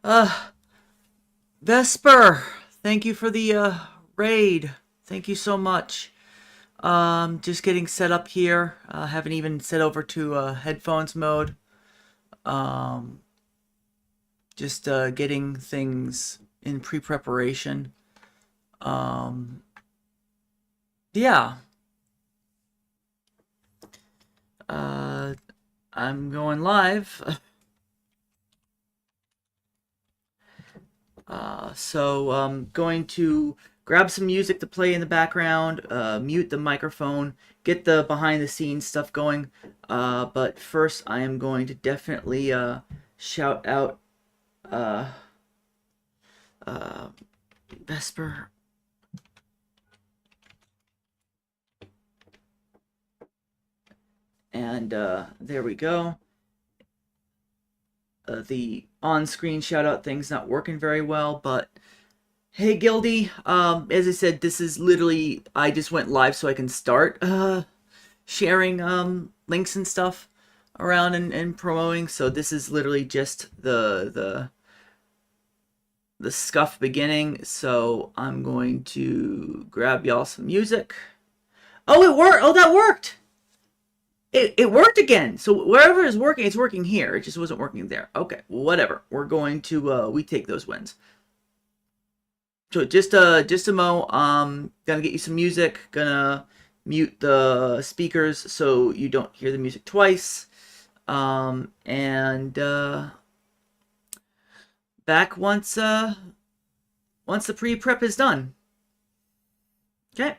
Uh, Vesper, thank you for the raid. Thank you so much. Just getting set up here. Haven't even set over to headphones mode. Um, just getting things in pre-preparation. Um, yeah. Uh, I'm going live. So I'm going to grab some music to play in the background, mute the microphone, get the behind the scenes stuff going. But first, I am going to definitely shout out uh, uh, Vesper. And there we go. The on-screen shout-out thing's not working very well, but hey, Gildy. As I said, this is literally I just went live so I can start sharing links and stuff around and promoting. So this is literally just the scuff beginning. So I'm going to grab y'all some music. Oh, it worked! Oh, that worked! It worked again. So wherever it's working, it's working here. It just wasn't working there. Okay, whatever. We're going to we take those wins. So just a mo. Gonna get you some music. Gonna mute the speakers so you don't hear the music twice. And back once the pre-prep is done. Okay.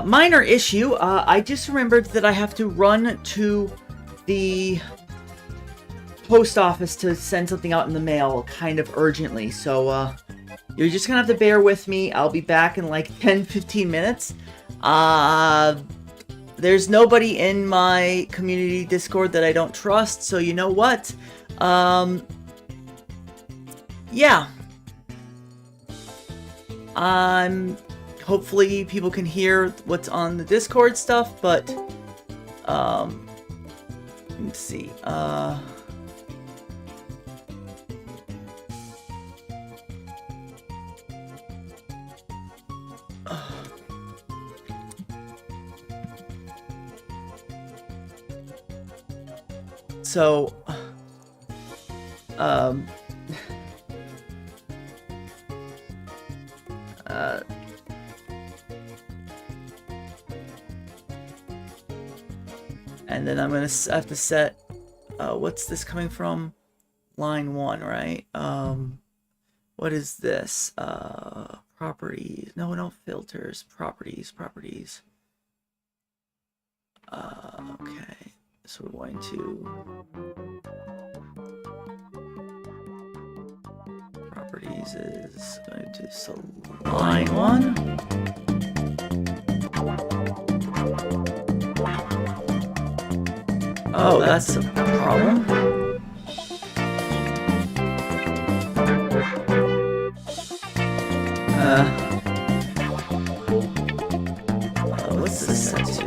Minor issue. I just remembered that I have to run to the post office to send something out in the mail kind of urgently. So, you're just gonna have to bear with me. I'll be back in like 10-15 minutes. Uh, there's nobody in my community Discord that I don't trust, so you know what? Yeah. I'm hopefully people can hear what's on the Discord stuff, but let's see. So um And then I'm gonna have to set, what's this coming from? Line 1, right? What is this? Properties. No filters. Properties. Okay. So we're going to... Properties is going to line 1. Oh, that's a problem. What's this set to?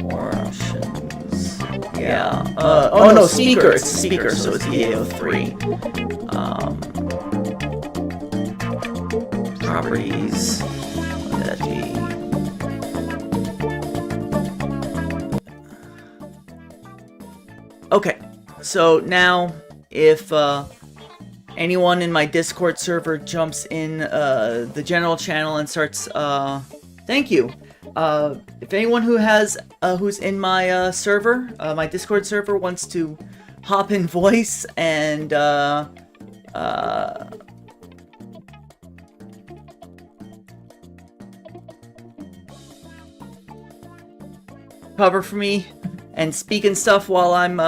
More options. Yeah. Oh no, speaker. It's a speaker, so it's EA03. Properties. What would that be? Okay, so now if anyone in my Discord server jumps in the general channel and starts, thank you. If anyone who has who's in my server, my Discord server, wants to hop in voice and cover for me and speak and stuff while I'm,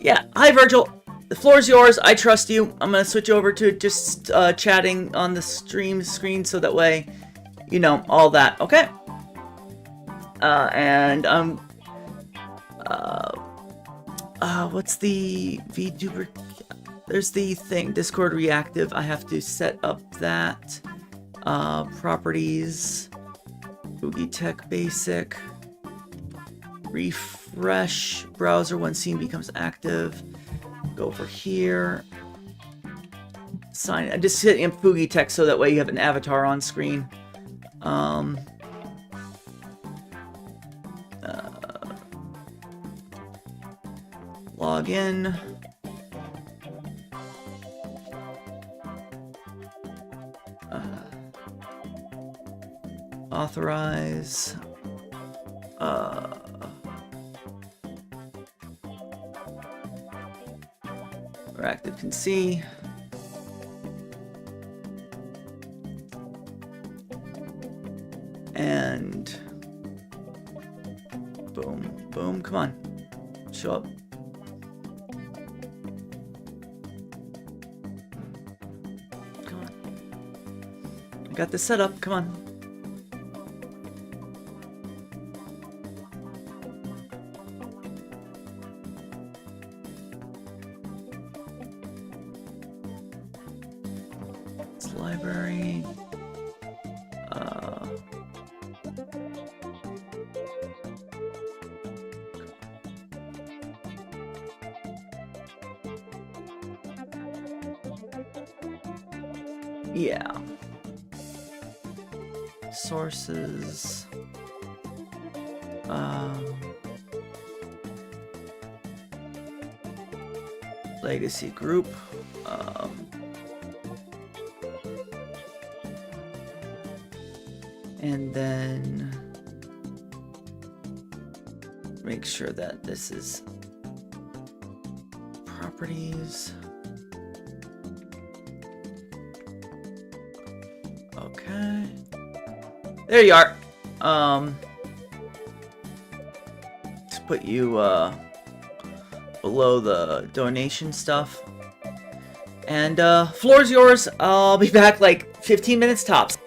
yeah. Hi, Virgil. The floor is yours. I trust you. I'm gonna switch over to just chatting on the stream screen so that way, you know, all that. Okay. And what's the VTuber? There's the thing, Discord reactive. I have to set up that. Properties. Boogie Tech Basic. Refresh browser when scene becomes active. Go over here. Sign. I just hit Boogie Tech so that way you have an avatar on screen. Log in. Authorize. Where active can see. And boom, boom, come on. Show up. Come on. I got this set up, come on. Library. Yeah. Sources. Legacy group. And then make sure that this is properties. Okay. There you are. Just put you below the donation stuff. And floor's yours. I'll be back like 15 minutes tops.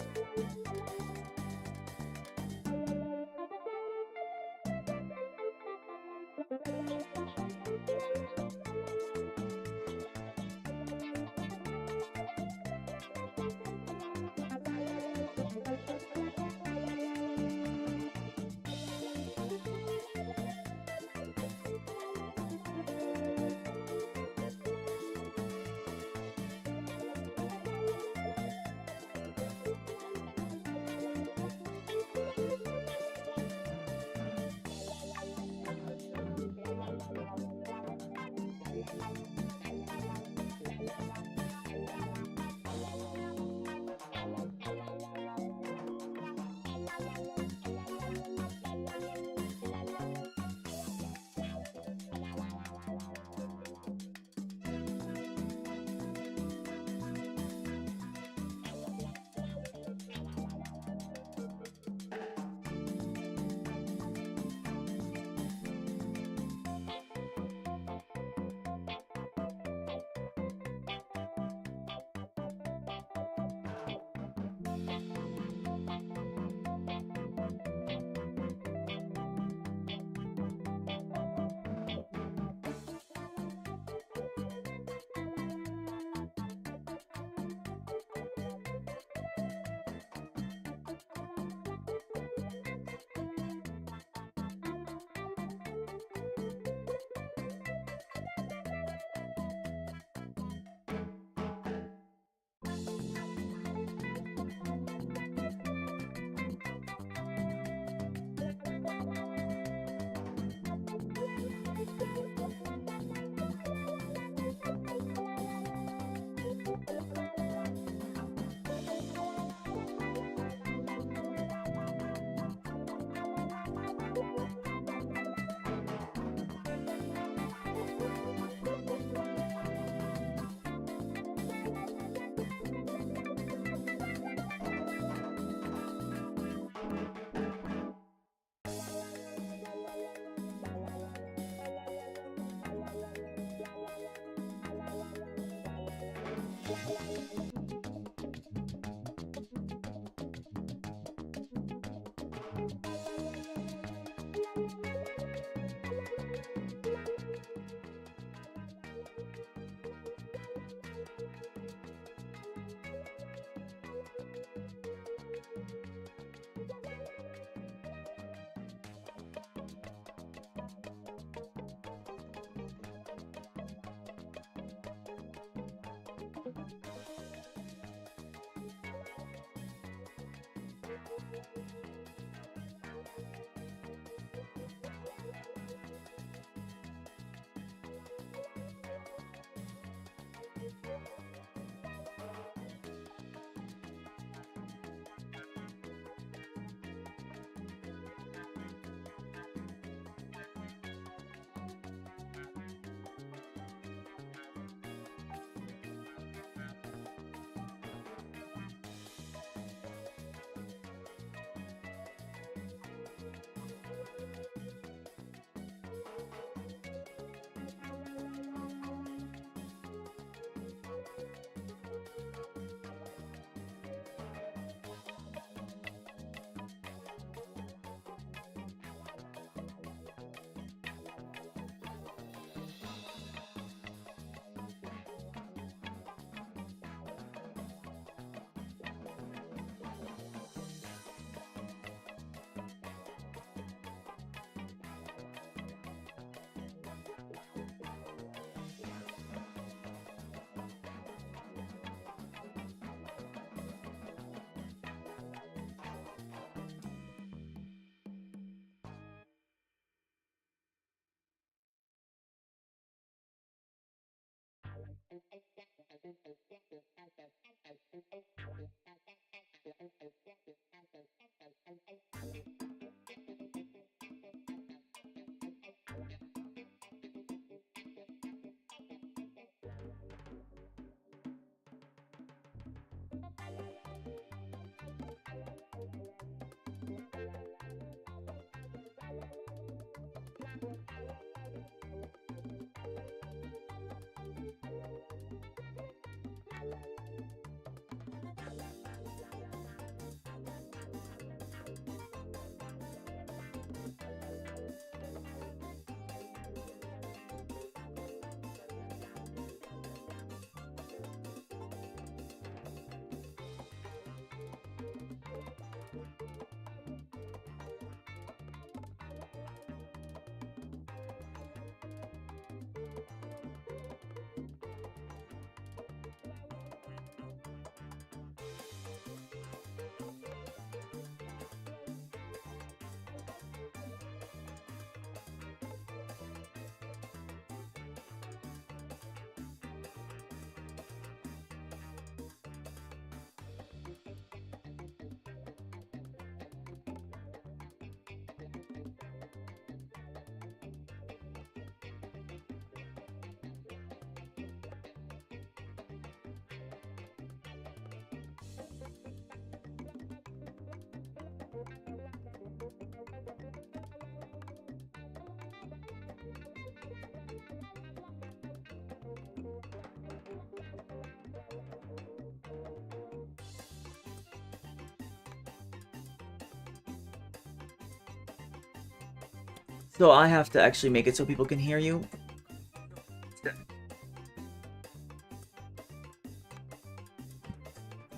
So I have to actually make it so people can hear you.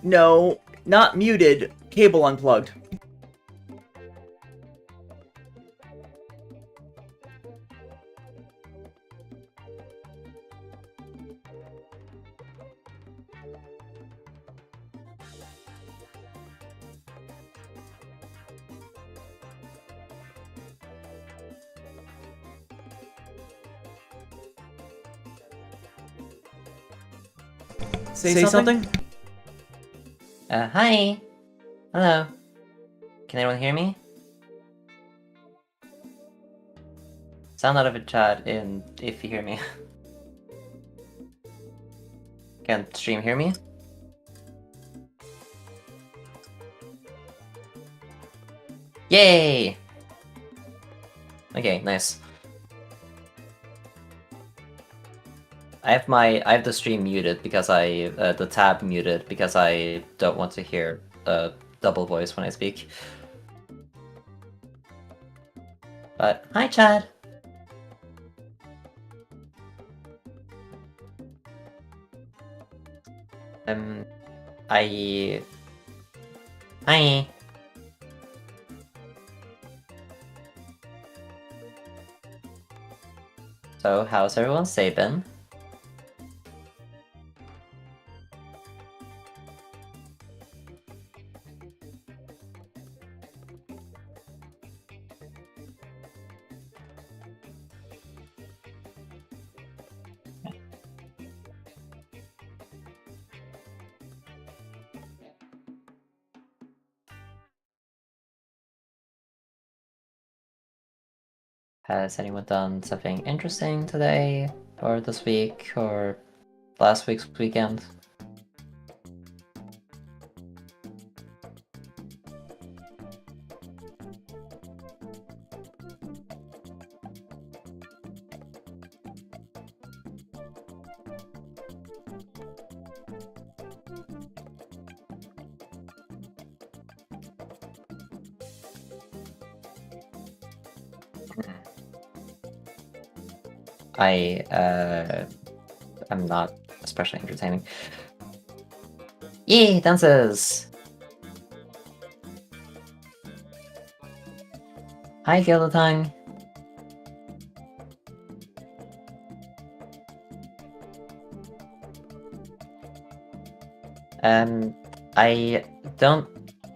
No, not muted. Cable unplugged. Say something? Hi. Hello. Can anyone hear me? Sound out of a chat if you hear me. Can stream hear me? Yay! Okay, nice. I have the stream muted because the tab muted because I don't want to hear double voice when I speak. But hi, Chad. I hi. So how's everyone's day been? Has anyone done something interesting today, or this week, or last week's weekend? I'm not especially entertaining. Yay, dances! Hi, Gildatang. I don't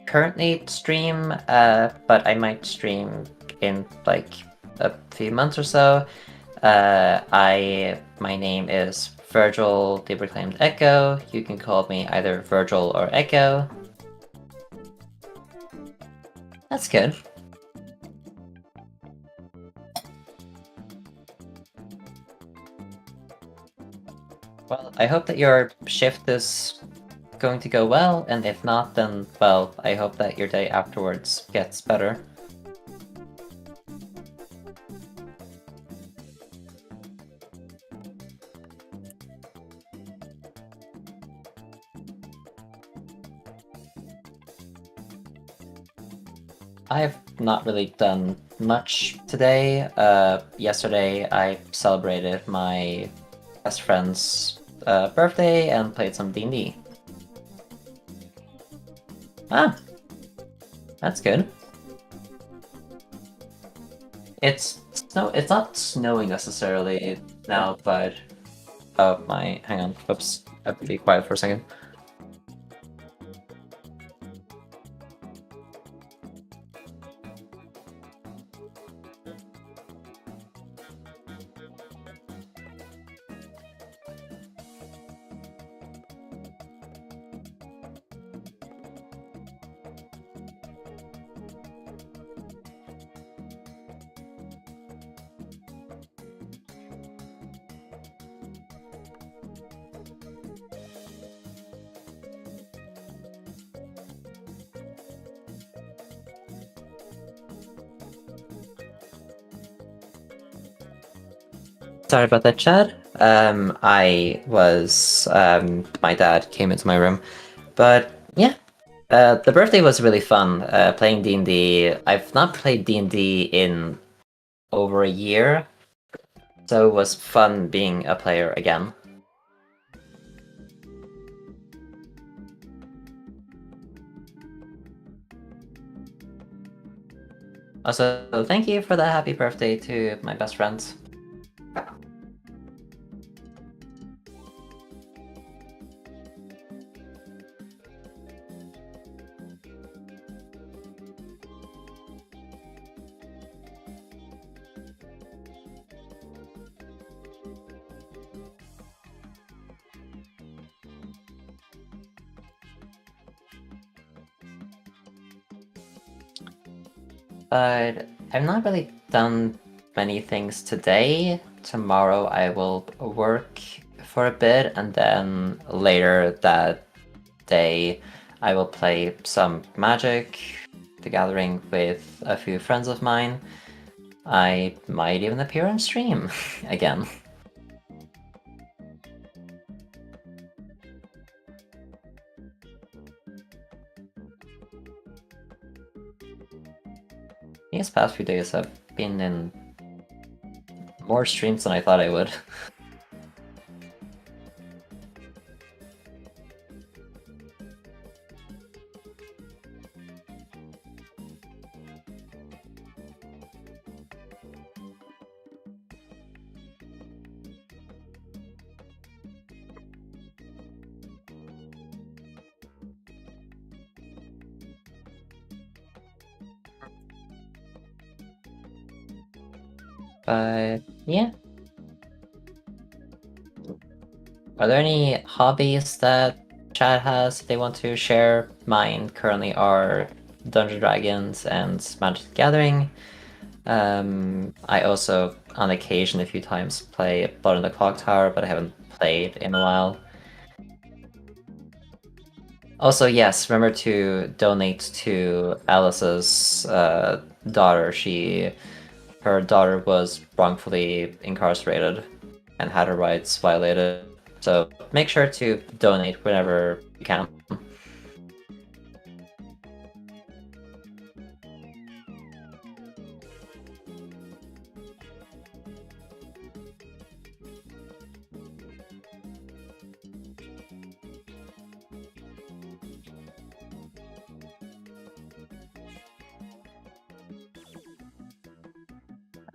currently stream, but I might stream in like a few months or so. My name is Virgil the Reclaimed Echo. You can call me either Virgil or Echo. That's good. Well, I hope that your shift is going to go well, and if not, then, well, I hope that your day afterwards gets better. I've not really done much today. Yesterday I celebrated my best friend's birthday and played some D&D. Ah, that's good. It's not snowing necessarily now, but hang on, oops, I have to be quiet for a second. Sorry about that, Chad. My dad came into my room, but yeah, the birthday was really fun. Playing D&D. I've not played D&D in over a year, so it was fun being a player again. Also, thank you for the happy birthday to my best friends. But I've not really done many things today. Tomorrow I will work for a bit, and then later that day I will play some Magic the Gathering with a few friends of mine. I might even appear on stream again. These past few days I've been in more streams than I thought I would. But yeah. Are there any hobbies that Chad has they want to share? Mine currently are Dungeons Dragons and Magic the Gathering. I also, on occasion, a few times play Blood in the Clock Tower, but I haven't played in a while. Also, yes, remember to donate to Alice's daughter. Her daughter was wrongfully incarcerated and had her rights violated. So make sure to donate whenever you can.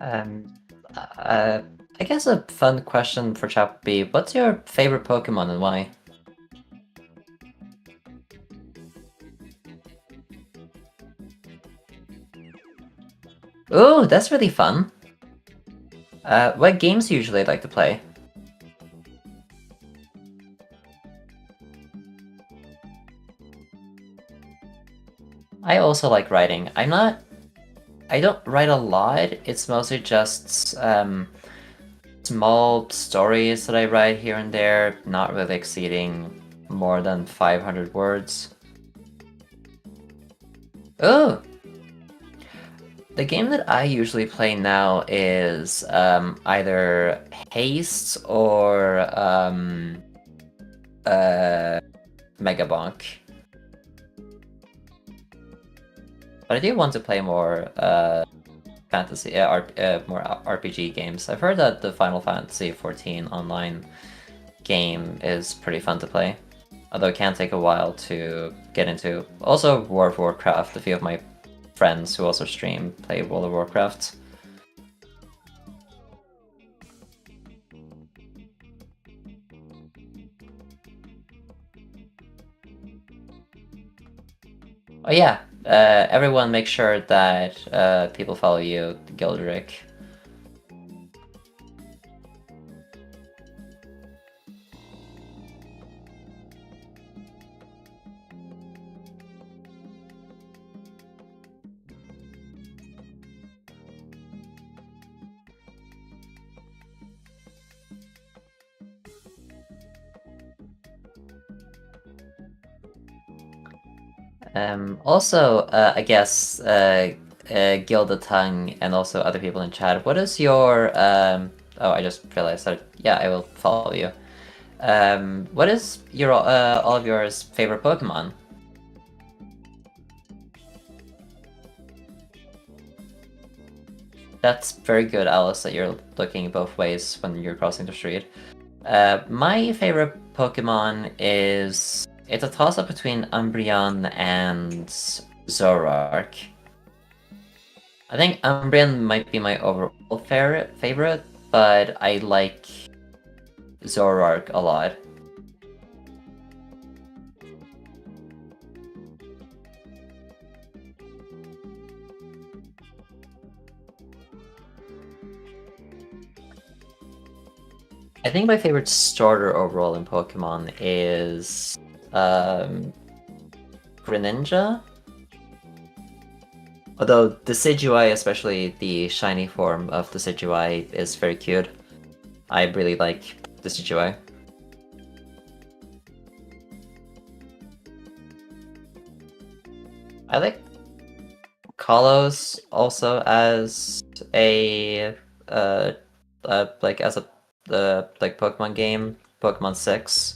Um, uh, I guess a fun question for chat would be, what's your favorite Pokemon and why? Ooh, that's really fun. What games do you usually like to play? I also like writing. I don't write a lot. It's mostly just small stories that I write here and there, not really exceeding more than 500 words. Oh! The game that I usually play now is either Haste or Megabonk. But I do want to play more fantasy, more RPG games. I've heard that the Final Fantasy XIV online game is pretty fun to play, although it can take a while to get into. Also, World of Warcraft. A few of my friends who also stream play World of Warcraft. Oh yeah, everyone make sure that people follow you, Gildrick. Also, I guess Gildatang and also other people in chat. What is your Oh, I just realized that. Yeah, I will follow you. What is your all of yours favorite Pokemon? That's very good, Alice, that you're looking both ways when you're crossing the street. My favorite Pokemon is... It's a toss-up between Umbreon and Zoroark. I think Umbreon might be my overall favorite, but I like Zoroark a lot. I think my favorite starter overall in Pokemon is Greninja. Although Decidueye, especially the shiny form of Decidueye, is very cute. I really like Decidueye. I like Kalos also as a like as a like Pokemon game, Pokemon 6.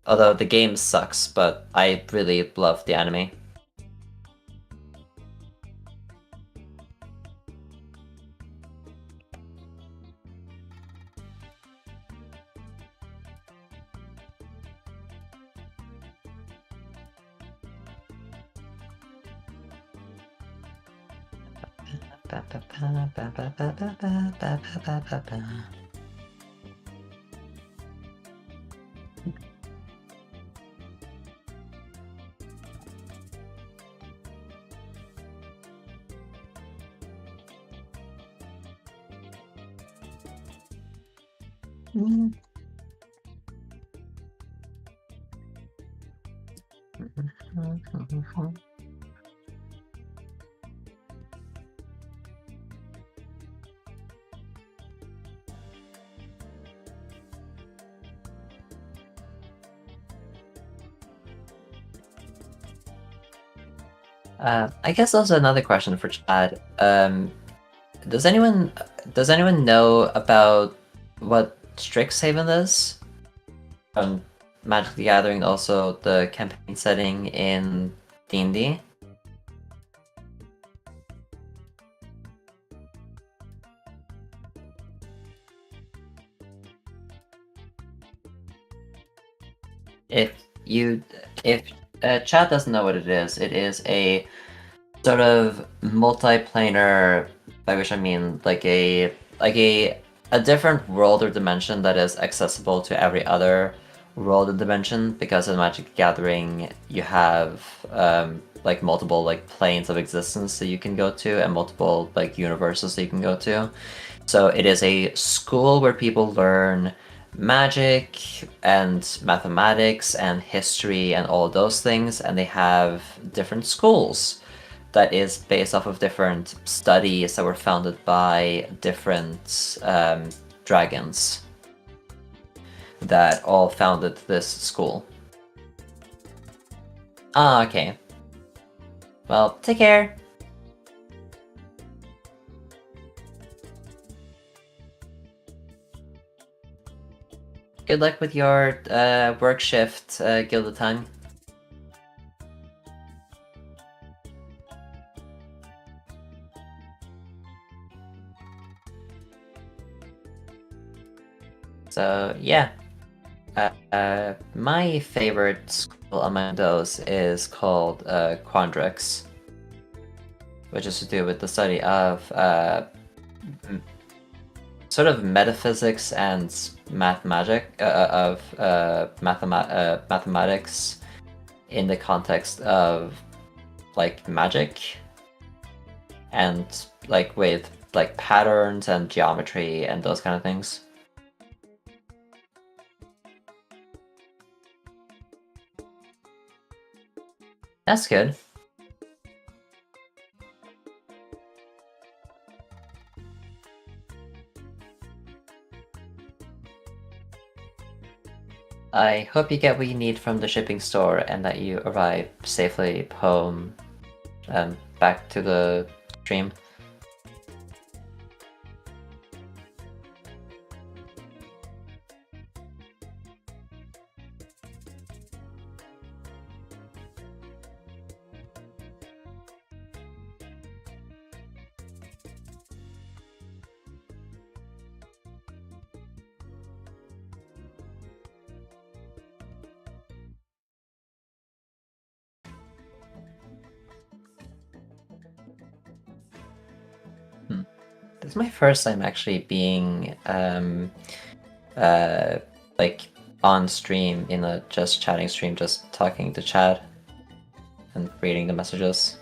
Although the game sucks, but I really love the anime. I guess also another question for Chad. Does anyone know about what Strixhaven is? Magic the Gathering, also the campaign setting in D&D. If you if Chad doesn't know what it is a sort of multiplanar, by which I mean like a different world or dimension that is accessible to every other world and dimension, because in Magic the Gathering you have like multiple like planes of existence that you can go to and multiple like universes that you can go to. So it is a school where people learn magic and mathematics and history and all those things, and they have different schools that is based off of different studies that were founded by different dragons that all founded this school. Ah, okay. Well, take care. Good luck with your work shift, Gildatine. So yeah, my favorite school among those is called Quandrix, which is to do with the study of sort of metaphysics and mathematics in the context of like magic, and like with like patterns and geometry and those kind of things. That's good. I hope you get what you need from the shipping store and that you arrive safely home and back to the stream. This is my first time actually being like on stream in a just chatting stream, just talking to chat and reading the messages.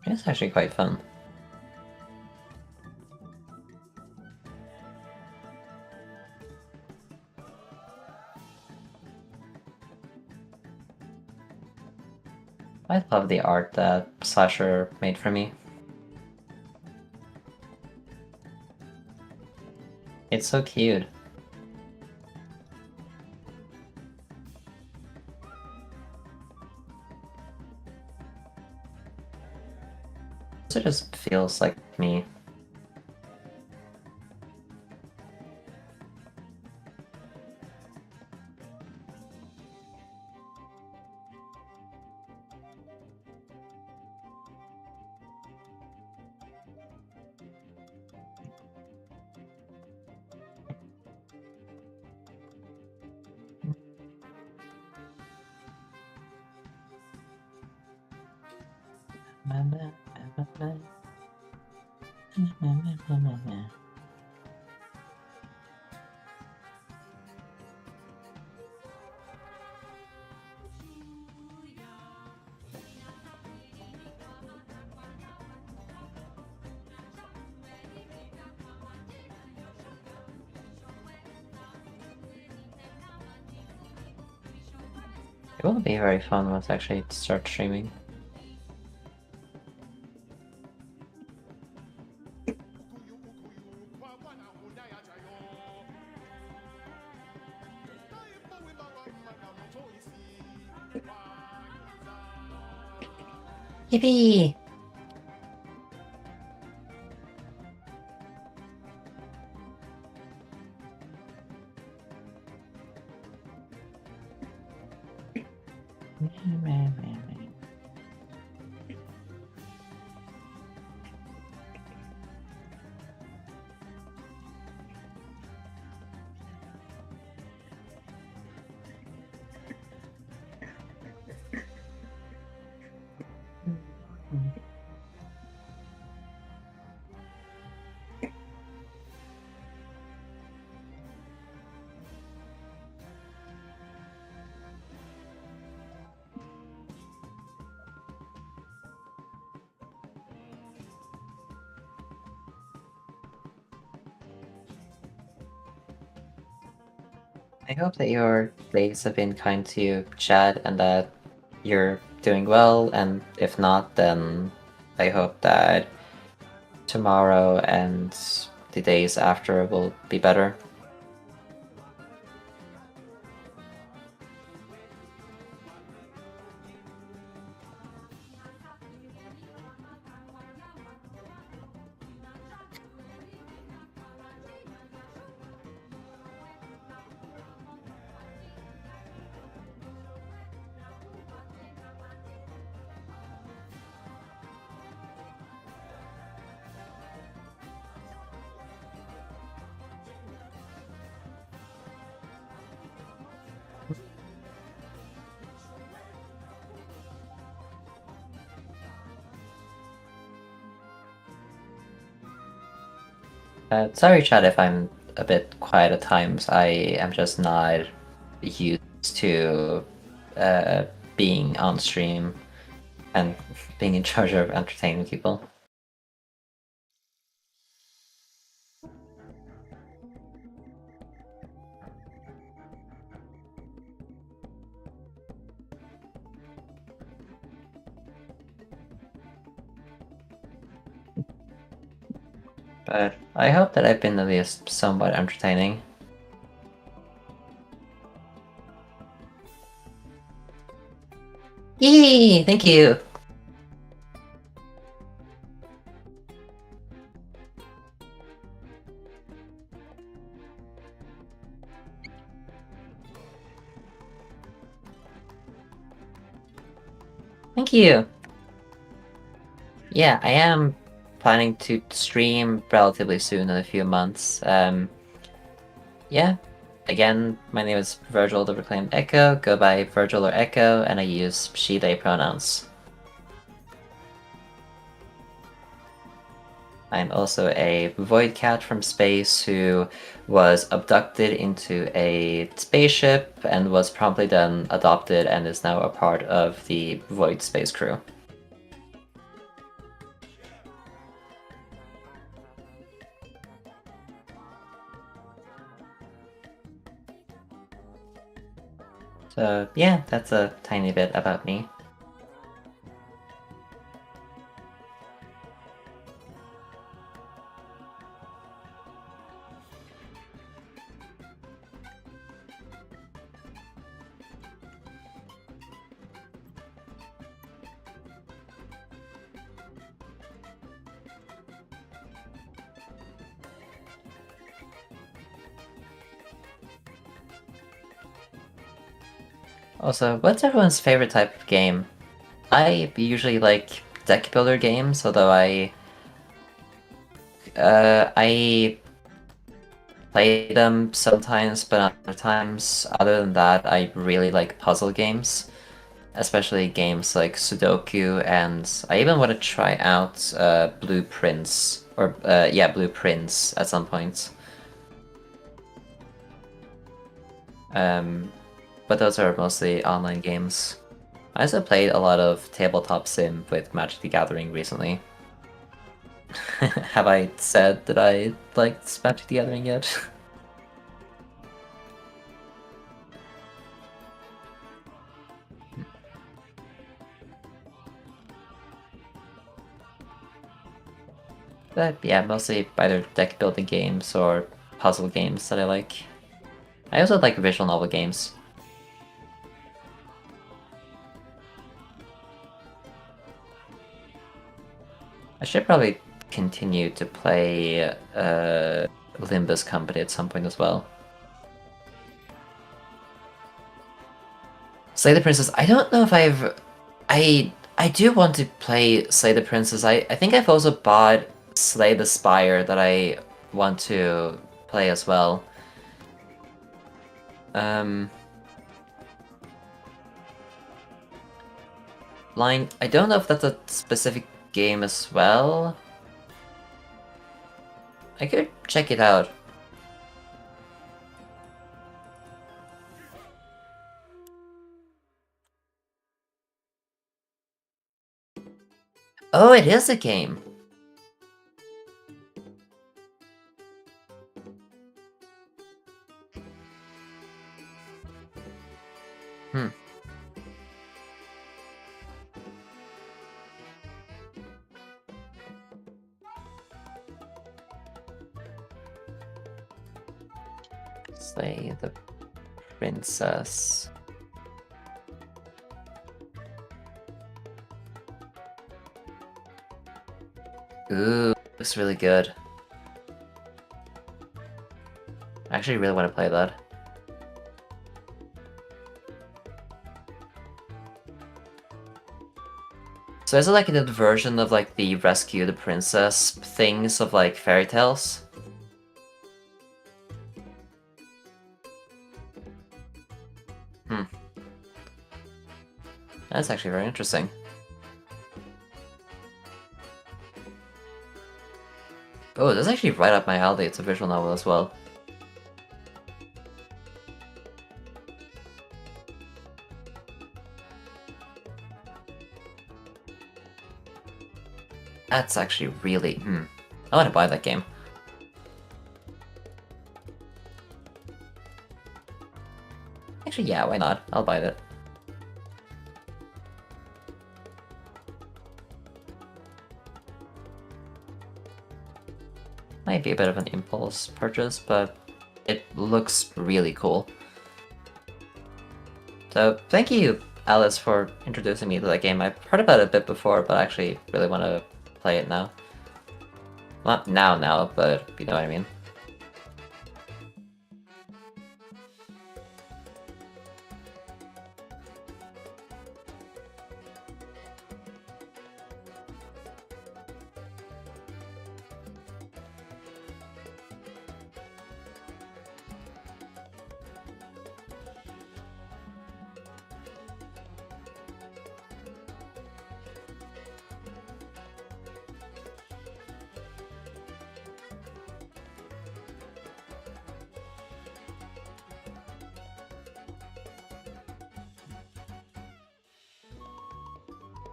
It's actually quite fun. I love the art that Slasher made for me. It's so cute. It just feels like me. It will be very fun once I actually start streaming. Yippee! I hope that your days have been kind to you, Chad, and that you're doing well, and if not, then I hope that tomorrow and the days after will be better. Sorry, Chad, if I'm a bit quiet at times. I am just not used to being on stream and being in charge of entertaining people. But I hope that I've been at least somewhat entertaining. Yay! Thank you! Thank you! Yeah, I am planning to stream relatively soon in a few months. Yeah. Again, my name is Virgil the Reclaimed Echo, go by Virgil or Echo, and I use she, they pronouns. I'm also a void cat from space who was abducted into a spaceship and was promptly then adopted and is now a part of the void space crew. So yeah, that's a tiny bit about me. Also, what's everyone's favorite type of game? I usually like deck builder games, although I play them sometimes, but other times, other than that, I really like puzzle games. especially games like Sudoku, and I even want to try out Blueprints, or yeah, Blueprints at some point. But those are mostly online games. I also played a lot of tabletop sim with Magic the Gathering recently. Have I said that I liked Magic the Gathering yet? But yeah, mostly either deck building games or puzzle games that I like. I also like visual novel games. I should probably continue to play Limbus Company at some point as well. Slay the Princess, I don't know if I do want to play Slay the Princess. I think I've also bought Slay the Spire that I want to play as well. Line, I don't know if that's a specific game as well. I could check it out. Oh, it is a game! Hmm. Slay the Princess. Ooh, looks really good. I actually really want to play that. So is it like a version of like the Rescue the Princess things of like fairy tales? Hmm. That's actually very interesting. Oh, that's actually right up my alley. It's a visual novel as well. That's actually really... I want to buy that game. Actually, yeah, why not? I'll buy that. Might be a bit of an impulse purchase, but it looks really cool. So, thank you, Alice, for introducing me to that game. I've heard about it a bit before, but I actually really want to play it now. Well, not now, but you know what I mean.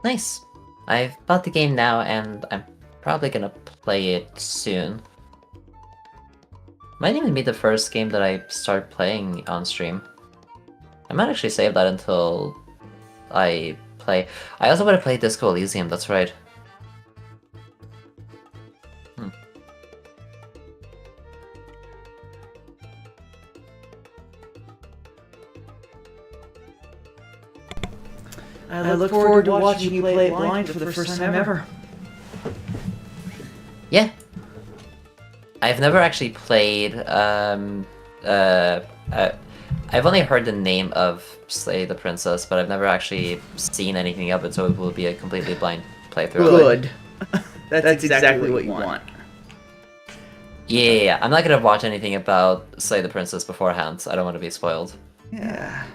Nice! I've bought the game now, and I'm probably gonna play it soon. Might even be the first game that I start playing on stream. I might actually save that until I play... I also want to play Disco Elysium, that's right. I look forward to watching you play it blind for the first time ever. Yeah. I've never actually played, I've only heard the name of Slay the Princess, but I've never actually seen anything of it, so it will be a completely blind playthrough. Good. That's exactly what you want. Yeah, I'm not gonna watch anything about Slay the Princess beforehand, so I don't want to be spoiled. Yeah.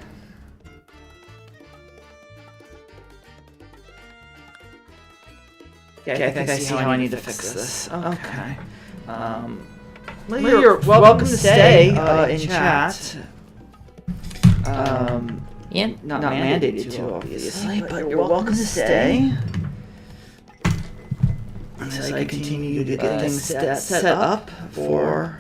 Okay, I think I see how I need to fix this. Okay. Well, you're welcome to stay in chat. Yeah. Not mandated to, obviously, but you're welcome to stay. As I continue to get things set up for...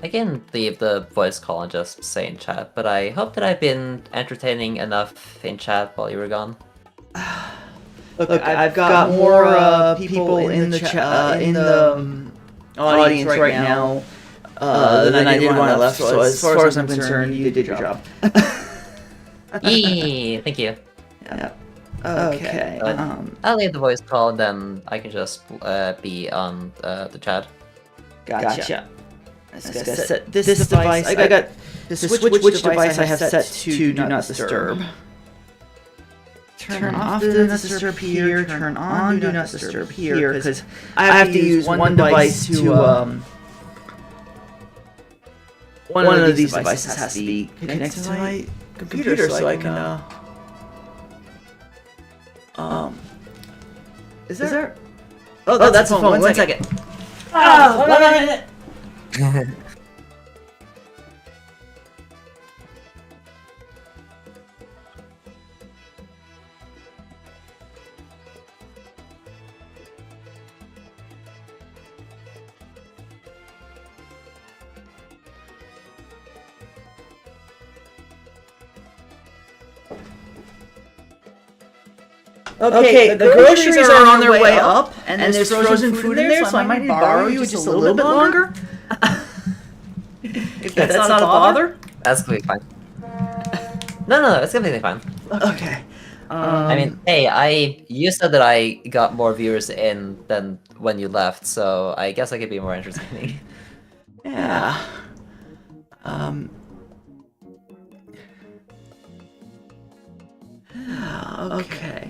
I can leave the voice call and just say in chat, but I hope that I've been entertaining enough in chat while you were gone. Look, I've got more people in the audience right now than I did when I left. So as far as I'm concerned, you did your job. Yee, thank you. Yeah. Okay. I'll leave the voice call and then I can just be on the chat. Gotcha. I set this device. I got to switch which device I have set to Do Not Disturb. Turn off Do Not Disturb here. Turn on Do Not Disturb here, because I have to use one device to one of these devices has to be connected to my computer so I can is there? Oh, that's the phone. 1 second. Ah, 1 minute. Okay, the groceries are on their way up, and there's frozen food in there, so I might borrow you just a little bit longer. If that's not a bother? That's completely fine. No, it's completely fine. Okay. I mean, hey, you said that I got more viewers in than when you left, so I guess I could be more entertaining. Yeah. Okay.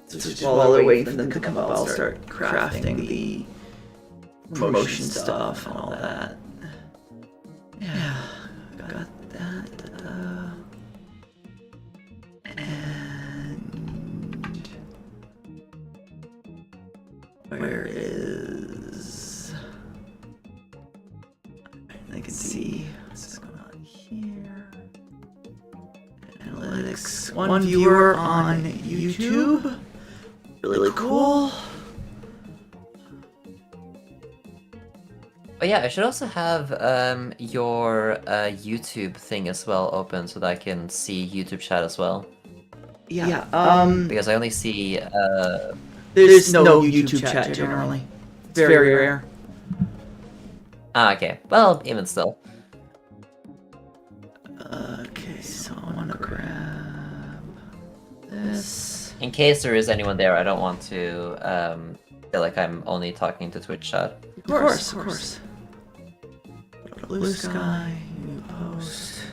So while they're waiting for them to come up, I'll start crafting the promotion stuff and all that. Yeah, got that. And where is... I can see what's going on here. Analytics. One viewer on YouTube. Really cool. But yeah, I should also have your YouTube thing as well open so that I can see YouTube chat as well. Yeah. Because I only see There's no YouTube chat generally. It's very rare. Ah, okay. Well, even still. Okay, so I want to grab this. In case there is anyone there, I don't want to feel like I'm only talking to Twitch chat. Of course. Blue sky, new post.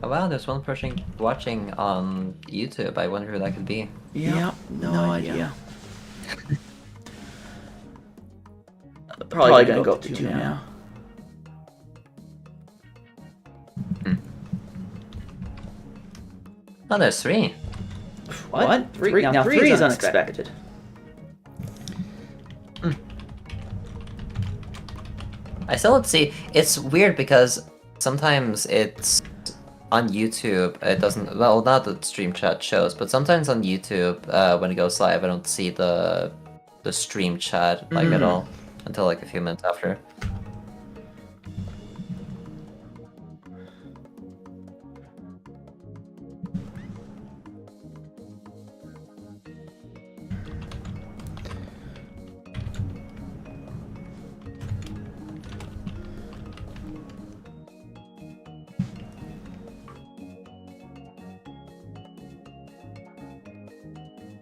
Oh wow, there's one person watching on YouTube. I wonder who that could be. Yeah, no idea. Probably gonna go up to 2 now. Oh, there's 3. What? 3? Now 3 is unexpected. I still don't see. It's weird because sometimes it's on YouTube. It doesn't. Well, not the stream chat shows, but sometimes on YouTube, when it goes live, I don't see the stream chat like at all until like a few minutes after.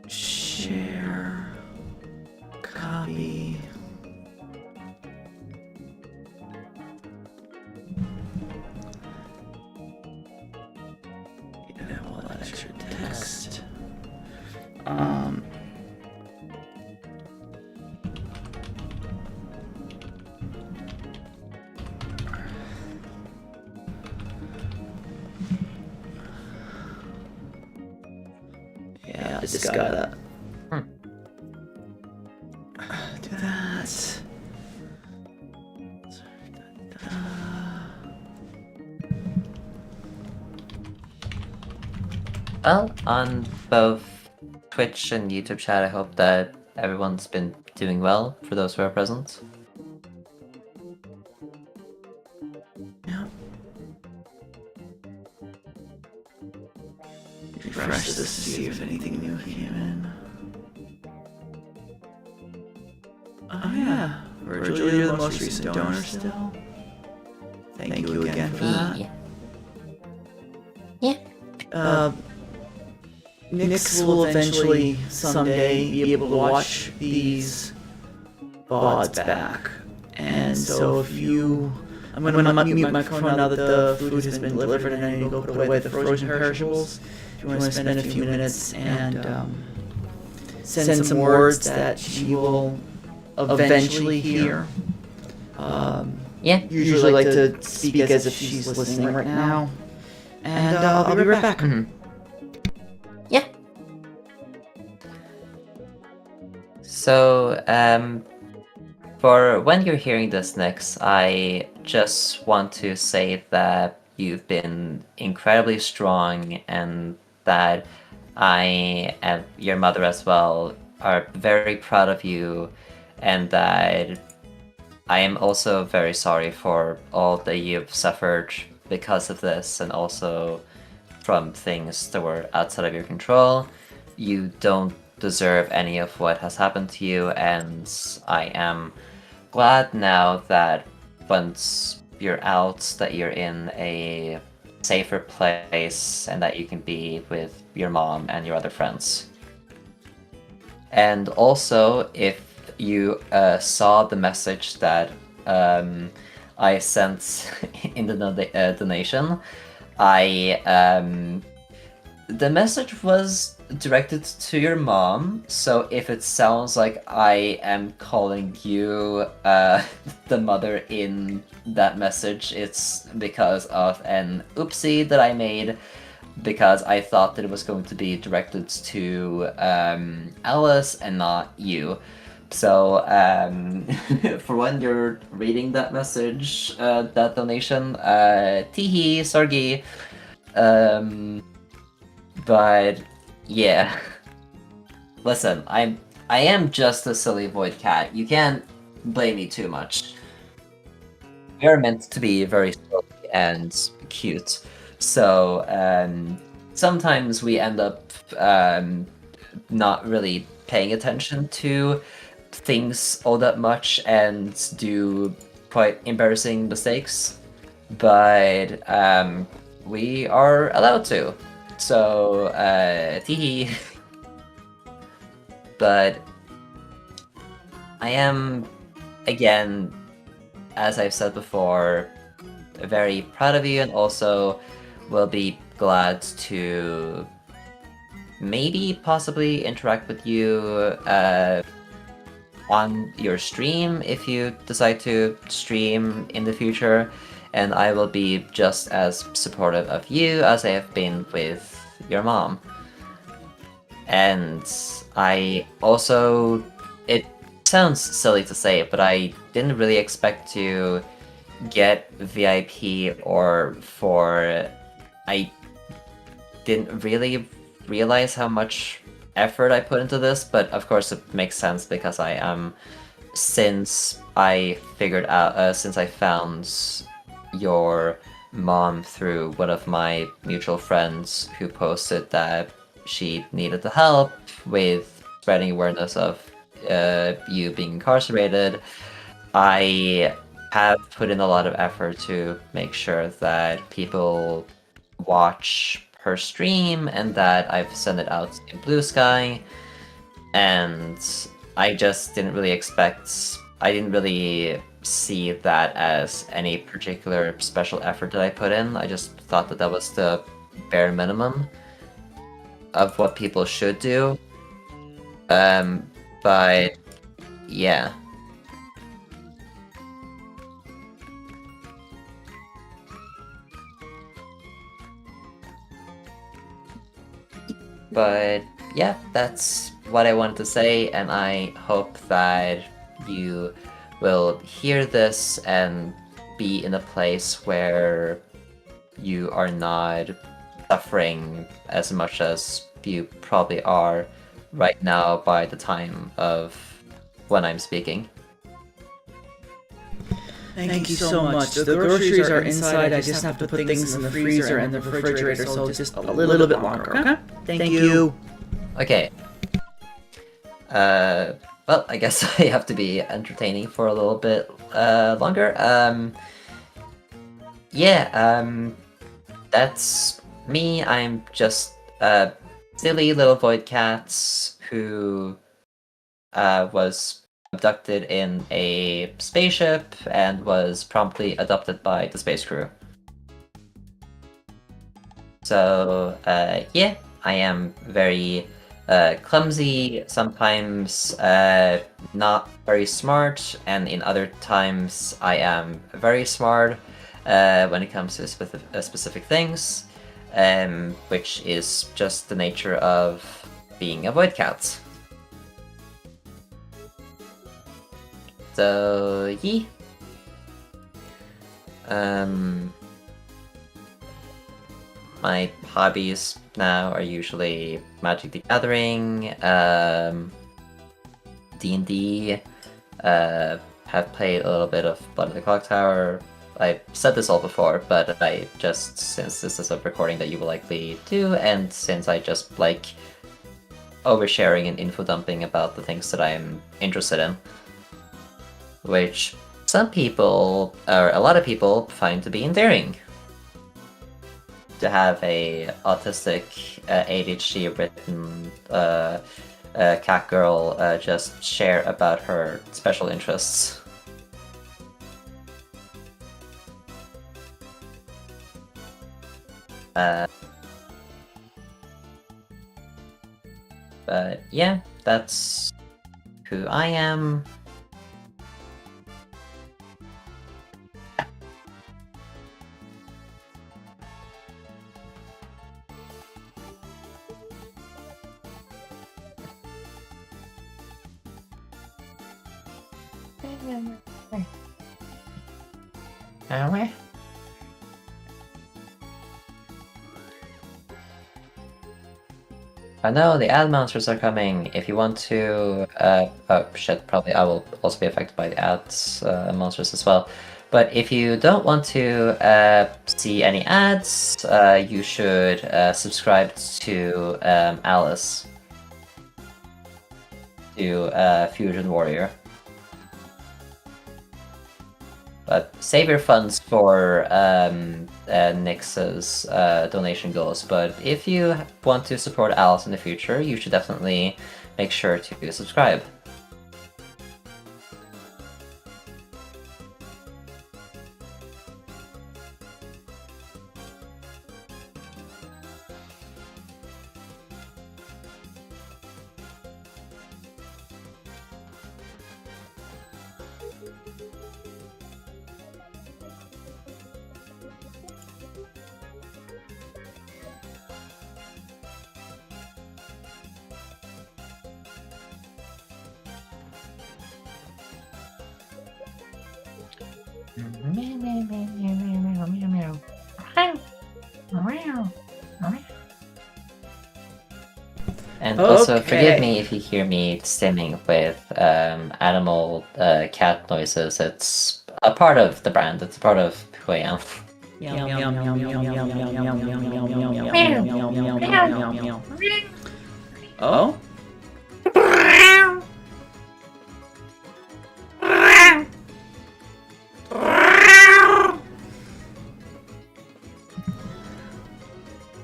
Share. Copy. Yeah, all that extra text. just gotta Hmm. do that. Well, on both Twitch and YouTube chat, I hope that everyone's been doing well for those who are present. Yeah. Refresh this to see if anything new came in. Oh yeah, Virgil, you're the most recent donor still. Thank you again for that. Yeah. Nyx will eventually, someday, be able to watch these VODs back. And so if you... I'm going to mute my microphone now that the food has been delivered and I need to go put away the frozen perishables. If you want to spend a few minutes and send some words that she will eventually hear. Yeah. Usually like to speak as if she's listening right now. And I'll be right back. Mhm. Yeah. So, for when you're hearing this next, I just want to say that you've been incredibly strong and that I and your mother as well are very proud of you, and that I am also very sorry for all that you've suffered because of this and also from things that were outside of your control. You don't deserve any of what has happened to you, and I am glad now that once you're out, that you're in a safer place and that you can be with your mom and your other friends. And also, if you saw the message that I sent in the donation, the message was directed to your mom, so if it sounds like I am calling you the mother in that message, it's because of an oopsie that I made, because I thought that it was going to be directed to Alice and not you. So, for when you're reading that message, that donation, teehee, sorgi. But yeah, listen, I am just a silly void cat. You can't blame me too much. We are meant to be very silly and cute, so sometimes we end up not really paying attention to things all that much and do quite embarrassing mistakes, but we are allowed to. So, teehee. But I am, again, as I've said before, very proud of you, and also will be glad to maybe possibly interact with you on your stream if you decide to stream in the future, and I will be just as supportive of you as I have been with your mom. And I also, it sounds silly to say, but I didn't really expect to get VIP or for, I didn't really realize how much effort I put into this, but of course it makes sense because I am, since I figured out, since I found your mom through one of my mutual friends who posted that she needed the help with spreading awareness of you being incarcerated, I have put in a lot of effort to make sure that people watch her stream and that I've sent it out in Blue Sky, and I just didn't really expect, I didn't really see that as any particular special effort that I put in. I just thought that that was the bare minimum of what people should do. But yeah. But yeah, that's what I wanted to say, and I hope that you will hear this and be in a place where you are not suffering as much as you probably are right now by the time of when I'm speaking. Thank you so much. The groceries are inside. I just have to put things in the freezer and the refrigerator, so just a little bit longer, okay? Thank you. Okay. Well, I guess I have to be entertaining for a little bit longer. That's me. I'm just silly little void cat who was abducted in a spaceship and was promptly adopted by the space crew. So, yeah, I am very clumsy, sometimes not very smart, and in other times I am very smart when it comes to specific things, which is just the nature of being a void cat. So, yeah. My hobbies now are usually Magic the Gathering, D&D, have played a little bit of Blood of the Clock Tower. I said this all before, but I just, since this is a recording that you will likely do, and since I just like oversharing and info dumping about the things that I'm interested in, which some people, or a lot of people, find to be endearing. To have a autistic, ADHD-written cat girl just share about her special interests. But yeah, that's who I am. I know the ad monsters are coming. If you want to, oh shit, probably I will also be affected by the ads monsters as well. But if you don't want to see any ads, you should subscribe to Alice, to Fusion Warrior. But save your funds for Nyx's donation goals. But if you want to support Alice in the future, you should definitely make sure to subscribe. And also, forgive me if you hear me stimming with animal cat noises. It's a part of the brand. It's a part of who I am. Oh?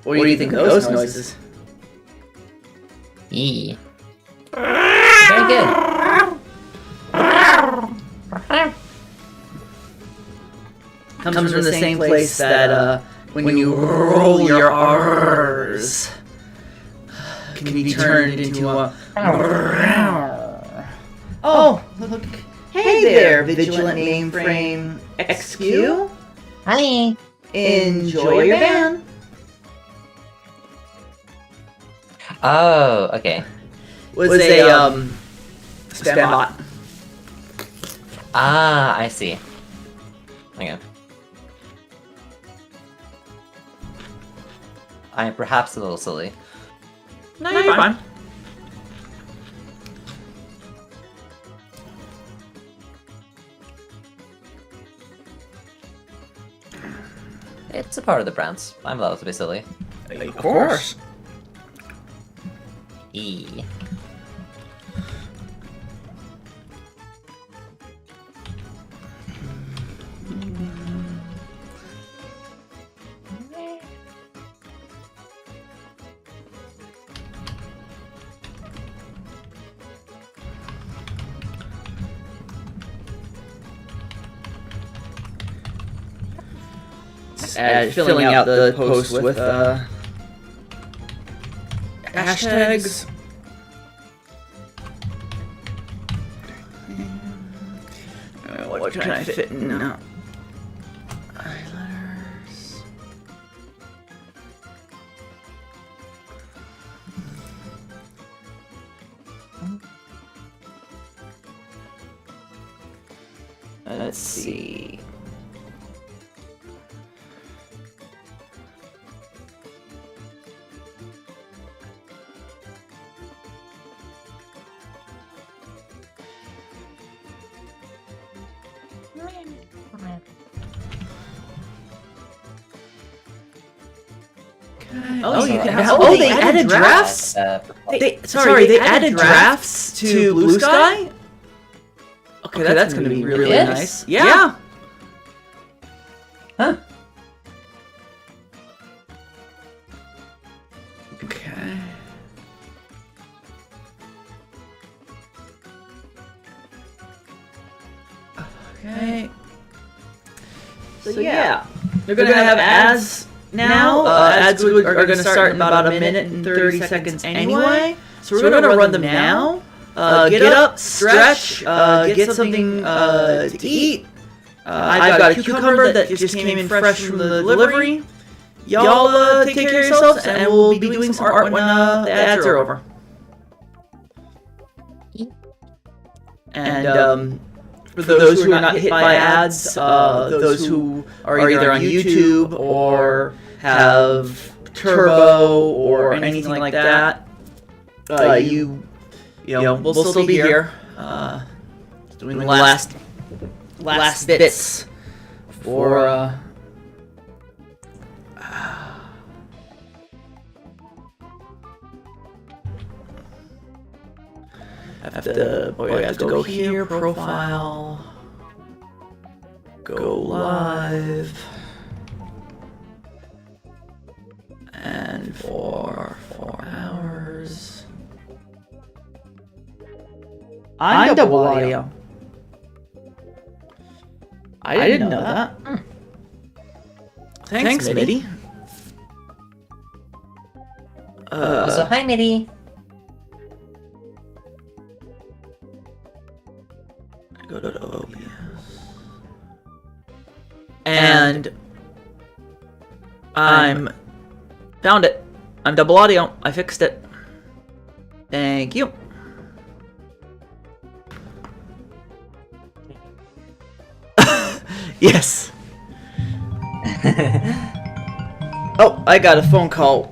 What do you think of those noises? Yee. Very good. Comes from the same place that when you roll your R's can be turned into a. Oh, look! Hey there, vigilant mainframe XQ. Hi. Enjoy your van. Oh, okay. Was a spam bot. Ah, I see. Okay. I'm perhaps a little silly. No, you're fine. It's a part of the brand. I'm allowed to be silly. Of course. E. Filling out the post with hashtags. What can I fit in now? Letters. Let's see. Oh, you can have. Oh, they added drafts. They added drafts to Blue Sky. Okay, that's gonna be really nice. Yeah. Huh. Okay. Okay. So yeah, they're gonna have ads now. Ads are gonna start in about a minute and 30 seconds anyway. So we're gonna run them now. Get up, stretch, get something to eat. I've got a cucumber that just came in fresh from the delivery. Y'all take care of yourselves, and we'll be doing some art when the ads are over. And for those who are not hit by ads, those who are either on YouTube or have Turbo or anything like that, you know, we'll still be here doing the last bits for I have to go here, profile, go live, and for 4 hours. I'm double audio. I didn't know that. Thanks, Mitty. So hi, Mitty. Go to OBS. And I'm found it. I'm double audio. I fixed it. Thank you. Yes. Oh, I got a phone call.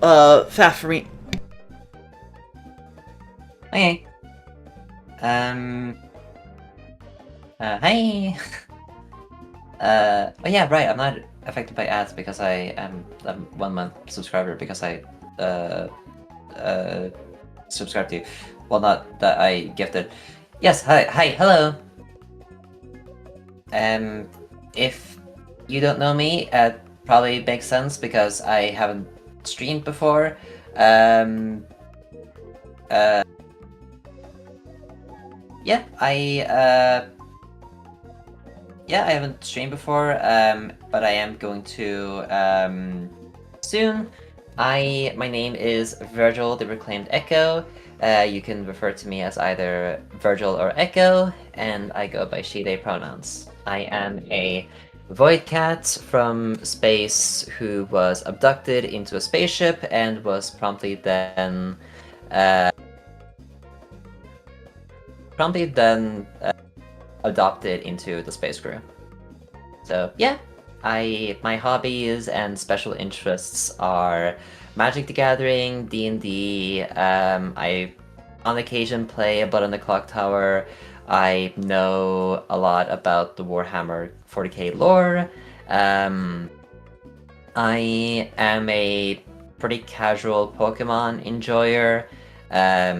Fast for me. Okay. Hi. Oh yeah, right. I'm not affected by ads because I am a 1 month subscriber because I subscribed to you. Well, not that I gifted. Yes. Hi. Hello. If you don't know me, it probably makes sense because I haven't streamed before. Yeah, I haven't streamed before, but I am going to soon. My name is Virgil, the Reclaimed Echo. You can refer to me as either Virgil or Echo, and I go by she/they pronouns. I am a void cat from space who was abducted into a spaceship and was promptly then uh, promptly then adopted into the space crew. So yeah, my hobbies and special interests are Magic the Gathering, D&D. I on occasion play a Blood on the Clock Tower. I know a lot about the Warhammer 40k lore. Um, I am a pretty casual Pokemon enjoyer. I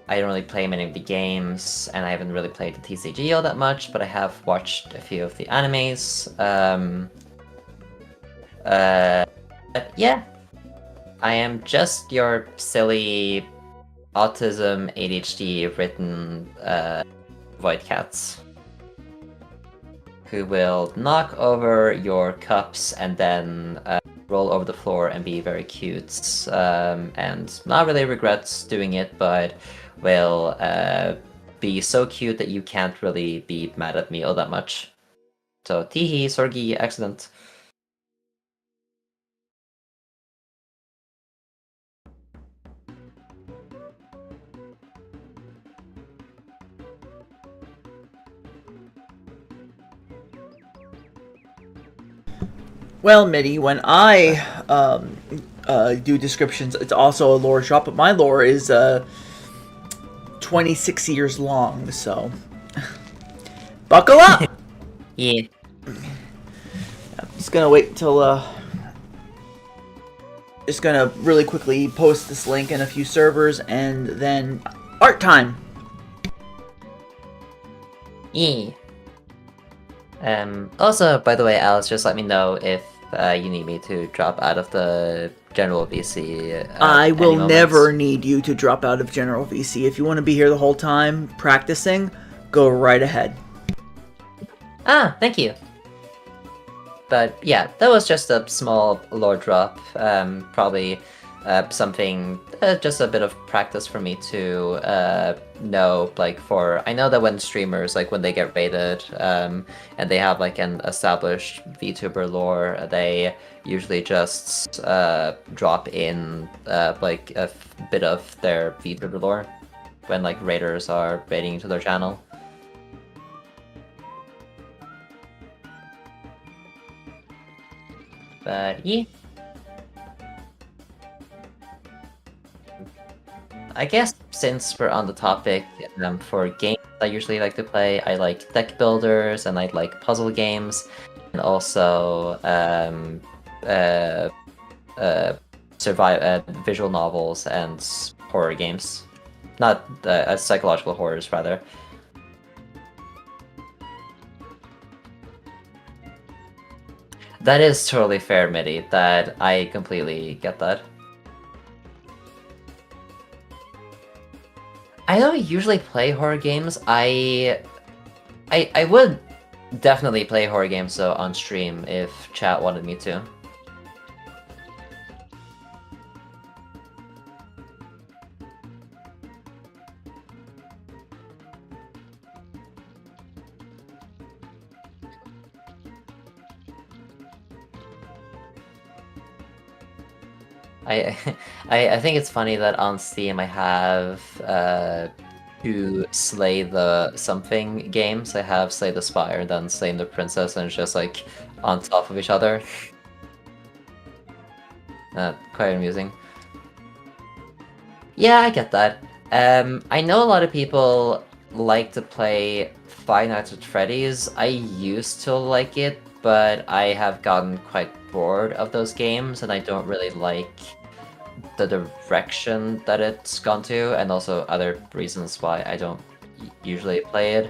don't really play many of the games, and I haven't really played the TCG all that much, but I have watched a few of the animes. But yeah, I am just your silly autism ADHD written void cats who will knock over your cups and then roll over the floor and be very cute, and not really regrets doing it, but will be so cute that you can't really be mad at me all that much. So, teehee, sorgi, excellent. Well, Mitty, when I do descriptions, it's also a lore shop, but my lore is 26 years long, so buckle up! Yeah. I'm just gonna wait until just gonna really quickly post this link in a few servers, and then art time. Yeah. Also, by the way, Alice, just let me know if you need me to drop out of the general VC. I will any never moments. need you to drop out of General VC. If you want to be here the whole time practicing, go right ahead. Ah, thank you. But yeah, that was just a small lore drop. Probably something, just a bit of practice for me to know. Like, for I know that when streamers, like when they get rated, and they have like an established VTuber lore, they usually just drop in like a bit of their VTuber lore when like raiders are raiding into their channel. But yeah. I guess since we're on the topic, for games I usually like to play, I like deck builders and I like puzzle games, and also visual novels and horror games. Not psychological horrors, rather. That is totally fair, Mitty. That I completely get that. I don't usually play horror games. I would definitely play horror games though on stream if chat wanted me to. I I think it's funny that on Steam I have two Slay the Something games. I have Slay the Spire and then Slay the Princess, and it's just like on top of each other. Quite amusing. Yeah, I get that. I know a lot of people like to play Five Nights at Freddy's. I used to like it, but I have gotten quite bored of those games, and I don't really like the direction that it's gone to, and also other reasons why I don't usually play it.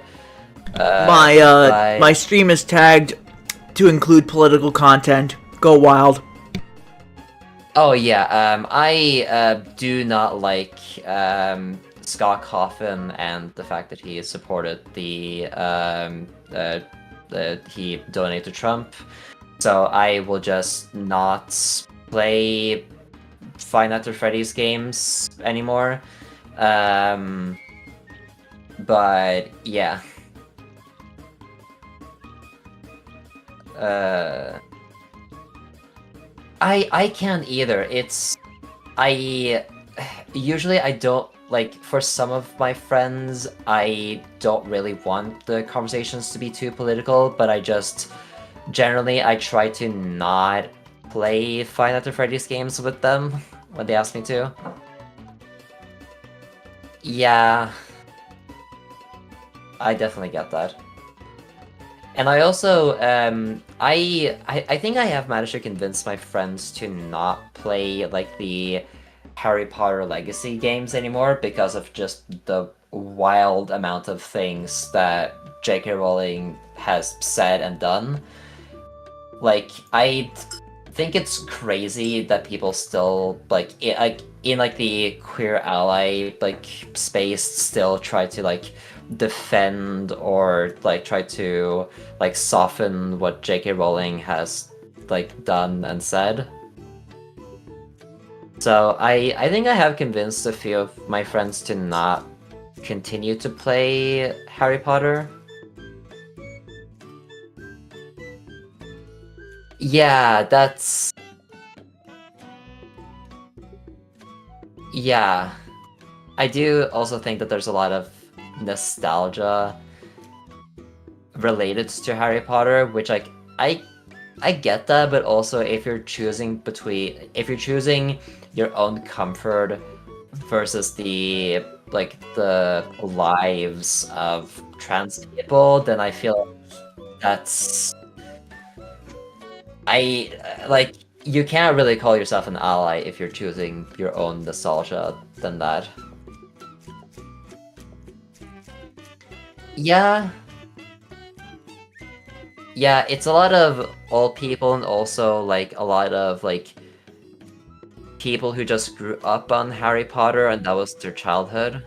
My stream is tagged to include political content. Go wild. Oh yeah, I do not like Scott Coffin and the fact that he supported the he donated to Trump. So I will just not play Five Nights at Freddy's games anymore. But yeah. I can't either. I usually I don't like for some of my friends, I don't really want the conversations to be too political, but I just generally I try to not play Five Nights at Freddy's games with them when they ask me to. Yeah, I definitely get that. And I also, I think I have managed to convince my friends to not play like the Harry Potter Legacy games anymore because of just the wild amount of things that J.K. Rowling has said and done. Like, I think it's crazy that people still like in like the queer ally like space still try to like defend or like try to like soften what J.K. Rowling has like done and said. So I think I have convinced a few of my friends to not continue to play Harry Potter. Yeah, yeah. I do also think that there's a lot of nostalgia related to Harry Potter, which like I get that, but also if you're choosing your own comfort versus the lives of trans people, then I feel that's I like you can't really call yourself an ally if you're choosing your own nostalgia than that. Yeah, yeah, it's a lot of old people and also like a lot of like people who just grew up on Harry Potter and that was their childhood.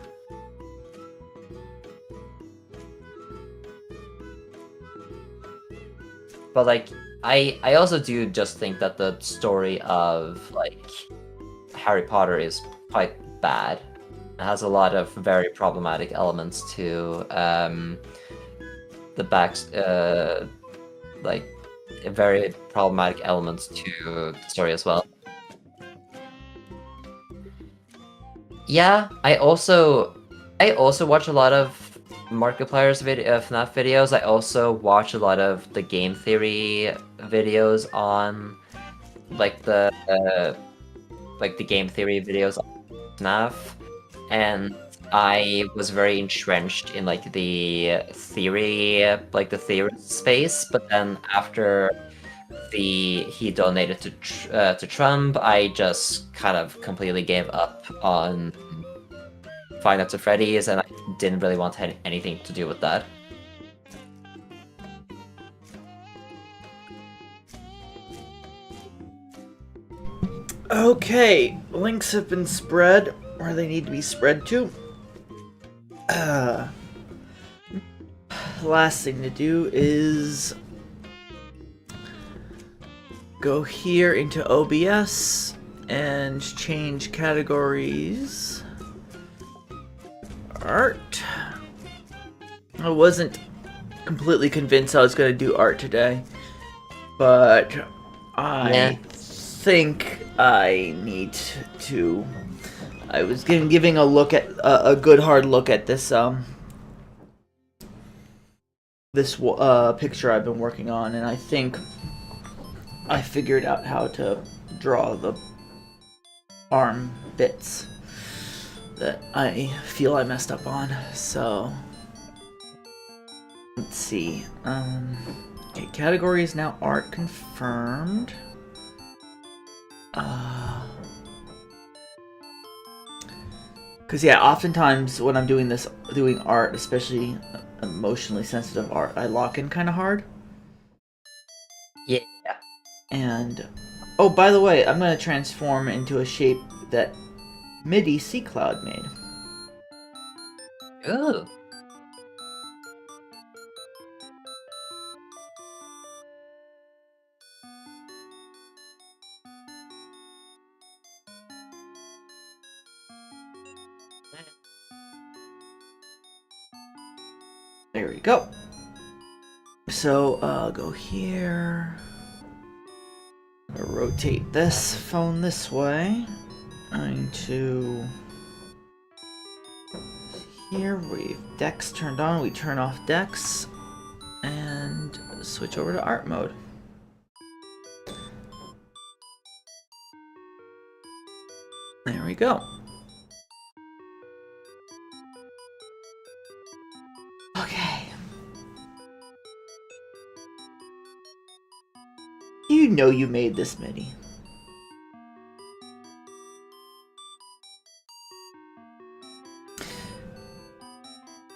But like I also do just think that the story of like Harry Potter is quite bad. It has a lot of very problematic elements to the back like very problematic elements to the story as well. Yeah, I also watch a lot of Markiplier's FNAF videos. I also watch a lot of the game theory videos on like the game theory videos on FNAF, and I was very entrenched in the theory space. But then after he donated to Trump, I just kind of completely gave up on Five Nights at Freddy's, and I didn't really want anything to do with that. Okay, links have been spread where they need to be spread to. Uh, last thing to do is go here into OBS and change categories. Art. I wasn't completely convinced I was going to do art today, but I think I need to. I was giving a look at a good hard look at this picture I've been working on, and I think I figured out how to draw the arm bits that I feel I messed up on. So let's see. Okay, category is now art confirmed. Because yeah, oftentimes when I'm doing art, especially emotionally sensitive art, I lock in kind of hard. Yeah. And oh, by the way, I'm gonna transform into a shape that MIDI C Cloud made. Ooh. There we go. So go here. Rotate this phone this way. Going to here we've Dex turned on. We turn off Dex and switch over to art mode. There we go. Okay. You know you made this mini.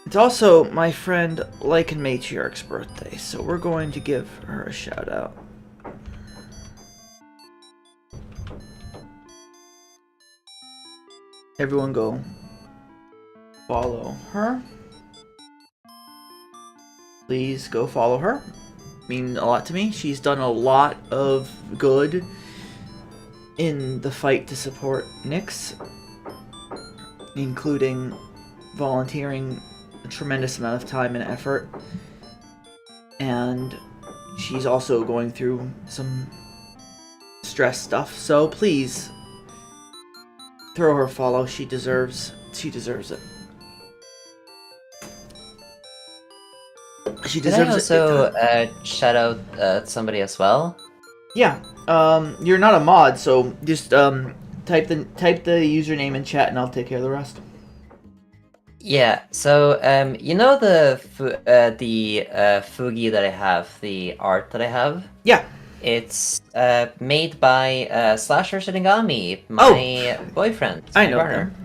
It's also my friend Lycan Matriarch's birthday, so we're going to give her a shout out. Everyone go follow her. Please go follow her. Means a lot to me. She's done a lot of good in the fight to support Nyx, including volunteering a tremendous amount of time and effort. And she's also going through some stress stuff, so please throw her a follow. She deserves it. She deserves Can I also shout out somebody as well? Yeah. You're not a mod, so just type the username in chat, and I'll take care of the rest. Yeah. So you know the fugi that I have, the art that I have. Yeah. It's made by Slasher Shinigami, my boyfriend. I my know partner. them.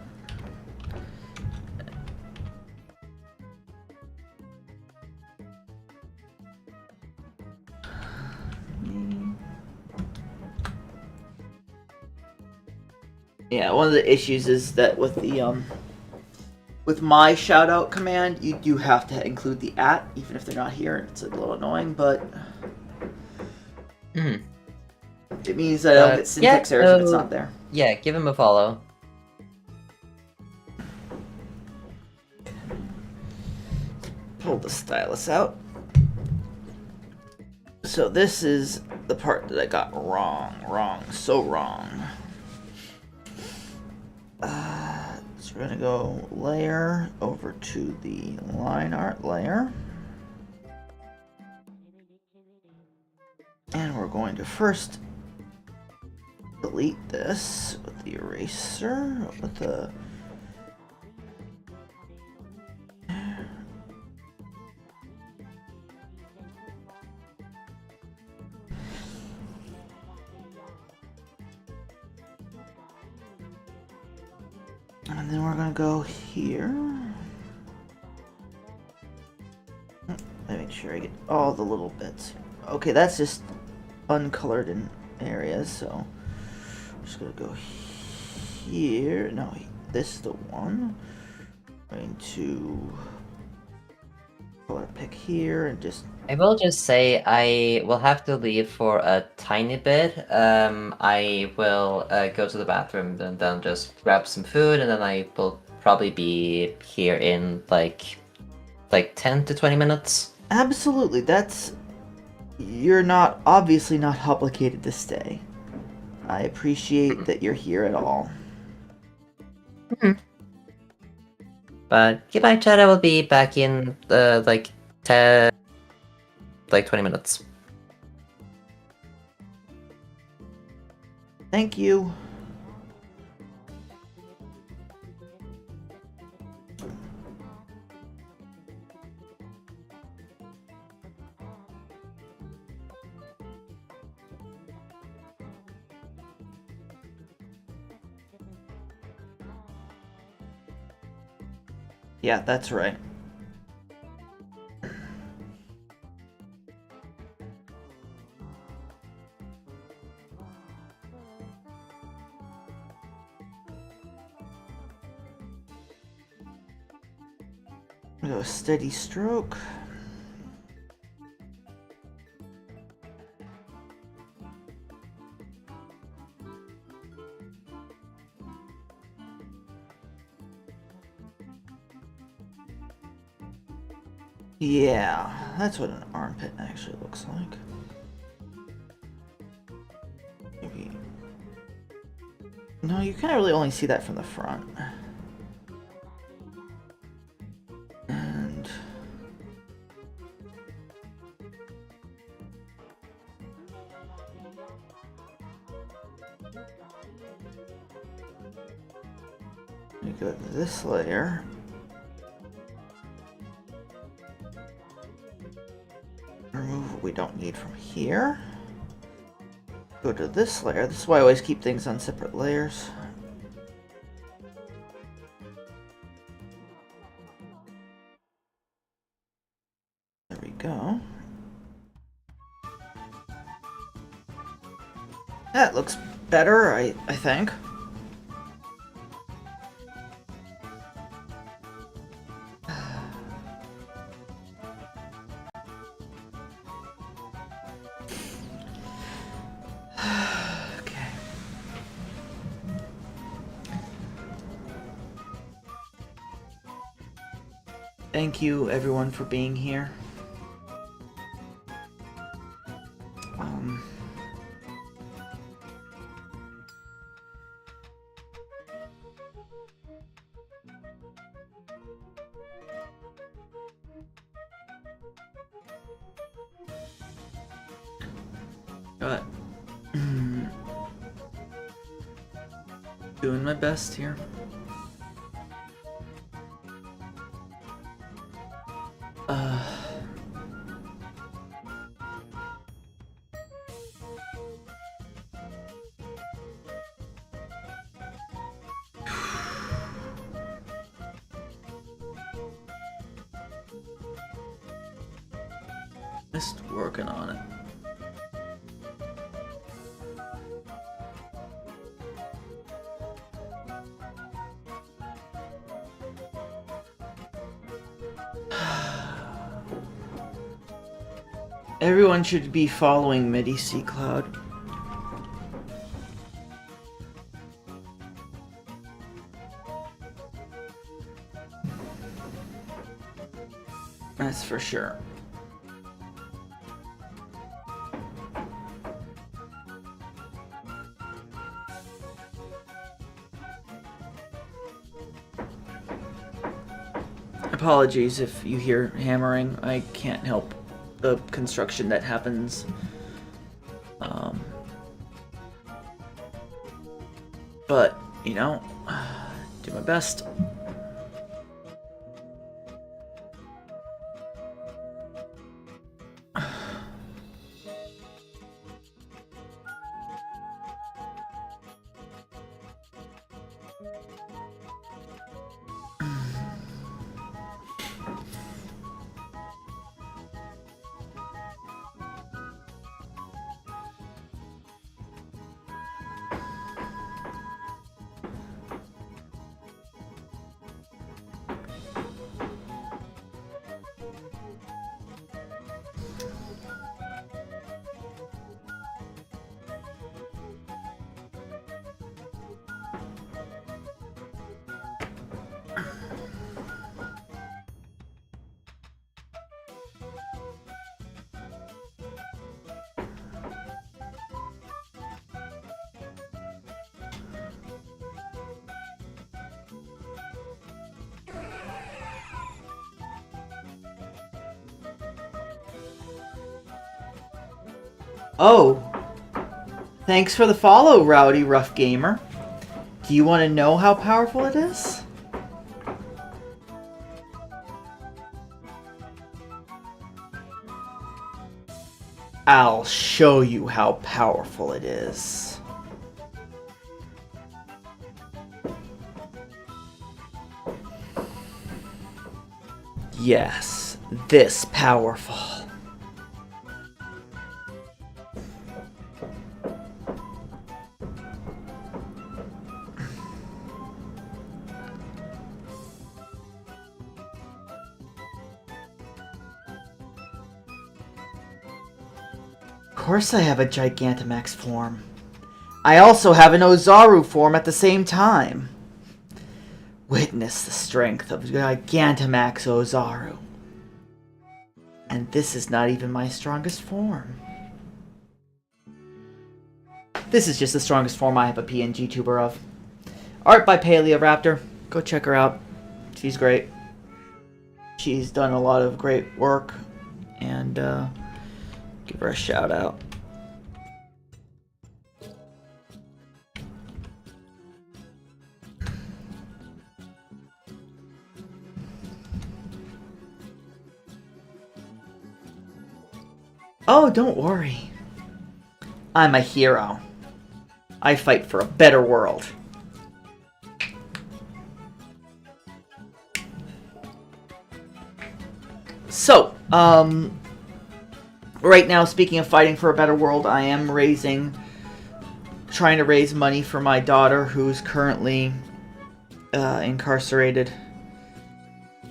Yeah, one of the issues is that with the with my shout out command, you do have to include the @ even if they're not here. It's a little annoying, but it means that I don't get syntax errors if it's not there. Yeah, give him a follow. Pull the stylus out. So this is the part that I got wrong, so wrong. So we're gonna go layer over to the line art layer. And we're going to first delete this with the eraser, with the and then we're gonna go here. Let me make sure I get all the little bits. Okay, that's just uncolored in areas, so I'm just gonna go here. No, this is the one. I'm going to color pick here and just. I will just say I will have to leave for a tiny bit. I will go to the bathroom and then just grab some food, and then I will probably be here in like 10 to 20 minutes. Absolutely, that's. You're not obviously not obligated to stay. I appreciate that you're here at all. But goodbye, chat. I will be back in like 10, 20 minutes. Thank you. Yeah, that's right. Go steady stroke. Yeah, that's what an armpit actually looks like. Maybe. No, No, you kind of really only see that from the front. And you go to this layer. Remove what we don't need from here. Go to this layer. This is why I always keep things on separate layers. There we go. That looks better, I think. Thank you, everyone, for being here. But doing my best here. Just working on it. Everyone should be following MIDI C Cloud. That's for sure. Apologies if you hear hammering. I can't help the construction that happens. But, you know, do my best. Oh, thanks for the follow, Rowdy Rough Gamer. Do you want to know how powerful it is? I'll show you how powerful it is. Yes, this powerful. Of course I have a Gigantamax form. I also have an Ozaru form at the same time. Witness the strength of Gigantamax Ozaru. And this is not even my strongest form. This is just the strongest form I have a PNG tuber of. Art by Paleoraptor. Go check her out. She's great. She's done a lot of great work, and give her a shout out. Oh, don't worry. I'm a hero. I fight for a better world. So, right now, speaking of fighting for a better world, I am trying to raise money for my daughter, who's currently incarcerated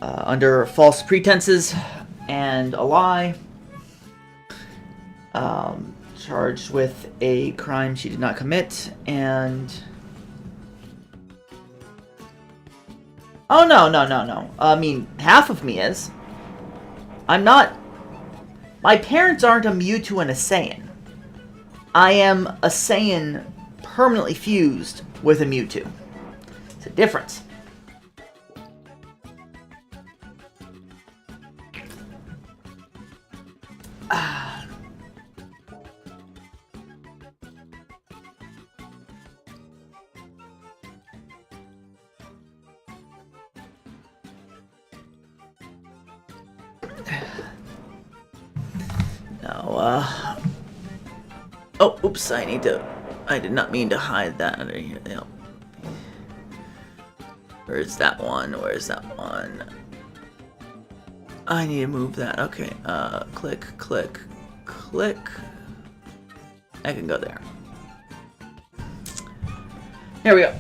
under false pretenses and a lie. Charged with a crime she did not commit, and... Oh, no. I mean, half of me is. I'm not... My parents aren't a Mewtwo and a Saiyan. I am a Saiyan permanently fused with a Mewtwo. It's a difference. Now, oh, oops, I did not mean to hide that under here. Where's that one? Where's that one? I need to move that. Okay, click. I can go there. Here we go.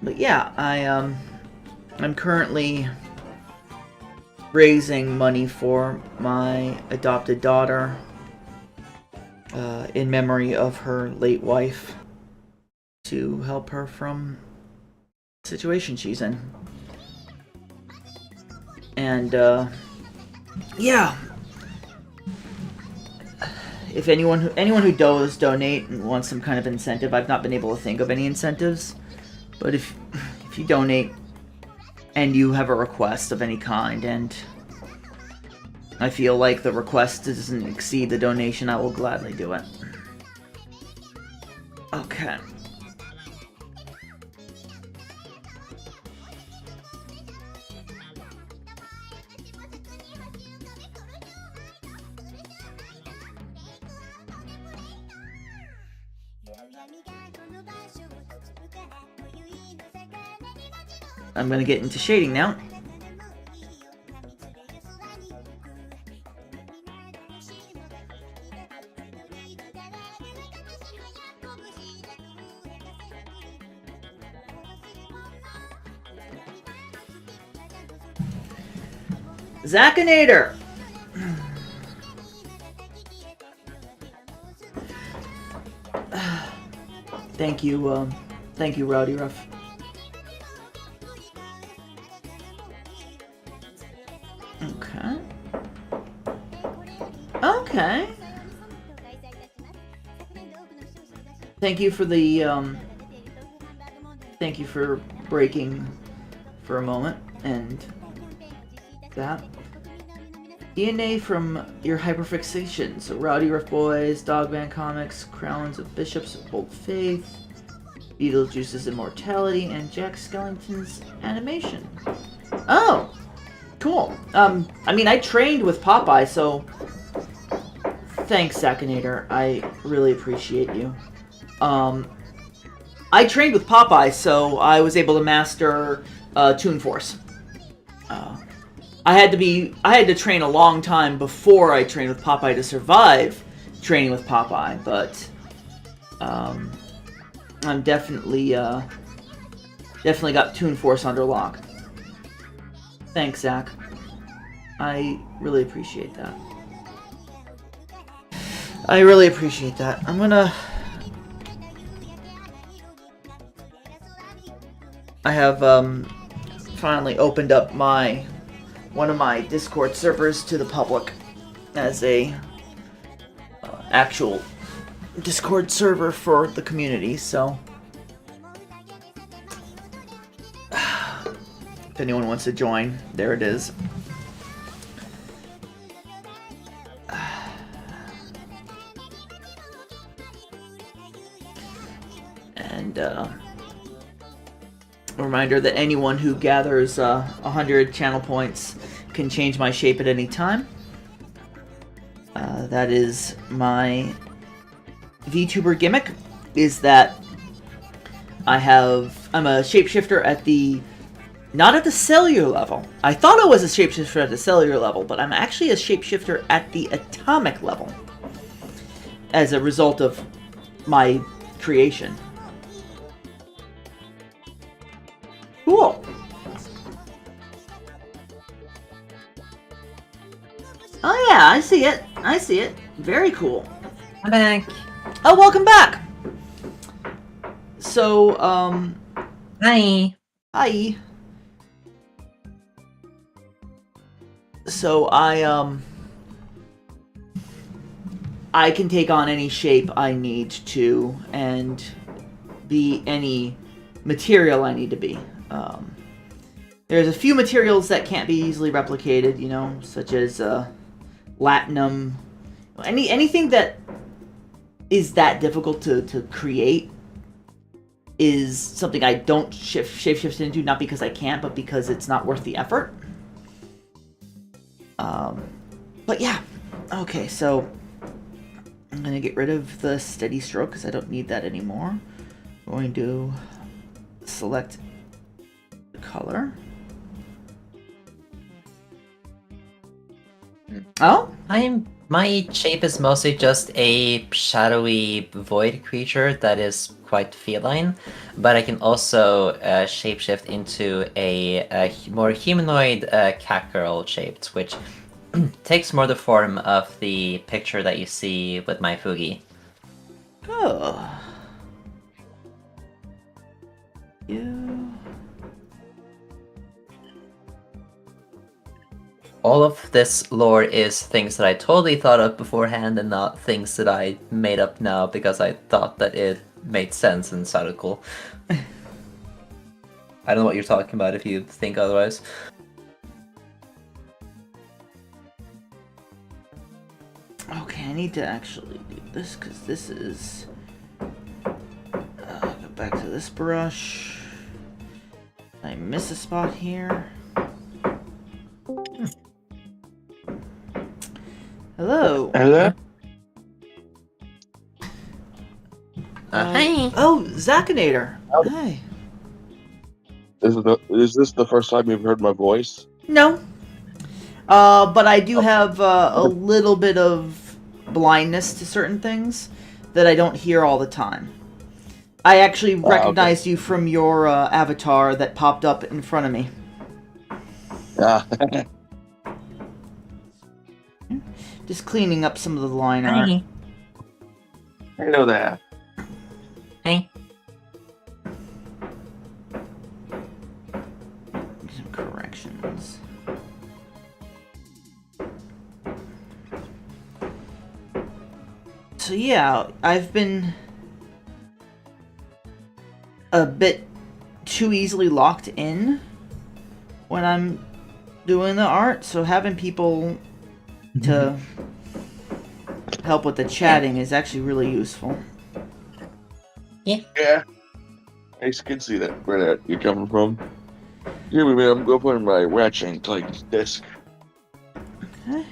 But yeah, I'm currently raising money for my adopted daughter in memory of her late wife to help her from the situation she's in. And yeah, if anyone who does donate and wants some kind of incentive, I've not been able to think of any incentives, but if you donate and you have a request of any kind, and I feel like the request doesn't exceed the donation, I will gladly do it. Okay. I'm gonna get into shading now. Zakinator! Thank you, Rowdy Ruff. Okay. Thank you for the, thank you for breaking for a moment, and that. DNA from your hyperfixation. So Rowdy Ruff Boys, Dogman Comics, Crowns of Bishops of Bold Faith, Beetlejuice's Immortality, and Jack Skellington's animation. Oh! Cool. I mean, I trained with Popeye, so thanks, Zakinator. I really appreciate you. I trained with Popeye, so I was able to master Toon Force. I had to train a long time before I trained with Popeye to survive training with Popeye, but I'm definitely got Toon Force under lock. Thanks, Zach. I really appreciate that. I really appreciate that. I'm gonna... I have finally opened up one of my Discord servers to the public as a actual Discord server for the community, so if anyone wants to join, there it is. And a reminder that anyone who gathers 100 channel points can change my shape at any time. That is my VTuber gimmick, is that I'm a shapeshifter at the, not at the cellular level. I thought I was a shapeshifter at the cellular level, but I'm actually a shapeshifter at the atomic level as a result of my creation. Cool. Oh yeah, I see it. I see it. Very cool. I'm back. Oh, welcome back. So, Hi. hi. So I can take on any shape I need to and be any material I need to be. There's a few materials that can't be easily replicated, you know, such as latinum. Anything that is that difficult to create is something I don't shapeshift into, not because I can't, but because it's not worth the effort. But yeah, okay, so I'm gonna get rid of the steady stroke because I don't need that anymore. I'm going to select the color. Oh? My shape is mostly just a shadowy void creature that is quite feline, but I can also shapeshift into a more humanoid cat girl shaped, which takes more the form of the picture that you see with my Fugi. Oh. You. All of this lore is things that I totally thought of beforehand and not things that I made up now because I thought that it made sense and sounded cool. I don't know what you're talking about if you think otherwise. Okay, I need to actually do this because this is. Go back to this brush. I miss a spot here. Hello. Hello? Hi. Oh, Zakinator. Hi. Is this the first time you've heard my voice? No. But I do have a little bit of blindness to certain things that I don't hear all the time. I actually recognized you from your avatar that popped up in front of me. Ah, Just cleaning up some of the line art. Hi. hello there. Hey. Some corrections. So yeah, I've been a bit too easily locked in when I'm doing the art, so having people to help with the chatting is actually really useful. Yeah. I can see that where you're coming from. Give me a minute, I'm going to put in my Ratchet and Clank disc. Okay.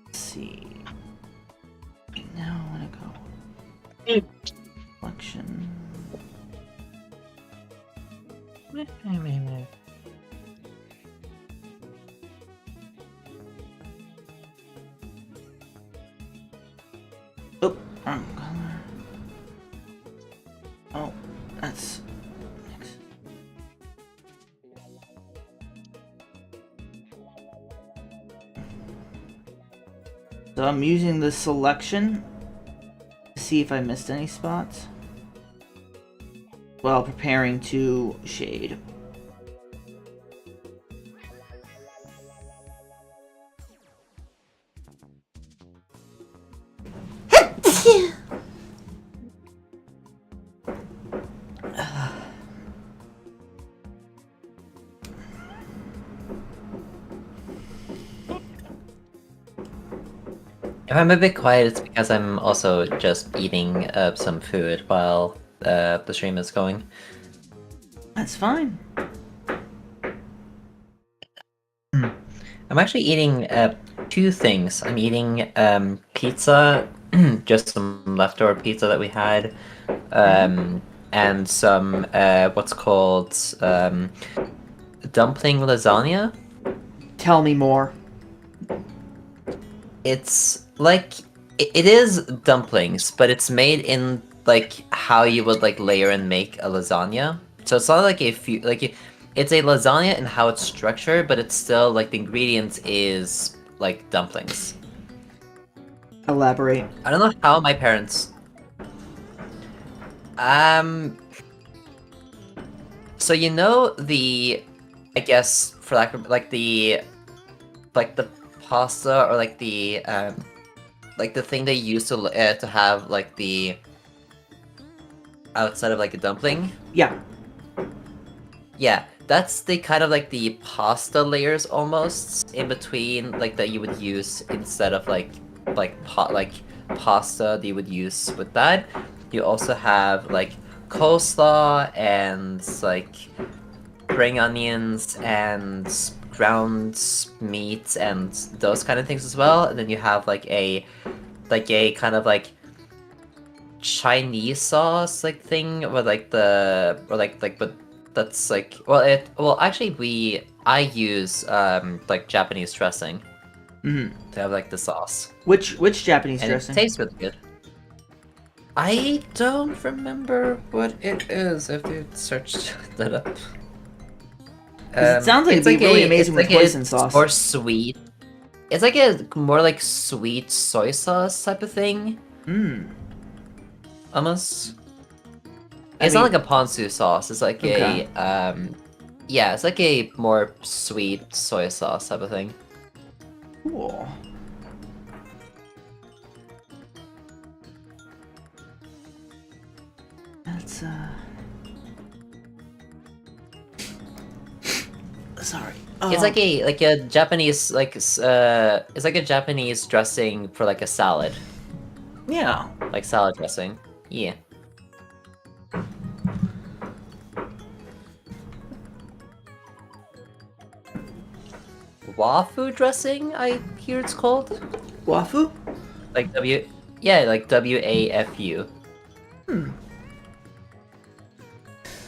Let's see. Now I want to go. Collection. Oh, wrong color. Oh, that's next. So I'm using the selection to see if I missed any spots while preparing to shade. If I'm a bit quiet, it's because I'm also just eating some food while the stream is going. That's fine. I'm actually eating two things. I'm eating pizza, just some leftover pizza that we had, and some what's called dumpling lasagna. Tell me more. It's like it is dumplings, but it's made in like how you would like layer and make a lasagna. So it's not like it's a lasagna in how it's structured, but it's still like the ingredient is like dumplings. Elaborate. I don't know how my parents. Um. So you know I guess for like the pasta or like the thing they used to have like the outside of like a dumpling. Yeah. Yeah, that's the kind of like the pasta layers almost in between like that you would use instead of like pasta that you would use with that. You also have like coleslaw and like spring onions and ground meat and those kind of things as well. And then you have like a kind of like Chinese sauce like thing or like but that's like actually I use like Japanese dressing to have like the sauce. Which Japanese And dressing? it tastes really good. I don't remember what it is. I have to search that up. 'Cause it sounds like it's it'd be really amazing it's with like hoisin sauce. Or sweet. It's like a more like sweet soy sauce type of thing. Almost. It's not like a ponzu sauce. It's like Okay. yeah, it's like a more sweet soy sauce type of thing. Cool. That's sorry. It's like a Japanese it's like a Japanese dressing for like a salad, yeah. like salad dressing. Yeah. Wafu dressing, I hear it's called. Wafu? Like like WAFU.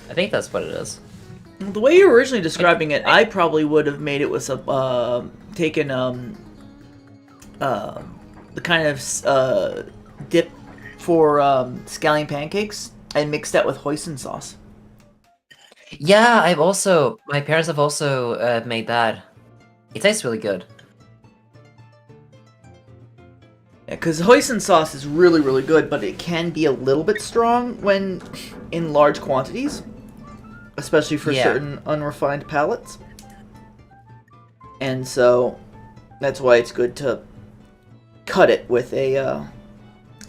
I think that's what it is. The way you were originally describing it, I probably would have made it with some taken the kind of dip for scallion pancakes and mixed that with hoisin sauce. Yeah, my parents have also made that. It tastes really good. Because hoisin sauce is really, really good, but it can be a little bit strong when in large quantities, especially for certain unrefined palates. And so that's why it's good to cut it with a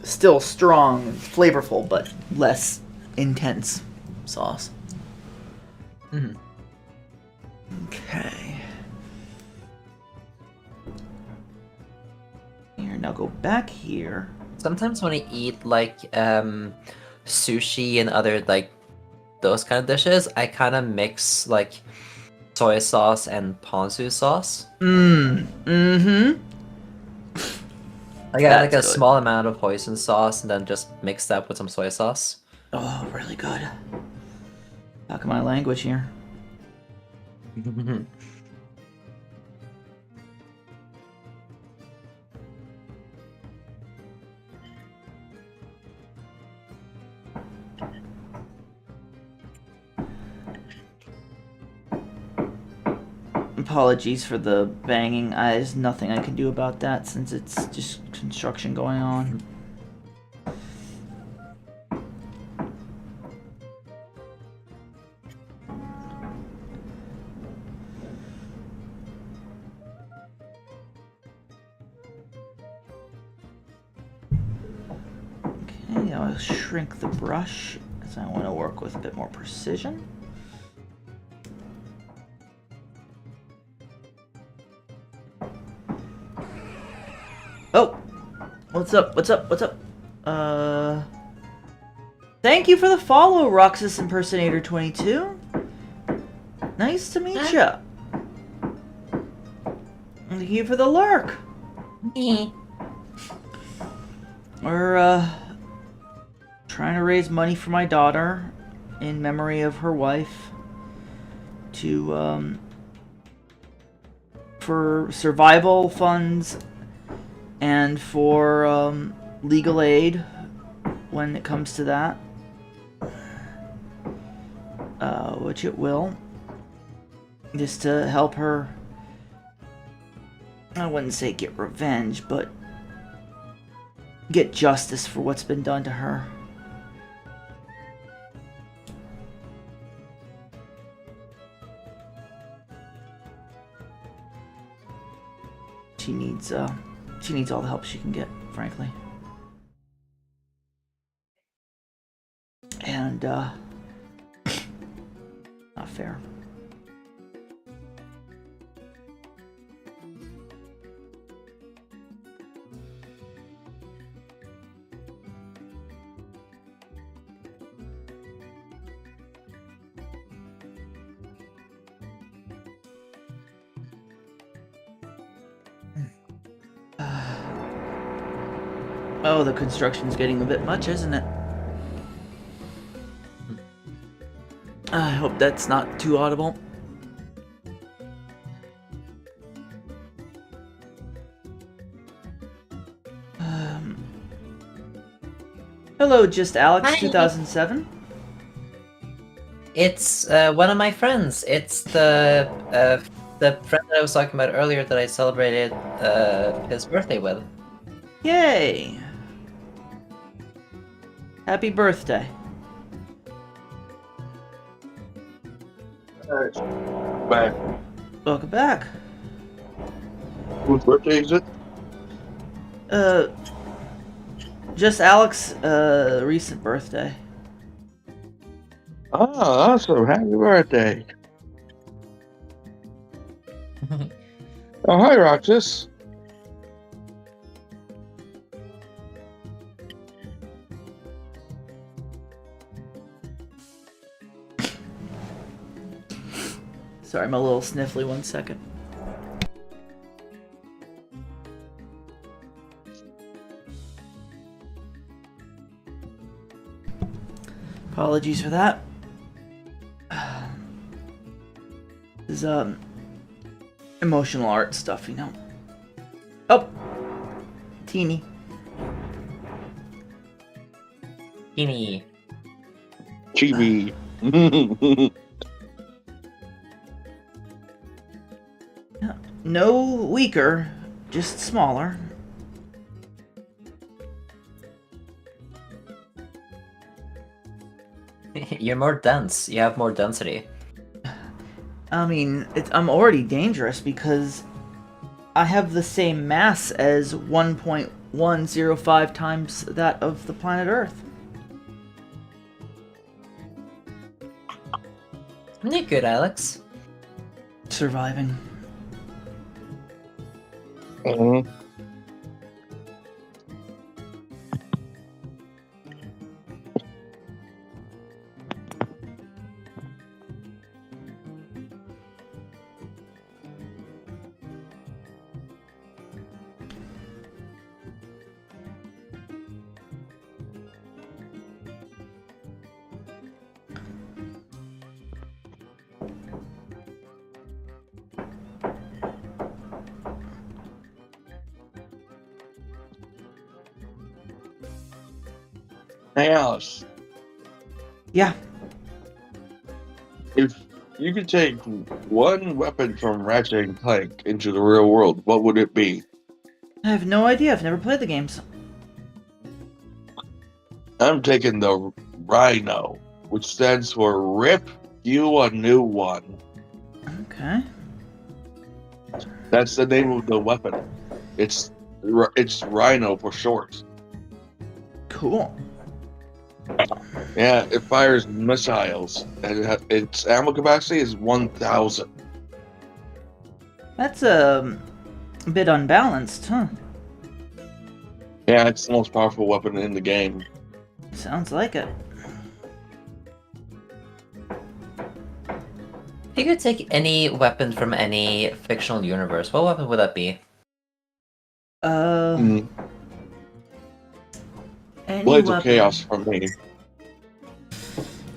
still strong, flavorful, but less intense sauce. Okay. Here, now go back here. Sometimes when I eat like sushi and other like those kind of dishes, I kind of mix like soy sauce and ponzu sauce. Mm-hmm. Like I like a That's good. small amount of hoisin sauce and then just mix that with some soy sauce. Oh, really good. Talk my language here. Apologies for the banging. There's nothing I can do about that since it's just construction going on. Okay, I'll shrink the brush as I want to work with a bit more precision. Oh! What's up? What's up? What's up? Thank you for the follow, Roxas Impersonator 22. Nice to meet ya. Thank you for the lurk. We're trying to raise money for my daughter in memory of her wife to for survival funds and for legal aid when it comes to that, which it will, just to help her. I wouldn't say get revenge, but get justice for what's been done to her. She needs all the help she can get, frankly. And not fair. Oh, the construction's getting a bit much, isn't it? I hope that's not too audible. Hello, just Alex, Hi. 2007. It's one of my friends. It's the friend that I was talking about earlier that I celebrated his birthday with. Yay! Happy birthday. Back. Welcome back. Whose birthday is it? Just Alex, recent birthday. Oh, awesome. Happy birthday. Oh, hi, Roxas. Sorry, I'm a little sniffly, 1 second. Apologies for that. This is emotional art stuff, you know. Oh, teeny. Teeny. Chibi. No weaker, just smaller. You're more dense. You have more density. I mean, I'm already dangerous because I have the same mass as 1.105 times that of the planet Earth. Isn't it good, Alex? Surviving. Mhm. Hey, Alice. Yeah. If you could take one weapon from Ratchet and Clank into the real world, what would it be? I have no idea. I've never played the games. I'm taking the Rhino, which stands for Rip You a New One. Okay. That's the name of the weapon. It's Rhino for short. Cool. Yeah, it fires missiles, and its ammo capacity is 1,000. That's a bit unbalanced, huh? Yeah, it's the most powerful weapon in the game. Sounds like it. If you could take any weapon from any fictional universe, what weapon would that be? Any Blades weapon. of Chaos from me.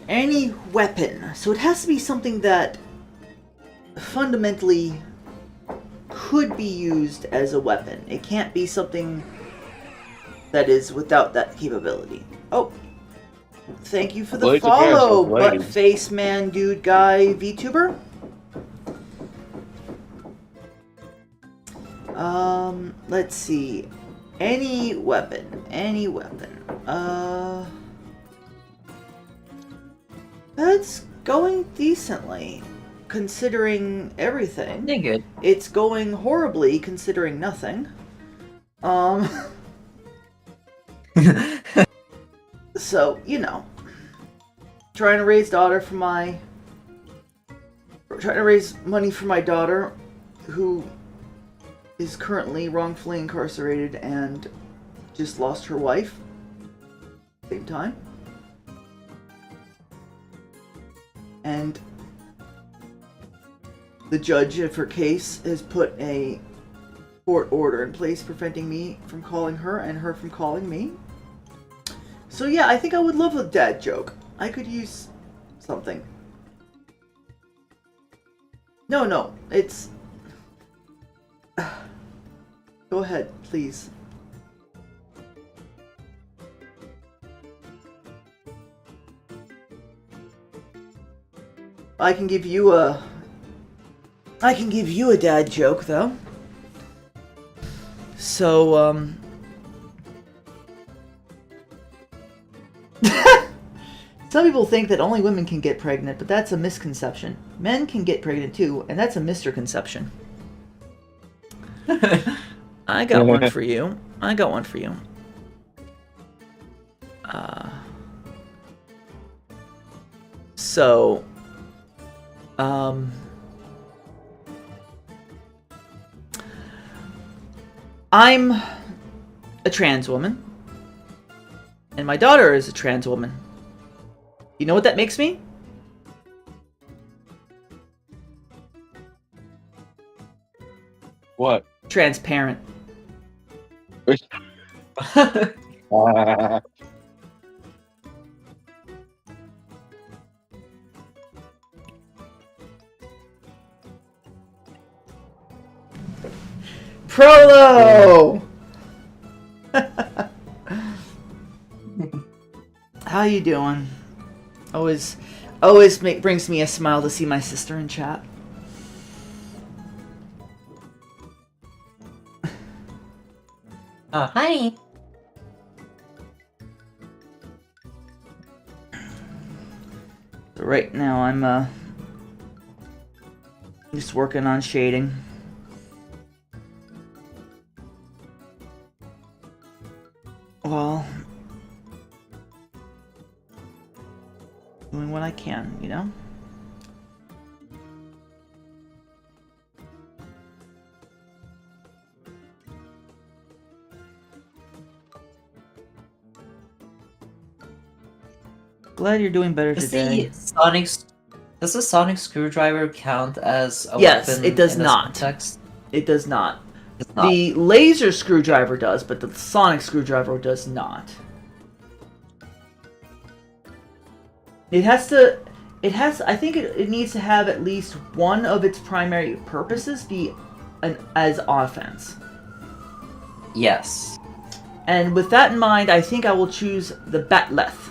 Any weapon. So it has to be something that fundamentally could be used as a weapon. It can't be something that is without that capability. Oh, thank you for the Blades of Chaos follow, are blades. butt face man dude guy VTuber. Let's see. Any weapon. That's going decently, considering everything. Yeah, good. It's going horribly, considering nothing. So, you know, trying to raise money for my daughter, who is currently wrongfully incarcerated and just lost her wife. Same time. And the judge of her case has put a court order in place preventing me from calling her and her from calling me. So yeah, I think I would love a dad joke. I could use something. No, it's... Go ahead, please. I can give you a dad joke, though. So, some people think that only women can get pregnant, but that's a misconception. Men can get pregnant too, and that's a misconception. I got one for you. So, I'm a trans woman, and my daughter is a trans woman. You know what that makes me? What? Transparent. Prolo! How you doing? Always brings me a smile to see my sister in chat. Oh, hi. So right now I'm just working on shading. Well, doing what I can, you know? Glad you're doing better today. Does the sonic screwdriver count as a Yes, weapon? it does in this not. context? It does not. It's not. The laser screwdriver does, but the sonic screwdriver does not. I think it needs to have at least one of its primary purposes be as offense. Yes. And with that in mind, I think I will choose the Batleth.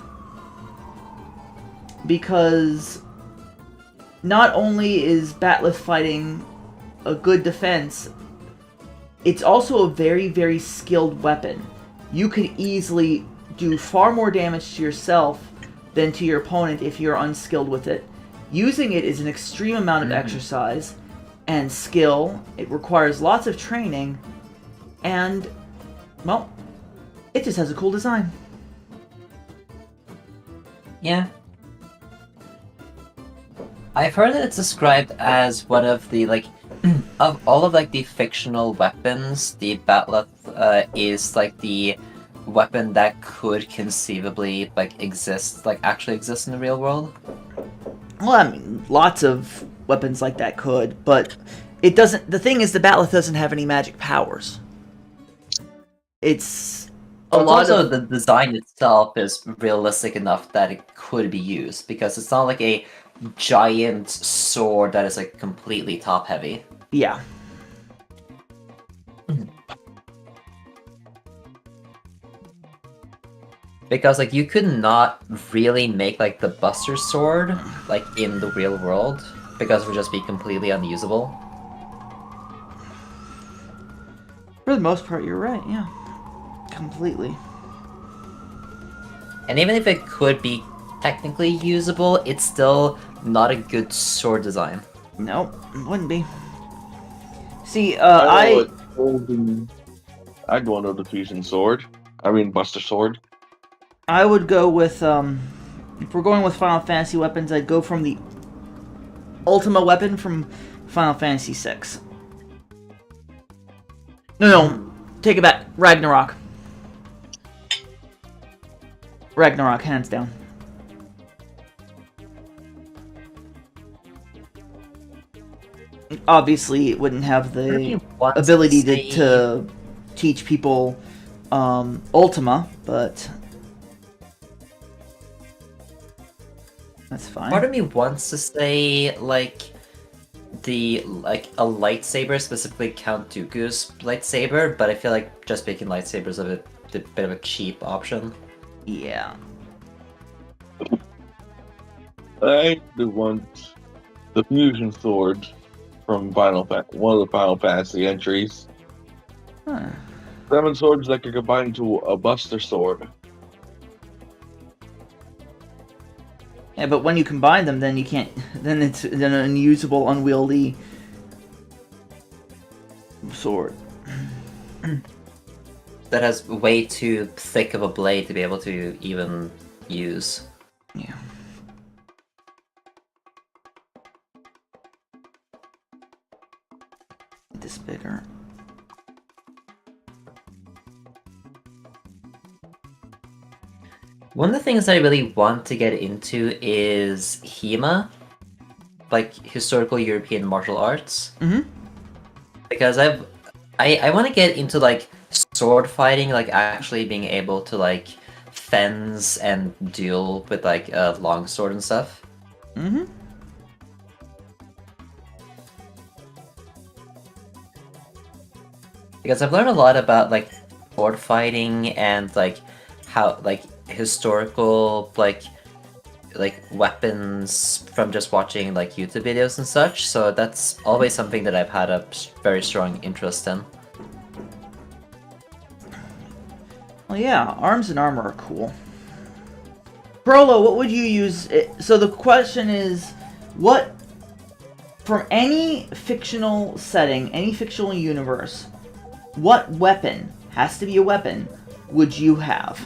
Because not only is Batleth fighting a good defense, it's also a very, very skilled weapon. You could easily do far more damage to yourself than to your opponent if you're unskilled with it. Using it is an extreme amount of exercise and skill. It requires lots of training, and, well, it just has a cool design. Yeah. I've heard that it's described as one of the, like, of all of, like, the fictional weapons, the Batleth is, like, the weapon that could conceivably actually exist in the real world? Well, I mean, lots of weapons like that could, but it doesn't. The thing is, the bat'leth doesn't have any magic powers. It's a Well, it's lot also of the design itself is realistic enough that it could be used because it's not like a giant sword that is like completely top heavy. yeah. Because like you could not really make like the Buster Sword like in the real world because it would just be completely unusable. For the most part, you're right. Yeah, completely. And even if it could be technically usable, it's still not a good sword design. Nope, wouldn't be. See, I I'd want a diffusion sword. I mean, Buster Sword. I would go with if we're going with Final Fantasy weapons, I'd go from the Ultima weapon from Final Fantasy VI. No, take it back. Ragnarok. Ragnarok, hands down. Obviously, it wouldn't have the ability to teach people Ultima, but that's fine. Part of me wants to say like a lightsaber, specifically Count Dooku's lightsaber, but I feel like just making lightsabers a bit of a cheap option. Yeah. I do want the fusion sword from one of the Final Fantasy entries. Huh. 7 swords that can combine into a Buster Sword. Yeah, but when you combine them, then you can't. Then it's an unusable, unwieldy sword. That has way too thick of a blade to be able to even use. Yeah. This bigger. One of the things I really want to get into is HEMA, like historical European martial arts. Mm-hmm. Because I want to get into like sword fighting, like actually being able to like fence and duel with like a longsword and stuff. Mm-hmm. Because I've learned a lot about like sword fighting and like how like historical like weapons from just watching like YouTube videos and such. So that's always something that I've had a very strong interest in. Well, yeah, arms and armor are cool. Prolo, what would you use? So the question is, what from any fictional setting, any fictional universe, what weapon has to be a weapon would you have?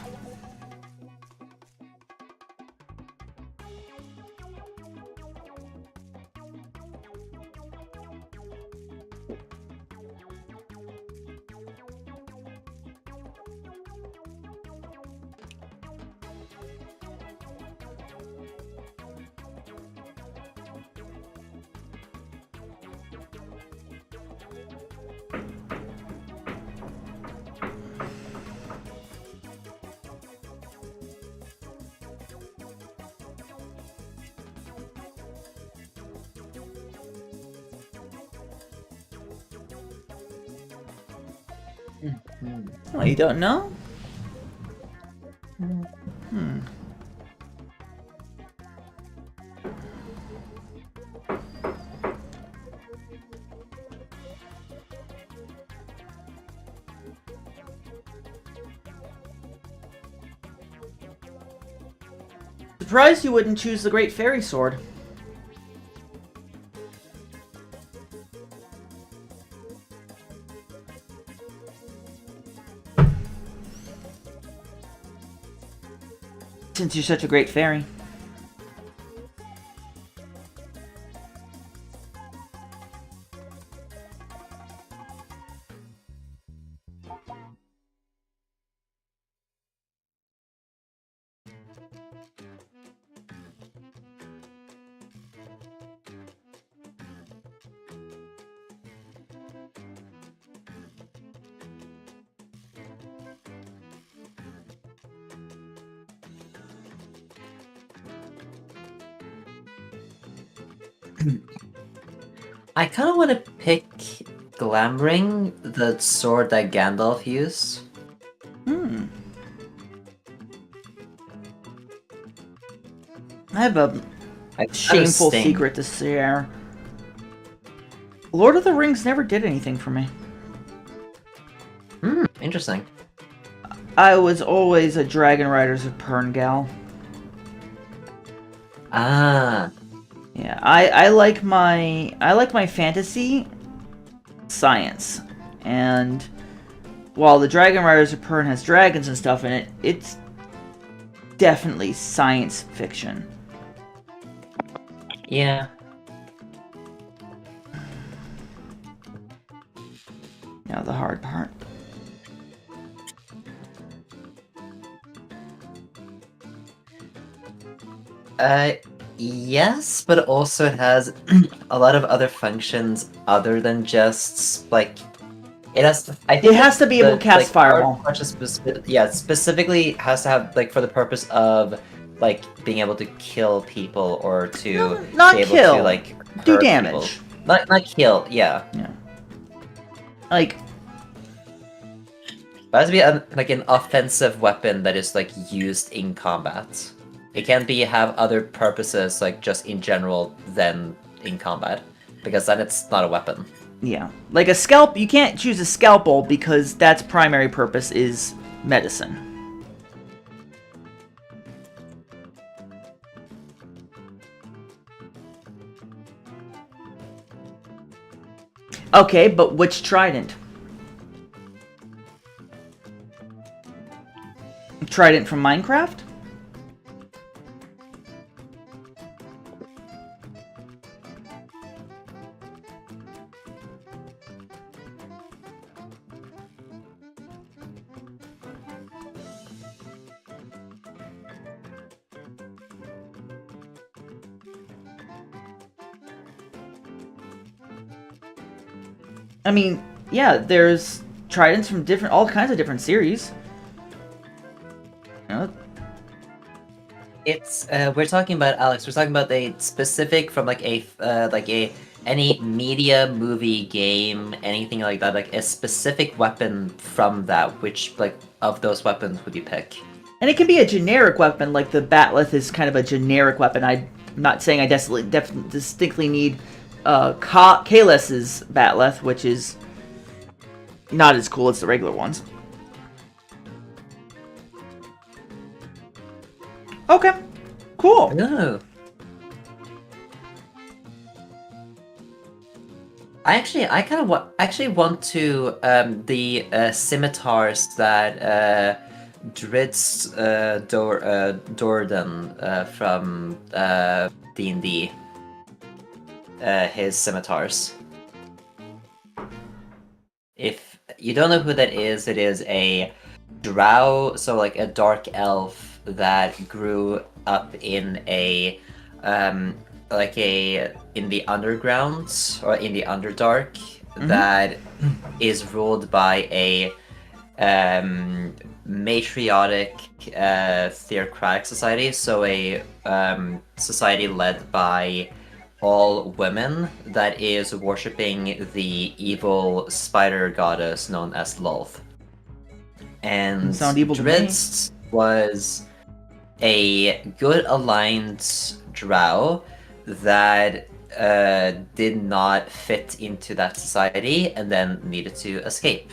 Oh, you don't know? Hmm. Surprised you wouldn't choose the Great Fairy Sword. Since you're such a great fairy. I kind of want to pick Glamring, the sword that Gandalf used. I have a I shameful Sting. secret to share. Lord of the Rings never did anything for me. Interesting. I was always a Dragon Riders of Pern gal. Ah, Yeah, I like my fantasy science, and while the Dragon Riders of Pern has dragons and stuff in it, it's definitely science fiction. yeah. Now the hard part. Yes, but also it has a lot of other functions other than just like it has. I think It has to be able to cast Fireball. Specifically has to have like for the purpose of like being able to kill people or to No, not be able kill. to like Do hurt damage. people. Not kill. Yeah, Like, it has to be like an offensive weapon that is like used in combat. It can't be have other purposes like just in general than in combat, because then it's not a weapon. yeah. Like a scalp, you can't choose a scalpel because that's primary purpose is medicine. Okay, but which trident? Trident from Minecraft? I mean, yeah, there's tridents from all kinds of different series. You know, It's we're talking about Alex. We're talking about a specific from like a any media, movie, game, anything like that. Like a specific weapon from that. Which like of those weapons would you pick? and it can be a generic weapon, like the Batleth is kind of a generic weapon. I'm not saying I distinctly need Kales's Batleth, which is not as cool as the regular ones. Okay, cool. No. I kind of want to the scimitars that Drizzt Do'Urden from D&D. His scimitars. If you don't know who that is, it is a drow, so like a dark elf that grew up in a in the underground or in the Underdark that is ruled by a matriarchic theocratic society, so a society led by all women that is worshipping the evil spider goddess known as Lolth. And Sound evil to me. Drizzt was a good aligned drow that did not fit into that society and then needed to escape.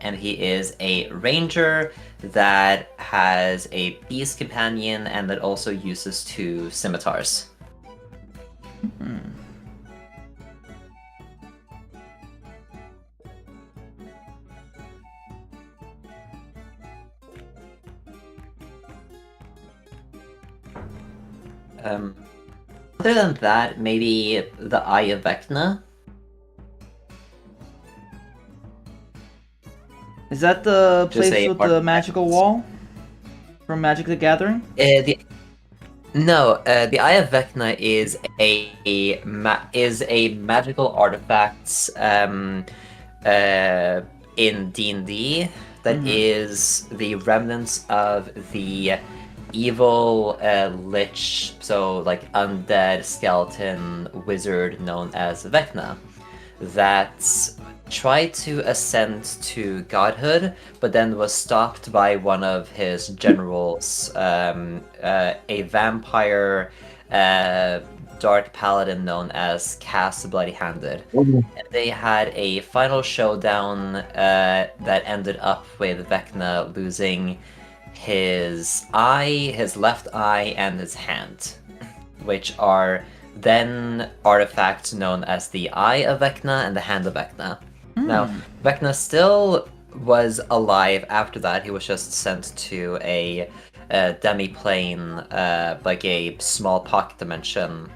And he is a ranger that has a beast companion and that also uses 2 scimitars. Other than that, maybe the Eye of Vecna. Is that the Just place a with the artifact. magical wall from Magic the Gathering? The Eye of Vecna is a magical artifact in D&D that is the remnants of the evil lich, so like undead skeleton wizard known as Vecna, that tried to ascend to godhood, but then was stopped by one of his generals, a vampire dark paladin known as Cass Bloody-Handed. And they had a final showdown that ended up with Vecna losing his eye, his left eye, and his hand, which are then artifacts known as the Eye of Vecna and the Hand of Vecna. Now, Vecna still was alive after that. He was just sent to a demi-plane, like a small pocket dimension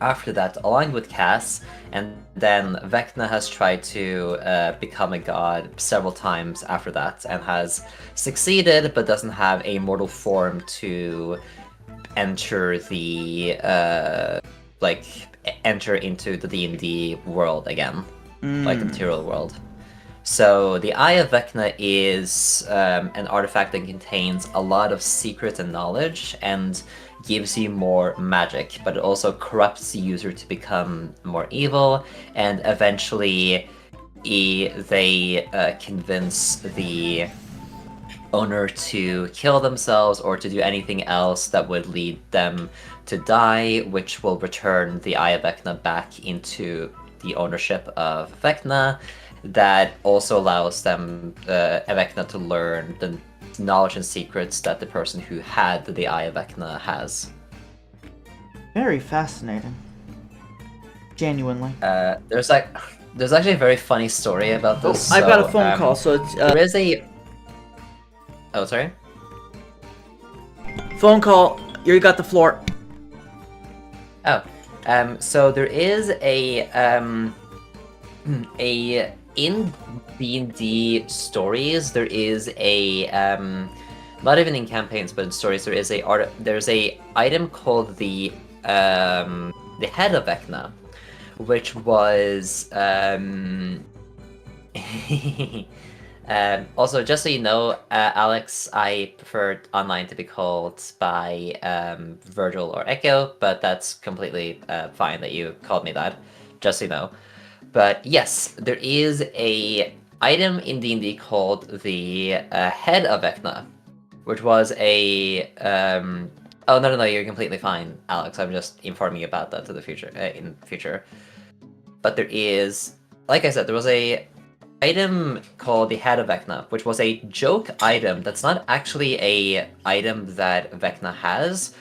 after that, along with Cass, and then Vecna has tried to become a god several times after that, and has succeeded, but doesn't have a mortal form to enter the enter into the D&D world again, like the material world. So the Eye of Vecna is an artifact that contains a lot of secret and knowledge, and gives you more magic, but it also corrupts the user to become more evil, and eventually they convince the owner to kill themselves or to do anything else that would lead them to die, which will return the Eye of Vecna back into the ownership of Vecna. That also allows them, Vecna, to learn the knowledge and secrets that the person who had the Eye of Vecna has. Very fascinating. Genuinely. There's actually a very funny story about this. I've got a phone call, so it's there is a. Oh, sorry. Phone call. You got the floor. Oh, so there is a in D&D stories, there is a not even in campaigns, but in stories, there's a item called the Head of Vecna, which was also, just so you know, Alex, I prefer online to be called by Virgil or Echo, but that's completely fine that you called me that, just so you know. But yes, there is a item in D&D called the Head of Vecna, which was a oh no, you're completely fine, Alex. I'm just informing you about that to the future in future. But there is, like I said, there was a item called the Head of Vecna, which was a joke item that's not actually a item that Vecna has,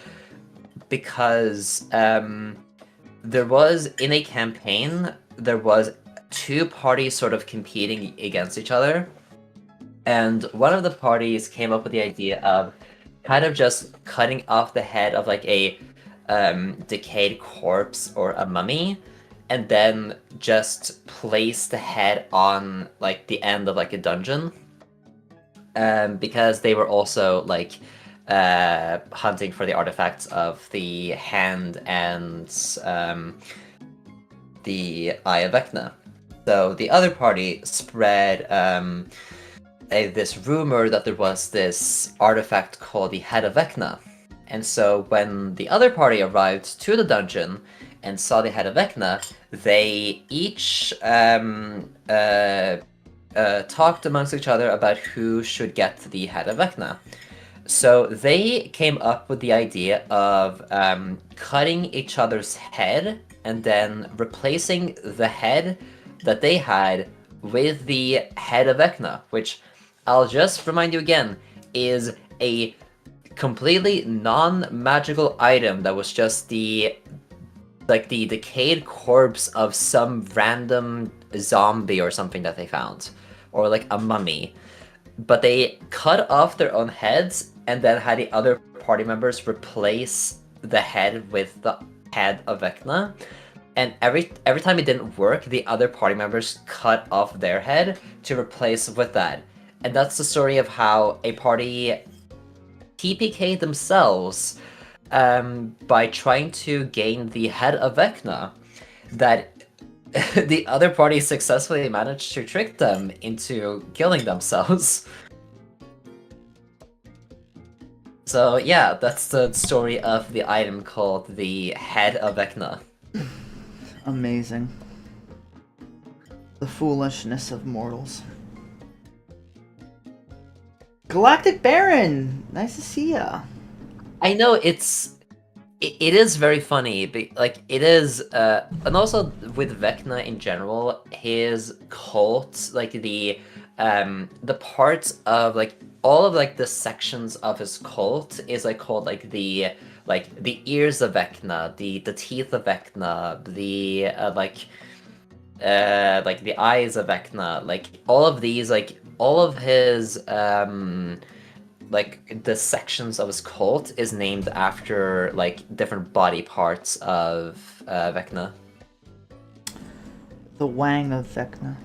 because there was, in a campaign, there was two parties sort of competing against each other, and one of the parties came up with the idea of kind of just cutting off the head of like a decayed corpse or a mummy, and then just place the head on like the end of like a dungeon, because they were also like hunting for the artifacts of the hand and the Eye of Vecna. So the other party spread this rumor that there was this artifact called the Head of Vecna. And so when the other party arrived to the dungeon and saw the Head of Vecna, they each talked amongst each other about who should get the Head of Vecna. So they came up with the idea of cutting each other's head and then replacing the head that they had with the Head of Vecna, which I'll just remind you again is a completely non-magical item that was just the decayed corpse of some random zombie or something that they found, or like a mummy. But they cut off their own heads and then had the other party members replace the head with the Head of Vecna. And every time it didn't work, the other party members cut off their head to replace with that. And that's the story of how a party TPK'd themselves by trying to gain the Head of Vecna, that the other party successfully managed to trick them into killing themselves. So yeah, that's the story of the item called the Head of Vecna. Amazing. The foolishness of mortals. Galactic Baron! Nice to see ya. I know it is very funny, like it is, and also with Vecna in general, his cult, like the parts of like all of like the sections of his cult is like called like the ears of Vecna, the teeth of Vecna, the like the eyes of Vecna, like all of these, like all of his like the sections of his cult is named after like different body parts of Vecna. The Wang of Vecna.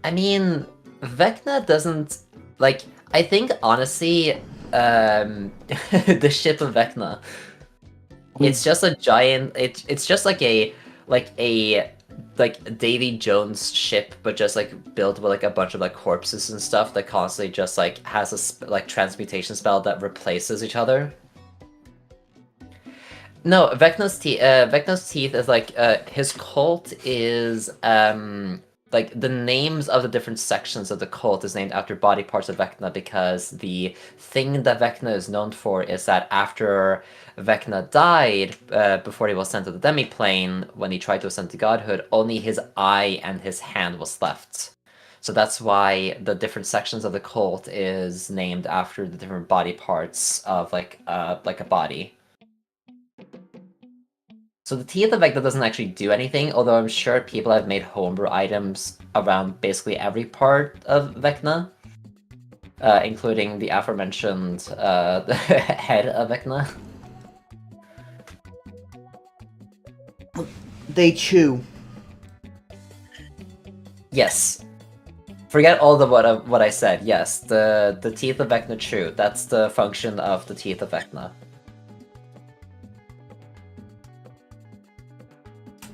I mean, Vecna doesn't like. I think honestly, the ship of Vecna. It's just a giant. It's just like a Davy Jones ship, but just like built with like a bunch of like corpses and stuff that constantly just like has a like transmutation spell that replaces each other. No, Vecna's teeth is like his cult is like the names of the different sections of the cult is named after body parts of Vecna, because the thing that Vecna is known for is that after Vecna died, before he was sent to the demiplane, when he tried to ascend to godhood, only his eye and his hand was left. So that's why the different sections of the cult is named after the different body parts of like a body. So the teeth of Vecna doesn't actually do anything, although I'm sure people have made homebrew items around basically every part of Vecna, including the aforementioned the head of Vecna. They chew. Yes. Forget all the what I said. Yes, the teeth of Vecna chew. That's the function of the teeth of Vecna.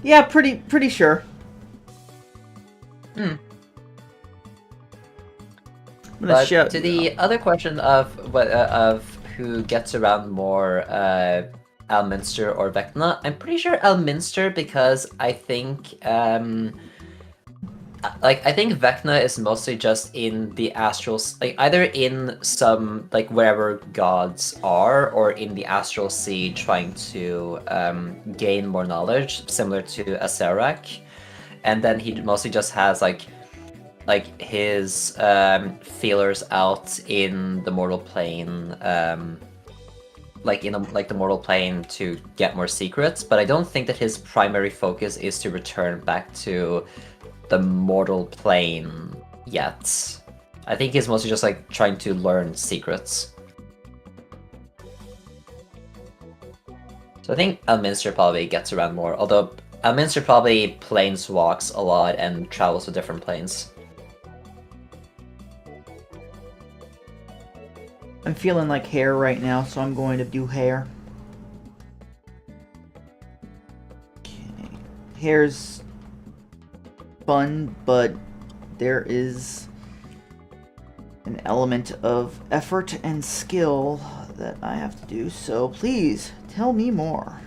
Yeah, pretty sure. But to the other question of who gets around more, Elminster or Vecna, I'm pretty sure Elminster, because I think I think Vecna is mostly just in the astral, like either in some like wherever gods are, or in the astral sea trying to gain more knowledge, similar to Acererak. And then he mostly just has like his feelers out in the mortal plane, like in the mortal plane to get more secrets. But I don't think that his primary focus is to return back to the mortal plane yet. I think he's mostly just like trying to learn secrets. So I think Elminster probably gets around more, although Elminster probably planeswalks a lot and travels to different planes. I'm feeling like hair right now, so I'm going to do hair. Okay. Hair's fun, but there is an element of effort and skill that I have to do, so please tell me more.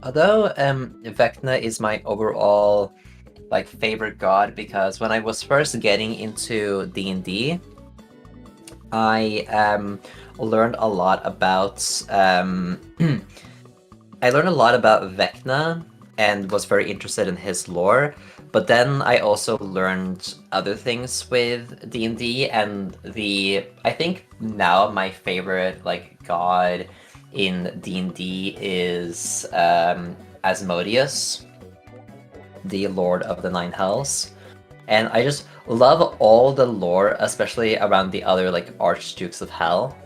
Although Vecna is my overall like favorite god, because when I was first getting into D&D, I learned a lot about I learned a lot about Vecna and was very interested in his lore. But then I also learned other things with D&D, and I think now my favorite like god in D&D is Asmodeus, the Lord of the Nine Hells. And I just love all the lore, especially around the other like Archdukes of Hell.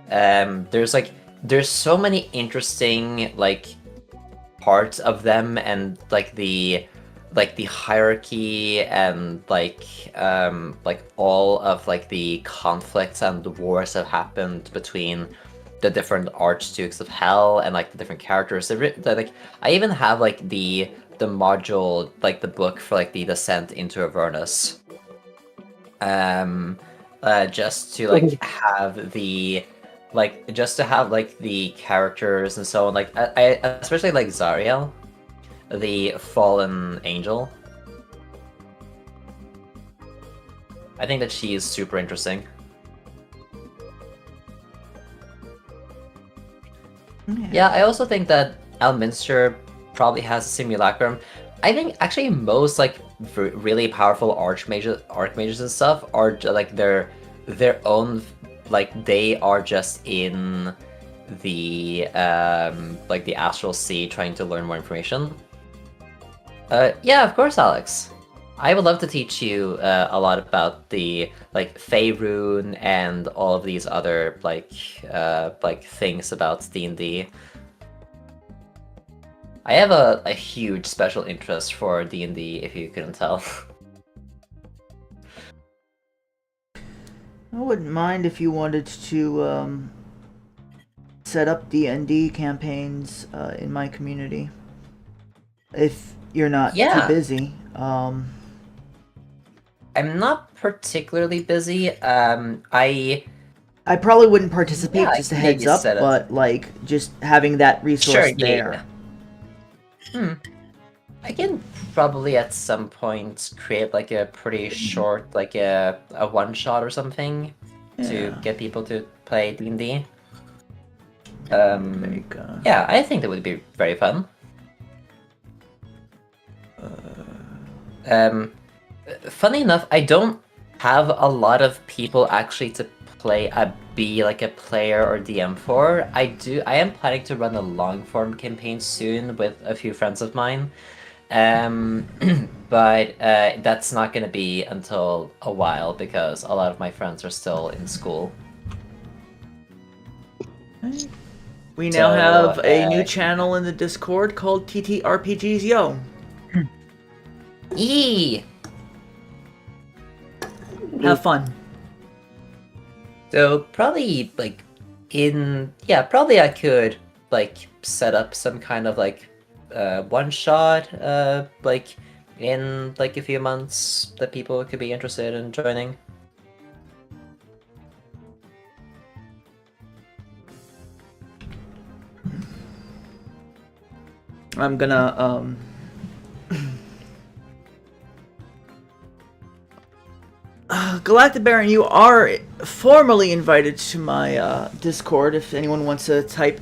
There's so many interesting like parts of them, and like the like the hierarchy and like all of like the conflicts and the wars that happened between the different archdukes of hell and like the different characters. Like I even have like the module, like the book for like the descent into Avernus. Just to like have the just to have like the characters and so on. Like I especially like Zariel, the fallen angel. I think that she is super interesting. Yeah, I also think that Elminster probably has a simulacrum. I think actually most like really powerful archmages and stuff are like their own, like they are just in the like the astral sea trying to learn more information. Yeah, of course, Alex. I would love to teach you a lot about the like Faerun and all of these other like things about D&D. I have a huge special interest for D&D, if you couldn't tell. I wouldn't mind if you wanted to set up D&D campaigns in my community. If you're not too busy. I'm not particularly busy. I probably wouldn't participate, Yeah, just a I can heads maybe up, set it. but like just having that resource Sure, yeah. there. I can probably at some point create like a pretty short, like a one shot or something to get people to play D&D. Yeah, I think that would be very fun. Funny enough, I don't have a lot of people actually to be like a player or DM for. I am planning to run a long form campaign soon with a few friends of mine. But that's not going to be until a while because a lot of my friends are still in school. We now have a new channel in the Discord called TTRPGs Yo. Yee! Have fun. So probably like probably I could like set up some kind of like one shot like in like a few months that people could be interested in joining. I'm gonna Galactic Baron, you are formally invited to my Discord if anyone wants to type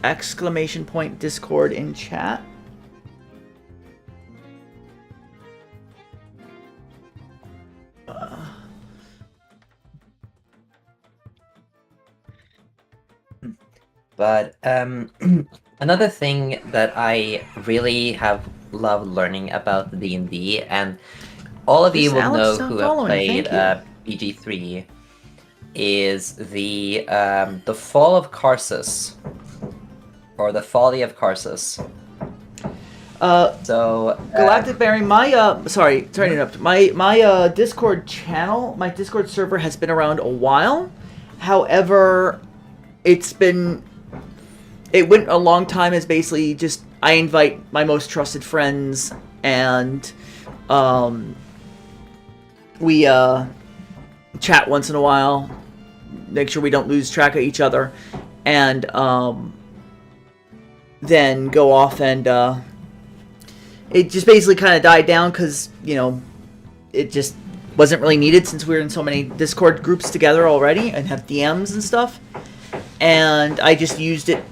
!Discord in chat. But another thing that I really have loved learning about D&D, and all of you will know who have played BG3, is the Fall of Karsus, or the Folly of Karsus. So Galactic Baron, my sorry to interrupt. My Discord channel, my Discord server has been around a while. However, it went a long time as basically just I invite my most trusted friends and we chat once in a while, make sure we don't lose track of each other, and then go off and it just basically kind of died down because, you know, it just wasn't really needed since we were in so many Discord groups together already and have DMs and stuff. And I just used it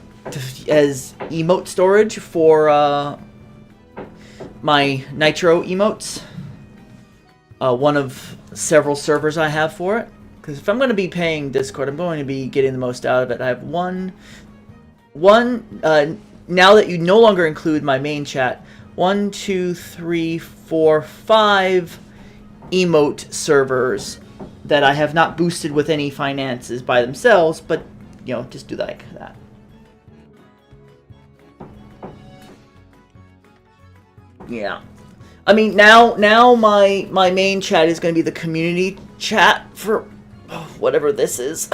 as emote storage for my Nitro emotes. One of several servers I have for it. Because if I'm going to be paying Discord, I'm going to be getting the most out of it. I have one now that you no longer include my main chat, 1, 2, 3, 4, 5 emote servers that I have not boosted with any finances by themselves, but, you know, just do like that. Yeah. I mean, now my main chat is going to be the community chat for whatever this is.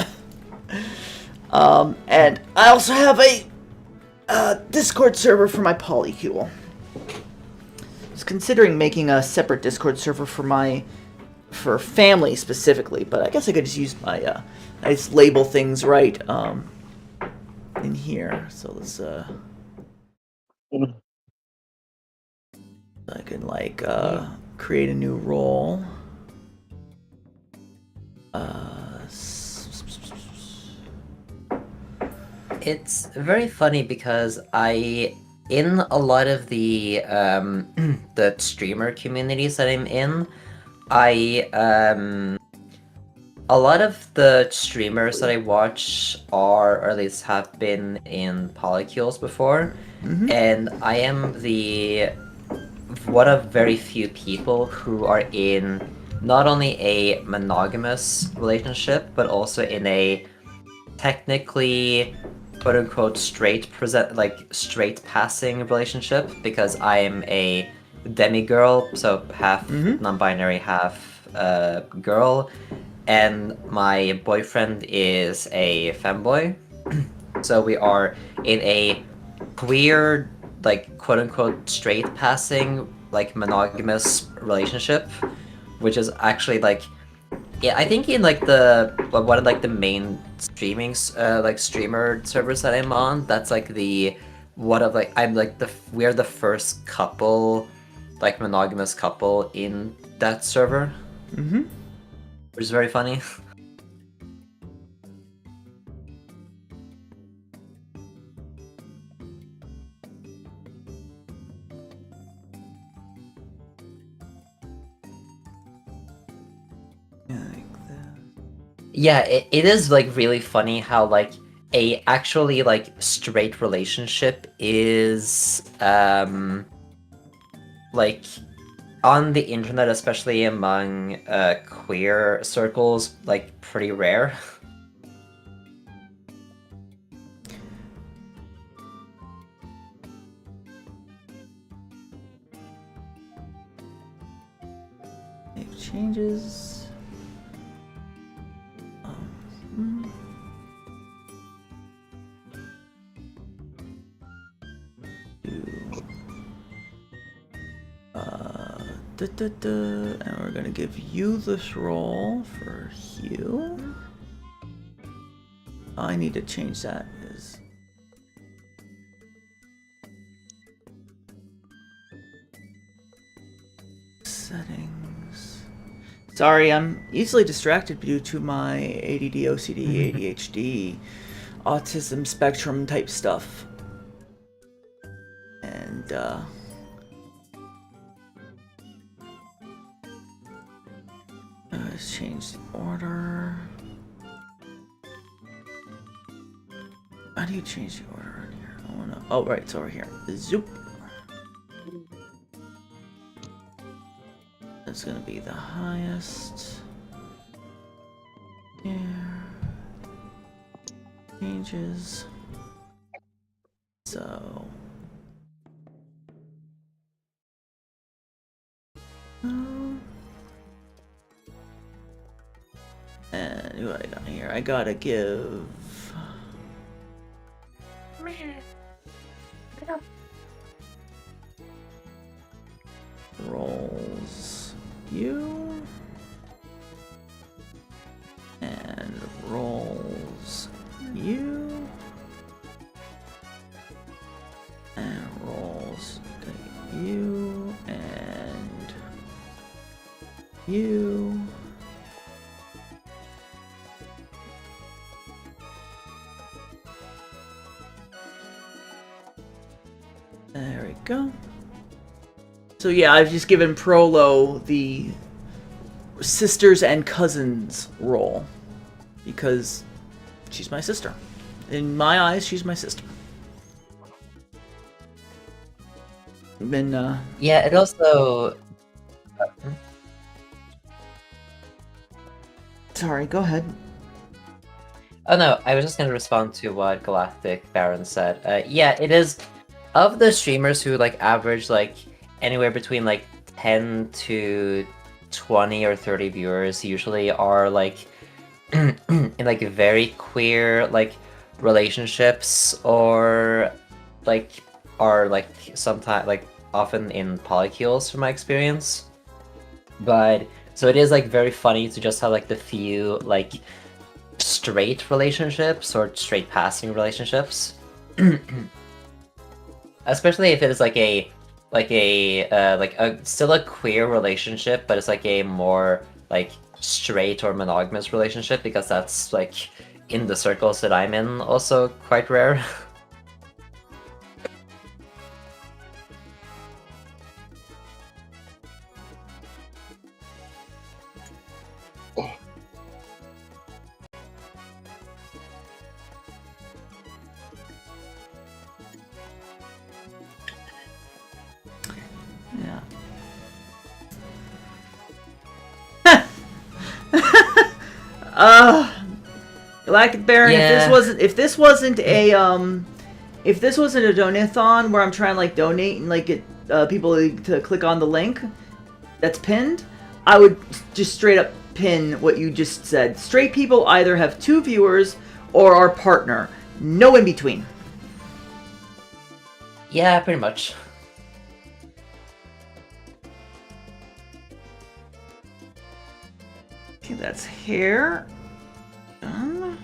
And I also have a Discord server for my polycule. I was considering making a separate Discord server for family specifically, but I guess I could just use my I just label things right in here. So let's I can like create a new role. It's very funny because in a lot of the the streamer communities that I'm in, a lot of the streamers that I watch are, or at least have been in polycules before, and I am one of very few people who are in not only a monogamous relationship, but also in a technically quote unquote straight passing relationship, because I am a demigirl, so half non-binary, half girl, and my boyfriend is a femboy. So we are in a queer, like quote unquote straight passing, like monogamous relationship, which is actually like, yeah, I think in like one of like the main like streamer servers that I'm on, that's like we are the first couple, like monogamous couple in that server. Which is very funny. Yeah, it is like really funny how like a actually like straight relationship is like on the internet, especially among queer circles, like pretty rare. Save changes. And we're gonna give you this role for Hugh. I need to change that. Settings. Sorry, I'm easily distracted due to my ADD, OCD, ADHD, autism spectrum type stuff. And let's change the order. How do you change the order in here? I wanna. Oh, right, it's over here. Zoop. That's gonna be the highest. Here. Changes. So. And what I got here? I gotta give. Rolls you. And rolls you. And rolls you. And you. There we go. So yeah, I've just given Prolo the sisters and cousins role because she's my sister. In my eyes, she's my sister. Been Yeah, it also. Sorry, go ahead. Oh no, I was just gonna respond to what Galactic Baron said. Yeah, it is of the streamers who like average like anywhere between like 10 to 20 or 30 viewers usually are like in like very queer like relationships, or like are like sometimes like often in polycules from my experience. But so it is like very funny to just have like the few like straight relationships or straight passing relationships. Especially if it is like a still a queer relationship, but it's like a more like straight or monogamous relationship, because that's like in the circles that I'm in also quite rare. Yeah. Galactic Baron, Yeah. if this wasn't a donathon where I'm trying to like donate and like get people to click on the link that's pinned, I would just straight up pin what you just said. Straight people either have 2 viewers or are partner. No in between. Yeah, pretty much. Okay, that's hair. Done.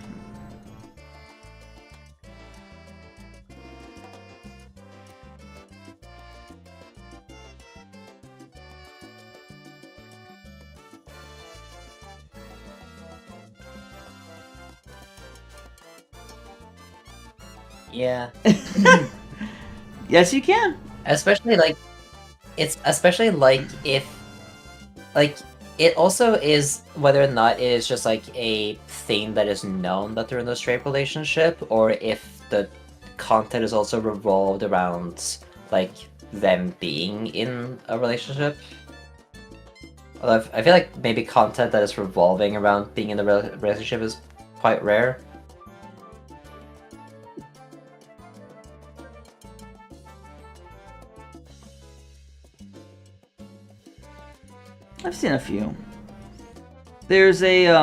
Yeah. Yes, you can. Especially like it's especially like if like it also is whether or not it is just like a thing that is known that they're in a straight relationship, or if the content is also revolved around like them being in a relationship. Although I feel like maybe content that is revolving around being in a relationship is quite rare. I've seen a few. There's a I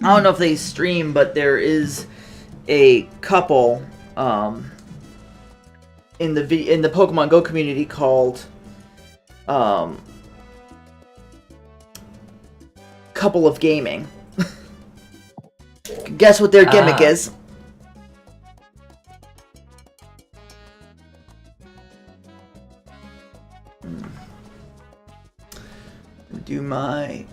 don't know if they stream, but there is a couple in the Pokemon Go community called Couple of Gaming. Guess what their gimmick is? Do my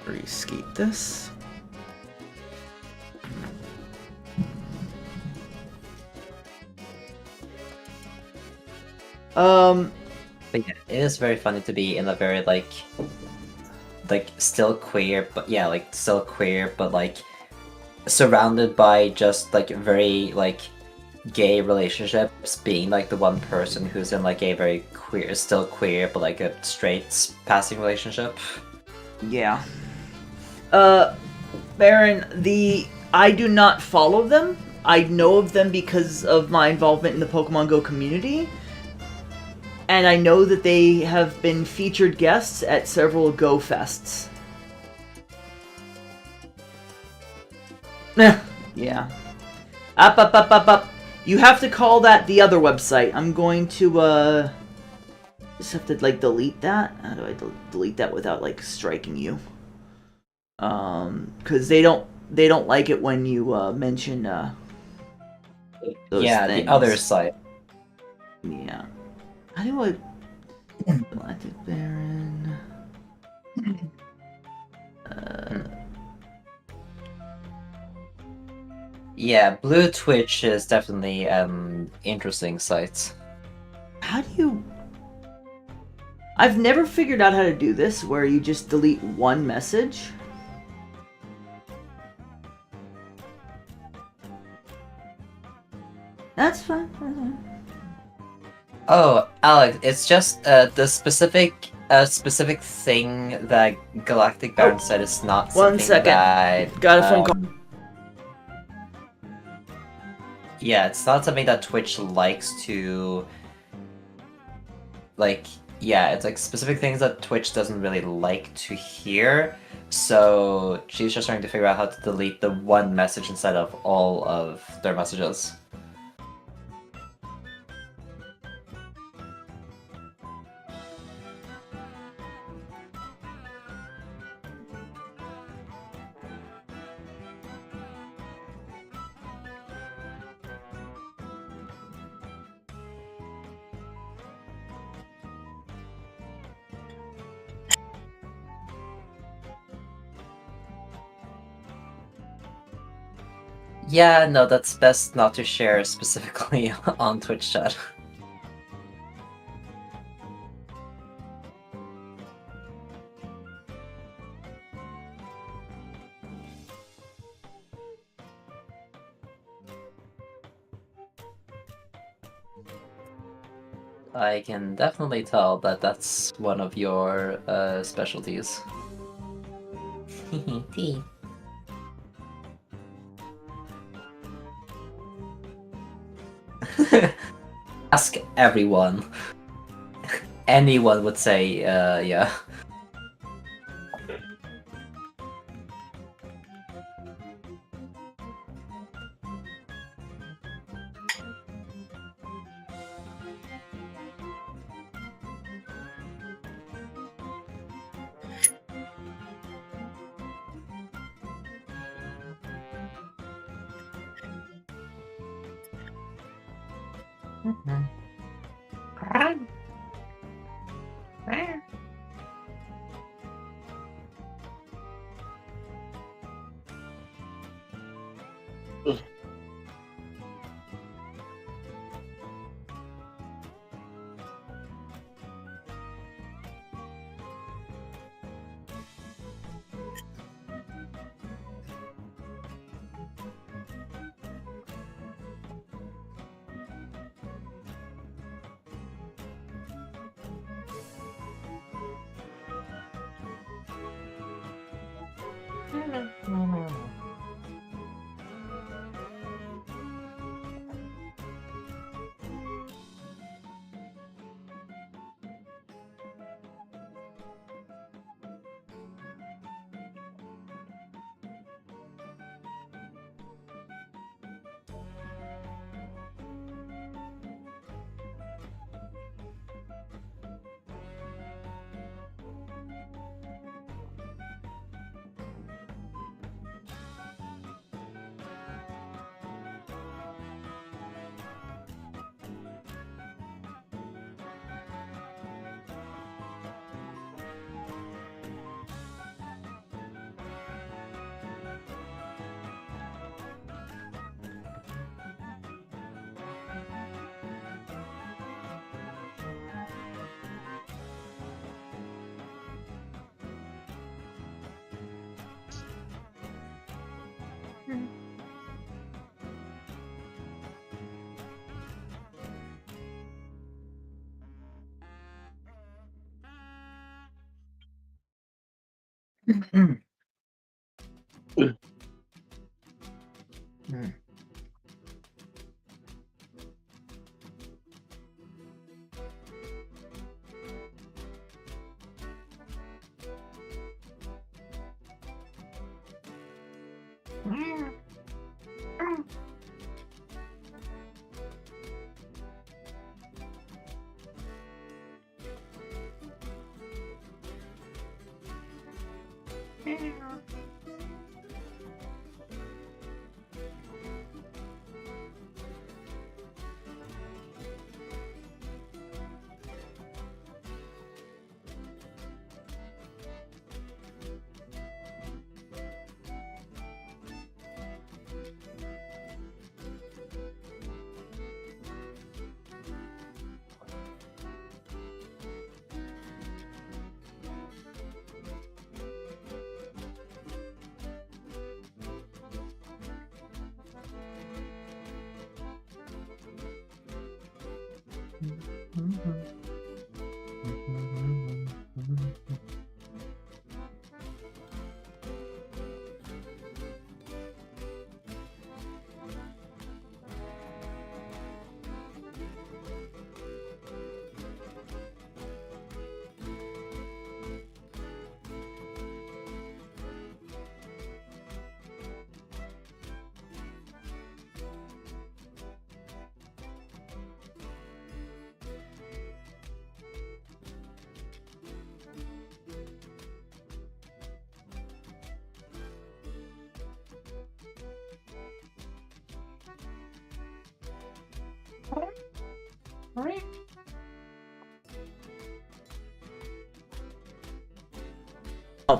rescape this. But yeah, it is very funny to be in a very like still queer, but yeah, like still queer, but like surrounded by just like very like gay relationships, being like the one person who's in like a very queer, still queer, but like a straight passing relationship. Yeah. Baron, I do not follow them. I know of them because of my involvement in the Pokemon Go community. And I know that they have been featured guests at several Go Fests. Yeah. Up. You have to call that the other website. I'm going to, just have to, like, delete that. How do I delete that without, like, striking you? Because they don't like it when you, mention, those things. The other side. Yeah. How do I... Galactic Baron... Yeah, Blue Twitch is definitely interesting site. How do you... I've never figured out how to do this, where you just delete one message. That's fine. Oh, Alex, it's just the specific thing that Galactic Baron said is not One something second. that Got a phone call. Yeah, it's not something that Twitch likes to like. Yeah, it's like specific things that Twitch doesn't really like to hear. So she's just trying to figure out how to delete the one message instead of all of their messages. Yeah, no, that's best not to share specifically on Twitch chat. I can definitely tell that that's one of your specialties. Tea. Ask everyone. Anyone would say, yeah.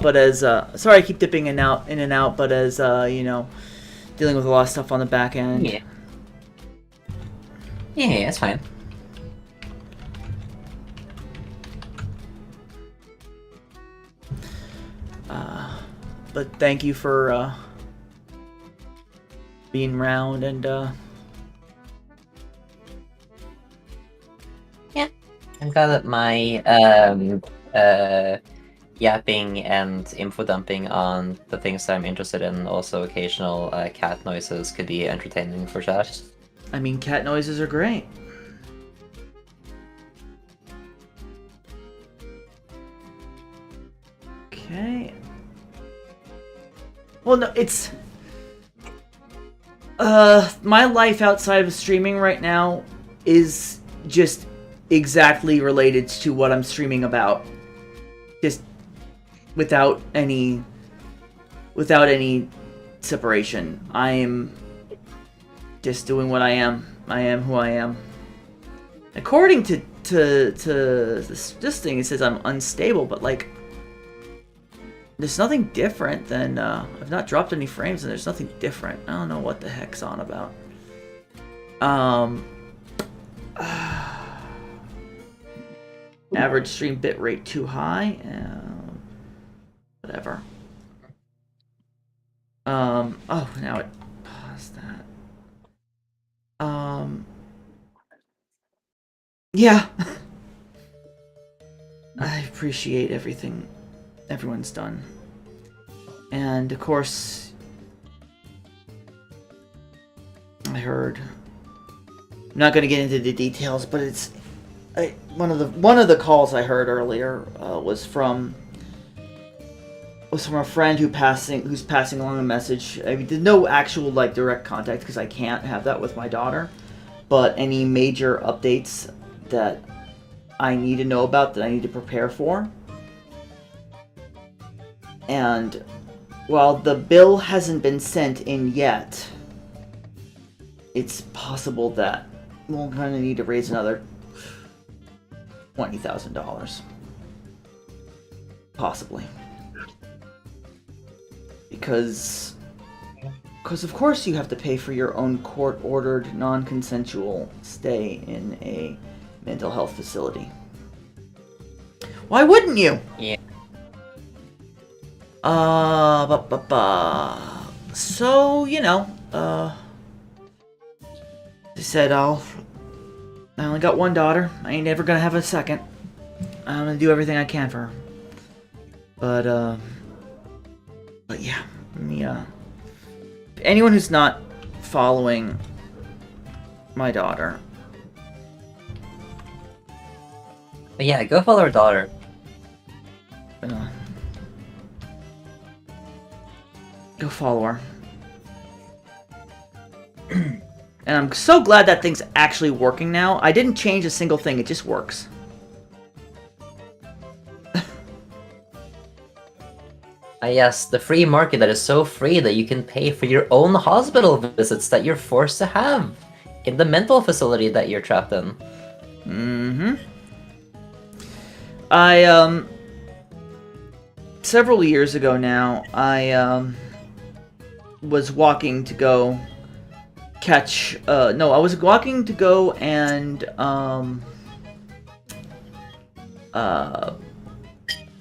But as sorry, I keep dipping in and out. But as you know, dealing with a lot of stuff on the back end. Yeah. Yeah, it's fine. But thank you for being around and Yeah. I'm glad that my yapping and info dumping on the things that I'm interested in, also occasional cat noises, could be entertaining for chat. I mean, cat noises are great. Okay. Well, no, it's my life outside of streaming right now is just exactly related to what I'm streaming about. Just without any separation. I am just doing what I am. I am who I am. According to this thing, it says I'm unstable, but like there's nothing different than I've not dropped any frames and there's nothing different. I don't know what the heck's on about. Average stream bitrate too high. Whatever. Oh, now it paused that. Yeah. I appreciate everything everyone's done. And of course, I heard. I'm not going to get into the details, but it's one of the calls I heard earlier was from a friend who's passing along a message. I mean, there's no actual like direct contact because I can't have that with my daughter. But any major updates that I need to know about, that I need to prepare for. And while the bill hasn't been sent in yet, it's possible that we'll kind of need to raise another $20,000. Possibly. Because of course you have to pay for your own court-ordered, non-consensual stay in a mental health facility. Why wouldn't you? Yeah. So, you know, I said I only got one daughter. I ain't ever gonna have a second. I'm gonna do everything I can for her. But yeah, anyone who's not following my daughter. But yeah, go follow her daughter. Go follow her. And I'm so glad that thing's actually working now. I didn't change a single thing, it just works. Yes, the free market that is so free that you can pay for your own hospital visits that you're forced to have in the mental facility that you're trapped in. Mm-hmm. Several years ago now, I was walking to go catch, I was walking to go and,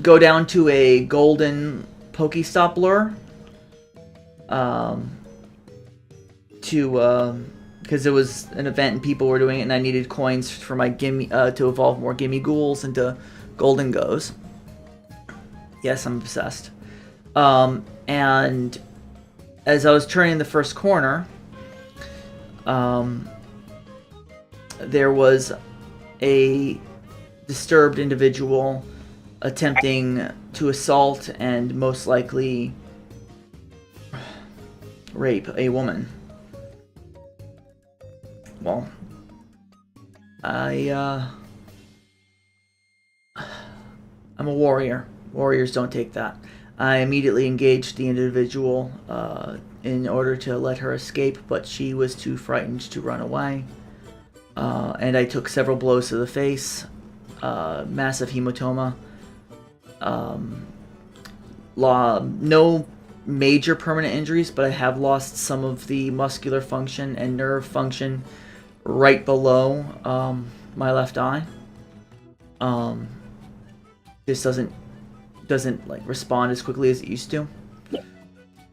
go down to a golden Pokestop lure, because it was an event and people were doing it and I needed coins for my gimme, to evolve more gimme ghouls into golden goes. Yes, I'm obsessed. And as I was turning the first corner, there was a disturbed individual attempting to assault and most likely rape a woman. Well, I'm a warrior. Warriors don't take that. I immediately engaged the individual in order to let her escape, but she was too frightened to run away. and I took several blows to the face, massive hematoma. No major permanent injuries, but I have lost some of the muscular function and nerve function right below my left eye. This doesn't like respond as quickly as it used to.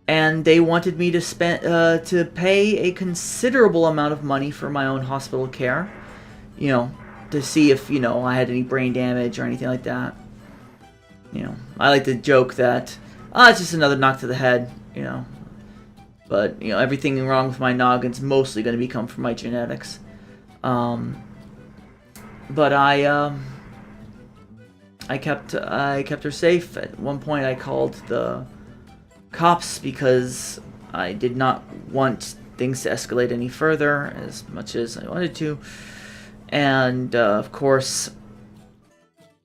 And they wanted me to pay a considerable amount of money for my own hospital care, to see if I had any brain damage or anything like that. I like to joke that it's just another knock to the head, but everything wrong with my noggin's mostly going to come from my genetics. But I kept her safe. At one point, I called the cops because I did not want things to escalate any further as much as I wanted to. And of course,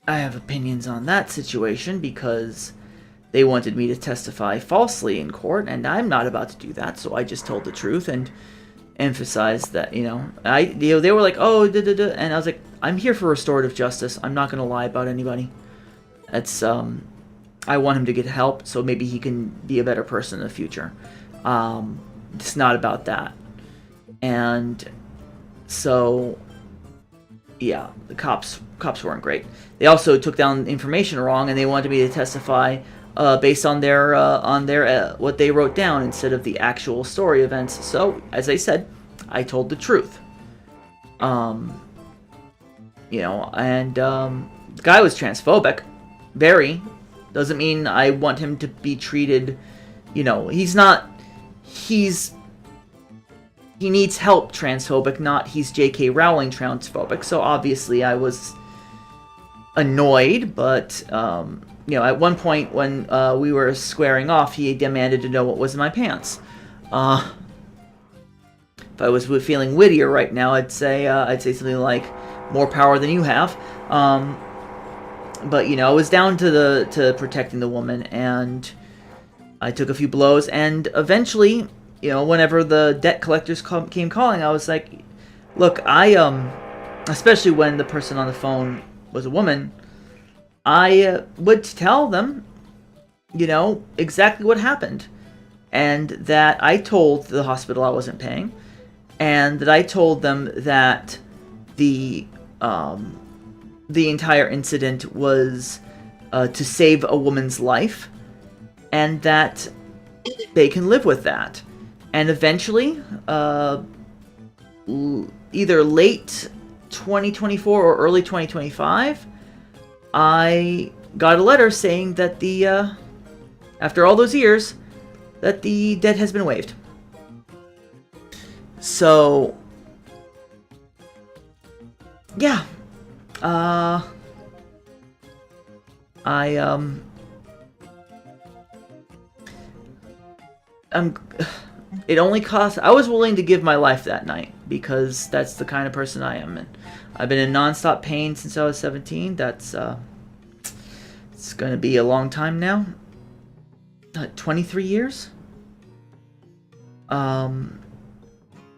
I have opinions on that situation because they wanted me to testify falsely in court, and I'm not about to do that. So I just told the truth and emphasized that they were like, oh, and I was like, I'm here for restorative justice. I'm not gonna lie about anybody. That's I want him to get help so maybe he can be a better person in the future. It's not about that. And so, yeah, the cops weren't great. They also took down information wrong, and they wanted me to testify based on their what they wrote down instead of the actual story events. So, as I said, I told the truth. The guy was transphobic. Very. Doesn't mean I want him to be treated, he's not, he needs help transphobic, not he's J.K. Rowling transphobic. So obviously I was annoyed, but, at one point when we were squaring off, he demanded to know what was in my pants. If I was feeling wittier right now, I'd say something like, more power than you have. But I was down to protecting the woman, and I took a few blows, and eventually, whenever the debt collectors came calling, I was like, look, especially when the person on the phone was a woman, I would tell them, exactly what happened, and that I told the hospital I wasn't paying, and that I told them that the entire incident was to save a woman's life, and that they can live with that. And eventually, either late 2024 or early 2025, I got a letter saying that after all those years, that the debt has been waived. So, yeah. It only cost. I was willing to give my life that night because that's the kind of person I am, and I've been in nonstop pain since I was 17. That's it's gonna be a long time now. 23 years.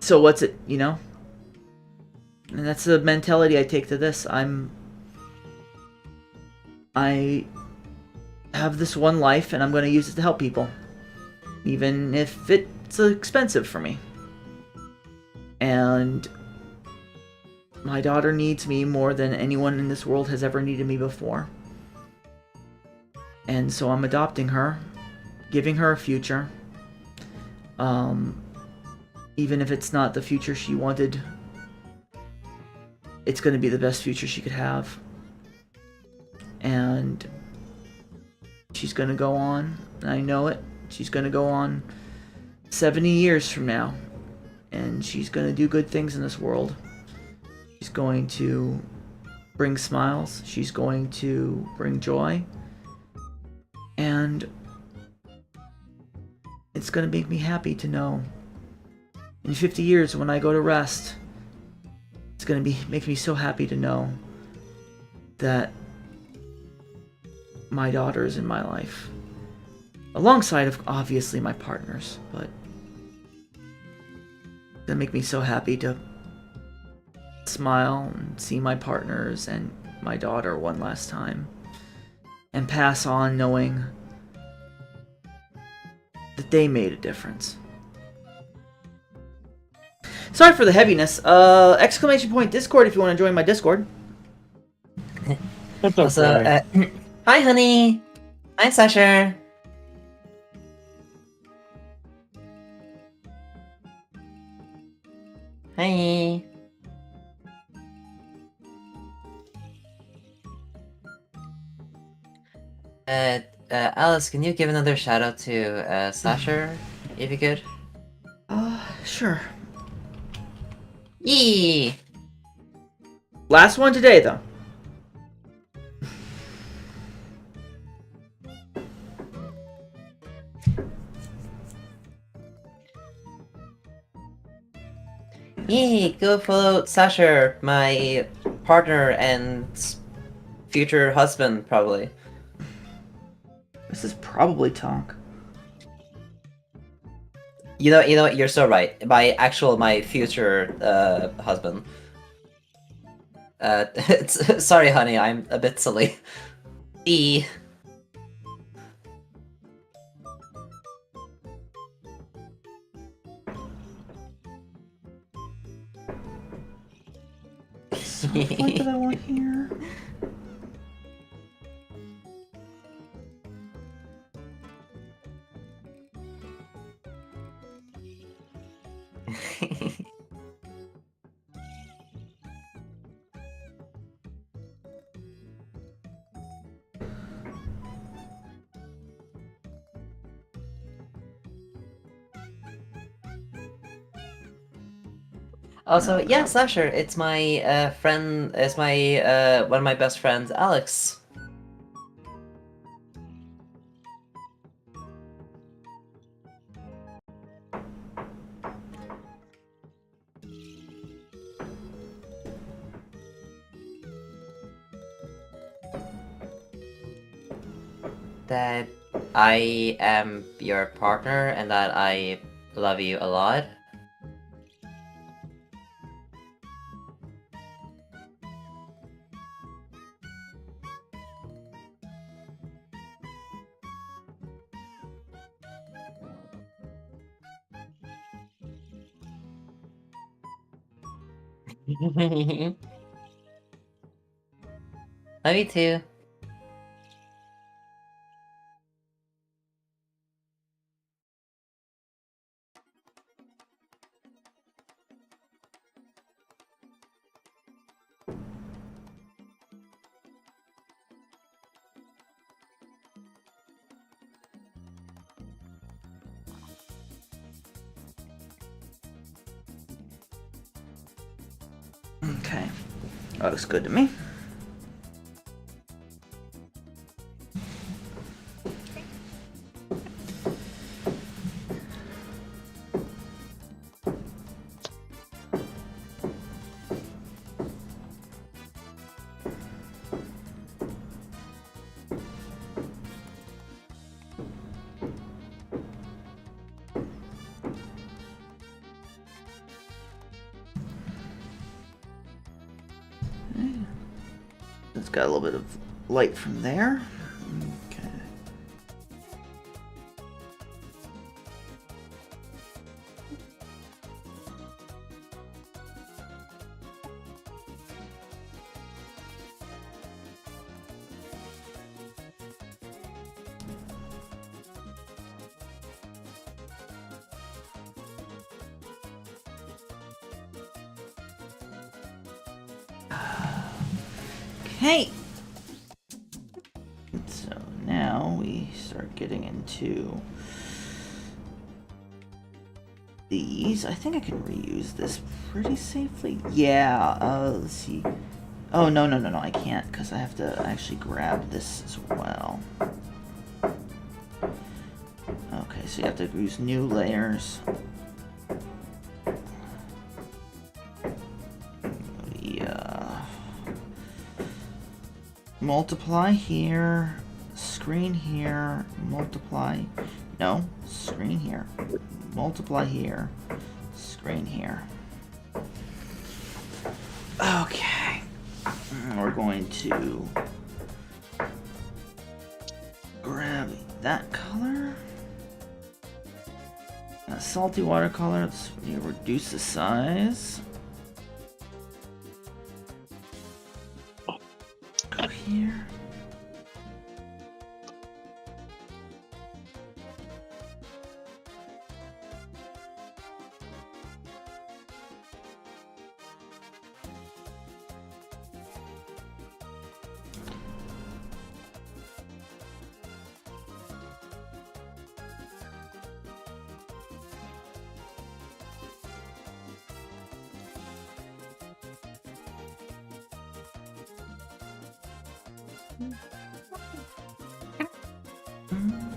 So what's it? And that's the mentality I take to this. I have this one life, and I'm going to use it to help people. Even if it's expensive for me. And my daughter needs me more than anyone in this world has ever needed me before. And so I'm adopting her, giving her a future. Even if it's not the future she wanted, it's going to be the best future she could have. And she's going to go on, and I know it. She's going to go on 70 years from now, and she's going to do good things in this world. She's going to bring smiles. She's going to bring joy. And it's going to make me happy to know in 50 years when I go to rest, it's going to make me so happy to know that my daughter is in my life. Alongside of, obviously, my partners, but that make me so happy to smile and see my partners and my daughter one last time, and pass on knowing that they made a difference. Sorry for the heaviness. Exclamation point Discord if you want to join my Discord. That's okay. Also, hi, honey. Hi, Sasha. Hi. Alice, can you give another shout out to Sasha, if you could? Sure. Yee! Last one today, though. Yee! Go follow Sasha, my partner and future husband, probably. This is probably Tonk. You know what? You're so right. My future husband. Sorry, honey. I'm a bit silly. E. What did I want here? Also, yeah, Slasher. It's my friend. It's my one of my best friends, Alex. That I am your partner and that I love you a lot. Love you too. Okay. That looks good to me. It's got a little bit of light from there. Okay. Okay. So now we start getting into these. I think I can reuse this pretty safely. Yeah, let's see. Oh, no, I can't, because I have to actually grab this as well. Okay, so you have to use new layers. Multiply here, screen here, multiply, no, screen here, multiply here, screen here. Okay. We're going to grab that color. That salty watercolor. Let's reduce the size. Go here.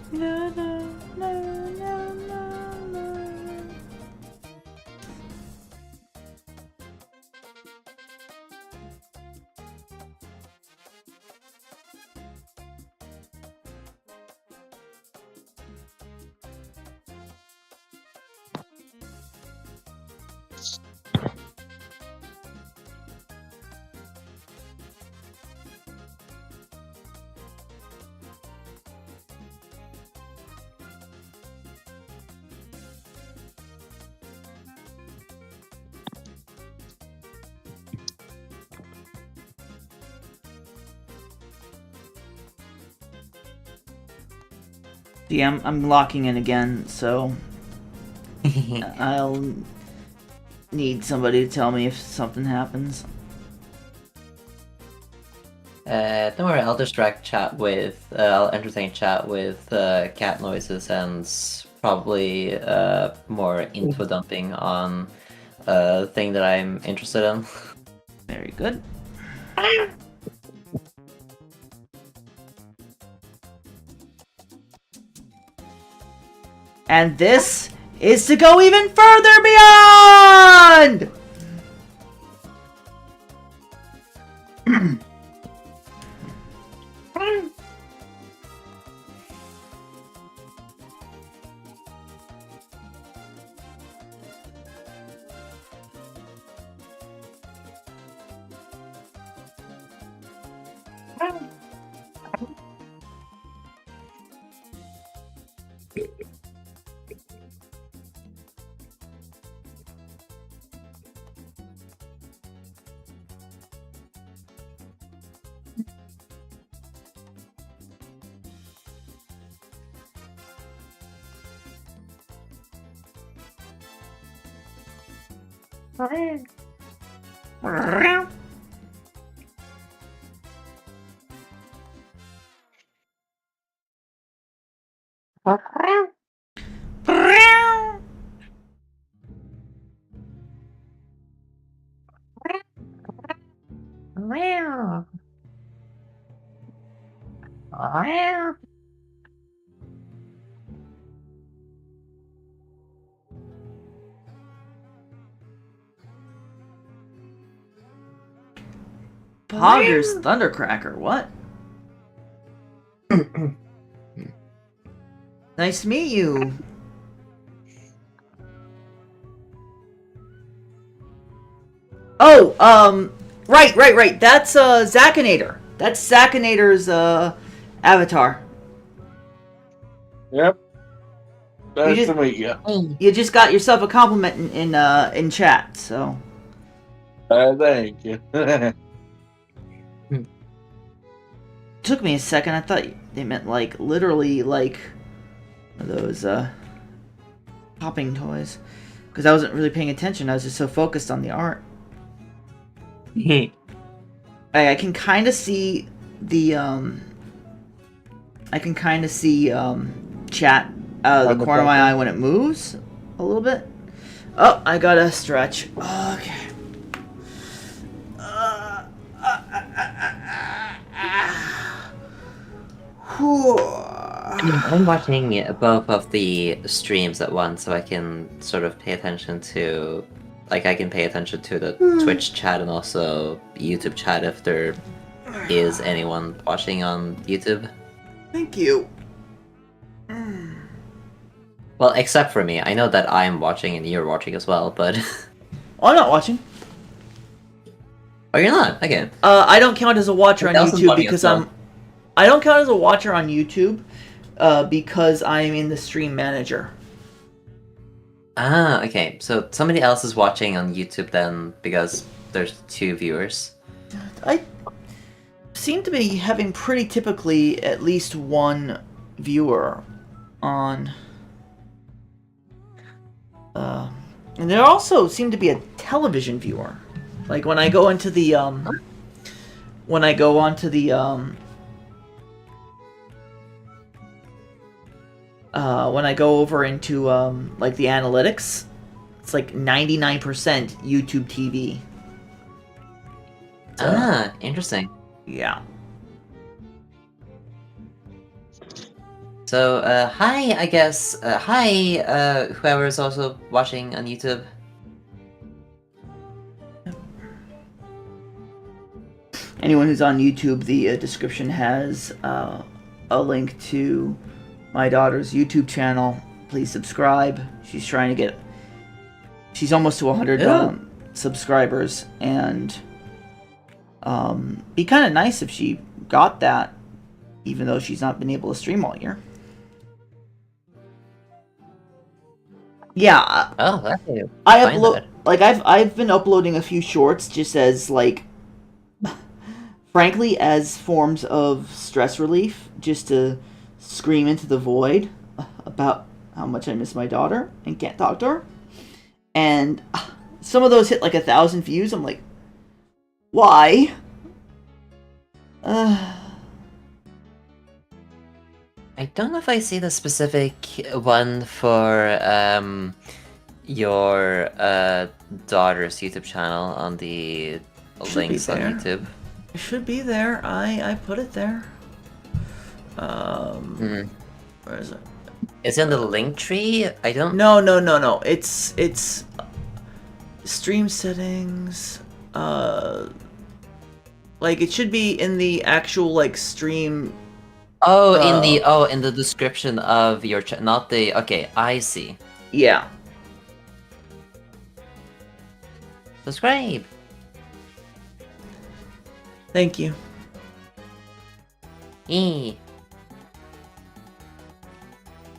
Na, na, na, na, na, na. Yeah, I'm locking in again, so I'll need somebody to tell me if something happens. Don't worry, I'll distract chat with, I'll entertain chat with cat noises and probably more info dumping on a thing that I'm interested in. Very good. And this is to go even further beyond! Pogger's Thundercracker, what? Nice to meet you. Oh, right. That's Zakinator. That's Zakinator's avatar. Yep. Nice just- to meet you. You just got yourself a compliment in chat, so. Thank you. Took me a second. I thought they meant like literally like those popping toys, because I wasn't really paying attention. I was just so focused on the art. I can kind of see the I can kind of see chat out of the corner of my eye when it moves a little bit. Oh, I gotta stretch. Okay. I'm watching both of the streams at once, so I can sort of pay attention to, like, I can pay attention to the Twitch chat and also YouTube chat if there is anyone watching on YouTube. Thank you. Well, except for me. I know that I'm watching and you're watching as well, but... Oh, I'm not watching. Oh, you're not? Okay. I don't count as a watcher on Nelson's YouTube watching because as well. I don't count as a watcher on YouTube because I'm in the stream manager. Ah, okay. So somebody else is watching on YouTube then because there's 2 viewers. I seem to be having pretty typically at least 1 viewer on. And there also seem to be a television viewer. Like when I go into the when I go onto the when I go over into like the analytics, it's like 99% YouTube TV. Ah, interesting. Yeah. So, hi, I guess. Hi, whoever is also watching on YouTube. Anyone who's on YouTube, the description has a link to my daughter's YouTube channel. Please subscribe. She's trying to get. She's almost to 100 subscribers, and be kind of nice if she got that, even though she's not been able to stream all year. Yeah. Oh, that's you. I upload like I've been uploading a few shorts just as like frankly as forms of stress relief, just to scream into the void about how much I miss my daughter and can't talk to her. And some of those hit like 1,000 views. I'm like, why? I don't know if I see the specific one for your daughter's YouTube channel on the links on YouTube. It should be there. I put it there. Where is it? Is it in the link tree? I don't. No. It's stream settings. Like it should be in the actual like stream. Oh, in the description of your channel, not the. Okay, I see. Yeah. Subscribe. Thank you.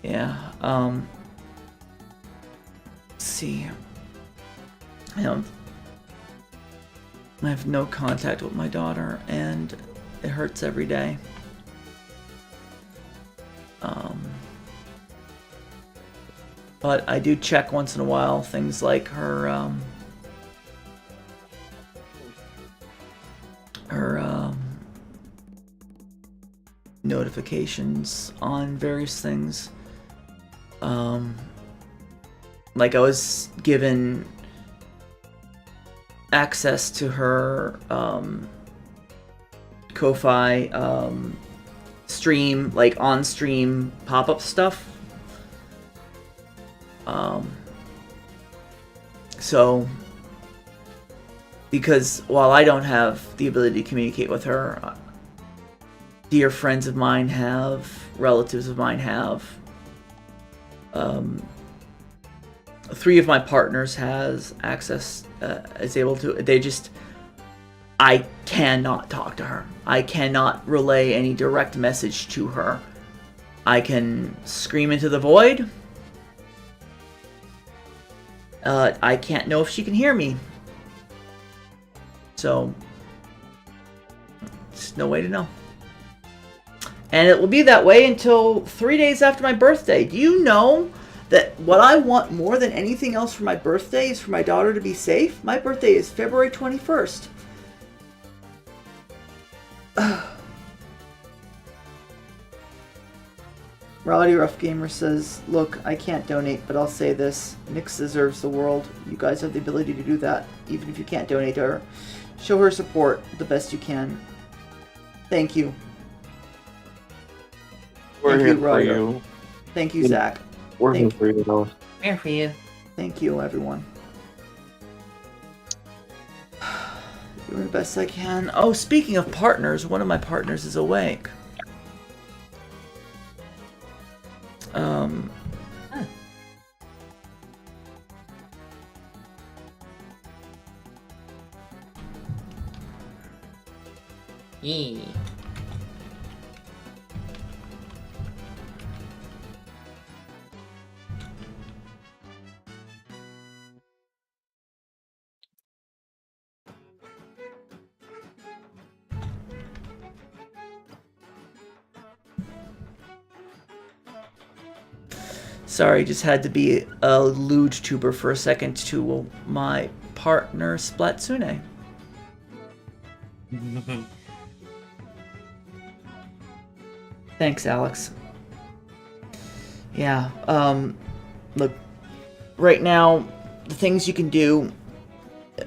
Yeah. Let's see. I have no contact with my daughter, and it hurts every day. But I do check once in a while things like her notifications on various things. Like I was given access to her Ko-Fi stream, like on-stream pop-up stuff. So, because while I don't have the ability to communicate with her, dear friends of mine have, relatives of mine have. 3 of my partners has access, is able to. I cannot talk to her. I cannot relay any direct message to her. I can scream into the void. I can't know if she can hear me. So, there's no way to know. And it will be that way until 3 days after my birthday. Do you know that what I want more than anything else for my birthday is for my daughter to be safe? My birthday is February 21st. Rowdy Rough Gamer says, look, I can't donate, but I'll say this. Nyx deserves the world. You guys have the ability to do that, even if you can't donate to her. Show her support the best you can. Thank you. We're Thank here you, for Ryder. you. Thank you, Zach. We're here for you, though. Here for you. Thank you, everyone. Doing the best I can. Oh, speaking of partners, one of my partners is awake. Yee. Sorry, just had to be a lewd tuber for a second to my partner Splatsune. Thanks, Alex. Yeah, look, right now, the things you can do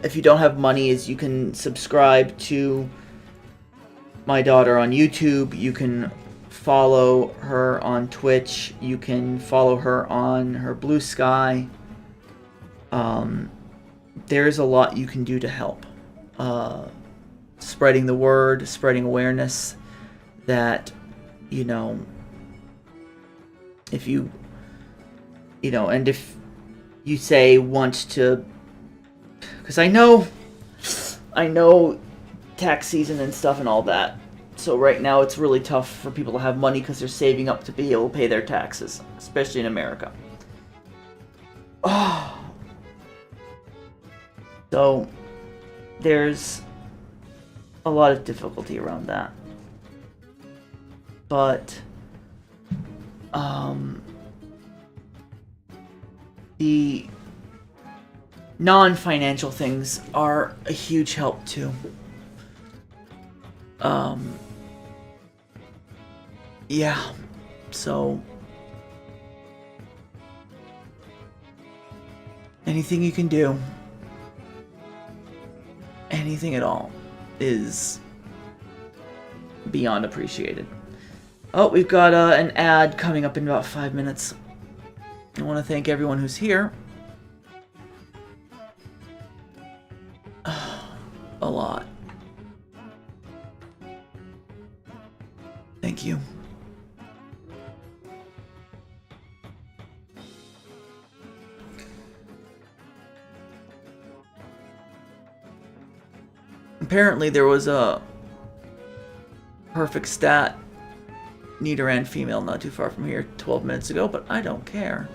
if you don't have money is you can subscribe to my daughter on YouTube, you can follow her on Twitch, you can follow her on her Blue Sky. There's a lot you can do to help. Spreading the word, spreading awareness that, you know, if you, and if you say want to, because I know tax season and stuff and all that. So right now it's really tough for people to have money because they're saving up to be able to pay their taxes, especially in America. Oh. So there's a lot of difficulty around that. But the non-financial things are a huge help too. Yeah, so anything you can do, anything at all, is beyond appreciated. Oh, we've got an ad coming up in about 5 minutes. I want to thank everyone who's here. A lot. Thank you. Apparently there was a perfect stat Nidoran female not too far from here 12 minutes ago, but I don't care.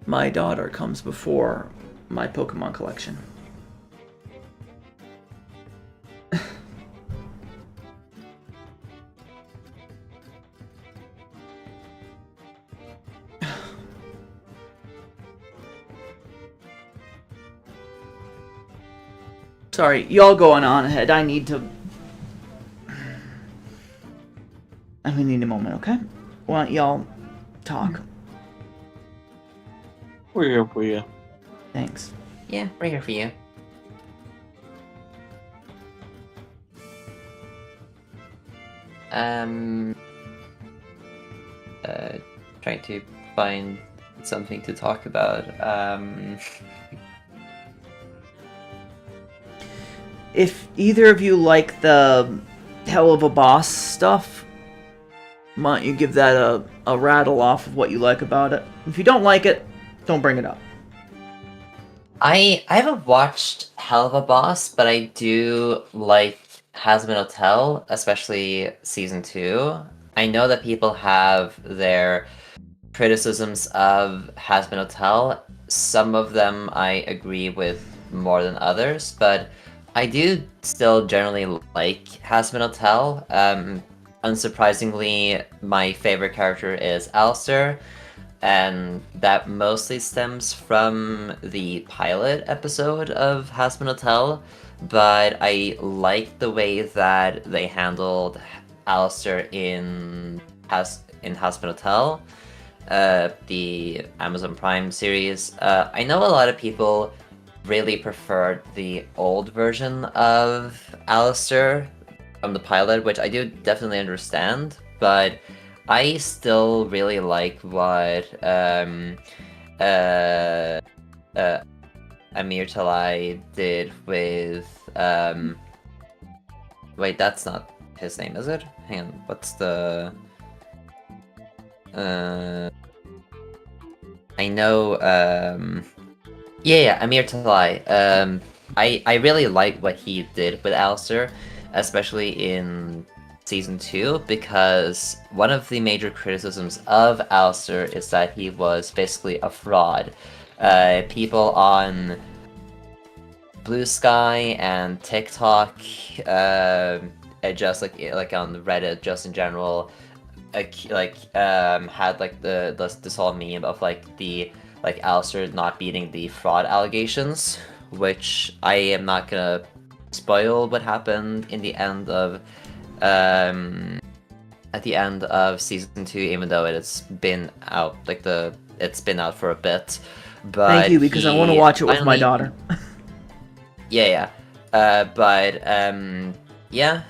My daughter comes before my Pokemon collection. Sorry, y'all going on ahead. I need to... I'm gonna need a moment, okay? Why don't y'all talk? We're here for you. Thanks. Yeah, we're here for you. Trying to find something to talk about. If either of you like the Hell of a Boss stuff, why don't you give that a rattle off of what you like about it? If you don't like it, don't bring it up. I haven't watched Hell of a Boss, but I do like Hazbin Hotel, especially season 2. I know that people have their criticisms of Hazbin Hotel. Some of them I agree with more than others, but I do still generally like Hazbin Hotel. Unsurprisingly, my favorite character is Alistair, and that mostly stems from the pilot episode of Hazbin Hotel, but I like the way that they handled Alistair in Hazbin Hotel, the Amazon Prime series. I know a lot of people really preferred the old version of Alistair from the pilot, which I do definitely understand, but I still really like what Amir Talai did with wait, that's not his name, is it? Hang on, what's the I know yeah, Amir Talai. I really like what he did with Alistair, especially in season 2, because one of the major criticisms of Alistair is that he was basically a fraud. People on Blue Sky and TikTok, just like on Reddit, just in general, had like this whole meme of the Alistair not beating the fraud allegations, which I am not gonna spoil what happened in the end of at the end of season 2, even though it's been out it's been out for a bit. But Thank you, because I want to watch it with my daughter. Yeah. Yeah,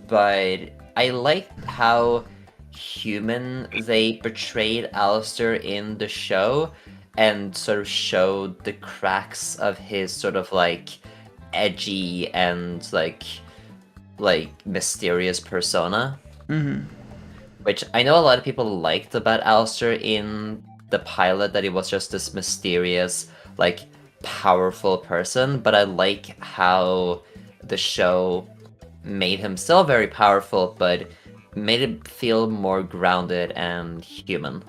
but I liked how human they portrayed Alistair in the show, and sort of showed the cracks of his sort of edgy and mysterious persona. Mm-hmm. Which I know a lot of people liked about Alistair in the pilot, that he was just this mysterious, powerful person, but I like how the show made him still very powerful, but made him feel more grounded and human.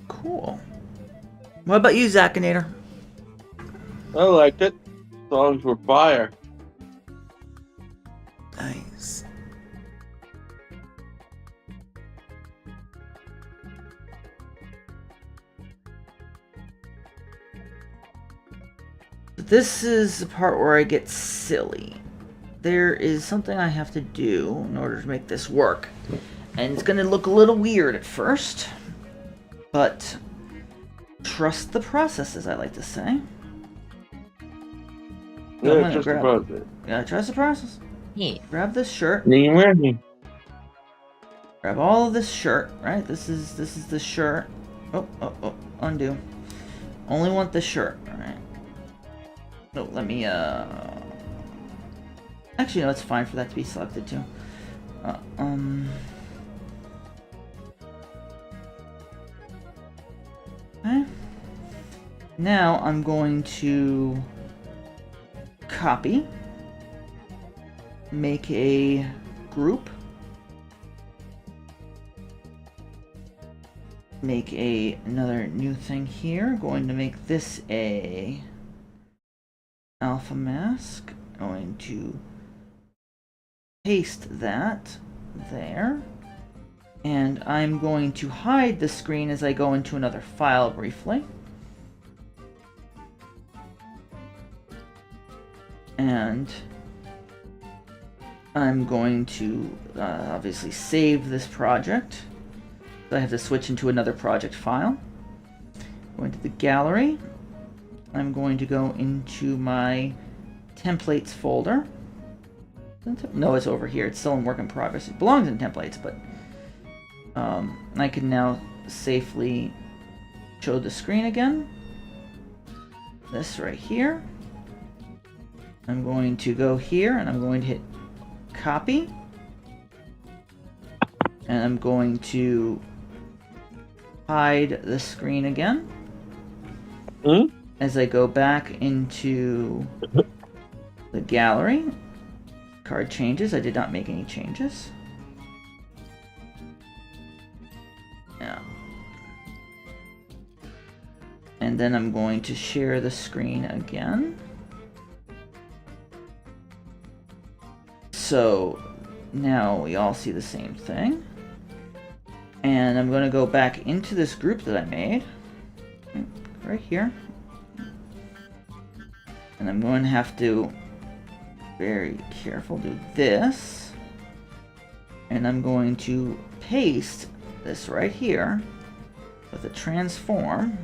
Cool. What about you, Zakinator? I liked it. Songs were fire. Nice. This is the part where I get silly. There is something I have to do in order to make this work. And it's going to look a little weird at first. But trust the process, as I like to say. Yeah, just about it. Yeah, trust the process. Yeah. Grab this shirt. Grab all of this shirt, right? This is the shirt. Oh, undo. Only want this shirt, alright. No, let me, actually, no, it's fine for that to be selected, too. Okay. Now, I'm going to copy. Make a group. Make another new thing here. Going to make this a alpha mask. Going to paste that there. And I'm going to hide the screen as I go into another file briefly. And I'm going to obviously save this project. I have to switch into another project file. Go into the gallery. I'm going to go into my templates folder. No, it's over here. It's still in work in progress. It belongs in templates, but I can now safely show the screen again. This right here. I'm going to go here and I'm going to hit copy. And I'm going to hide the screen again. As I go back into the gallery. Card changes. I did not make any changes. Yeah. And then I'm going to share the screen again. So now we all see the same thing. And I'm going to go back into this group that I made. Right here. And I'm going to have to very careful do this. And I'm going to paste this right here with a transform.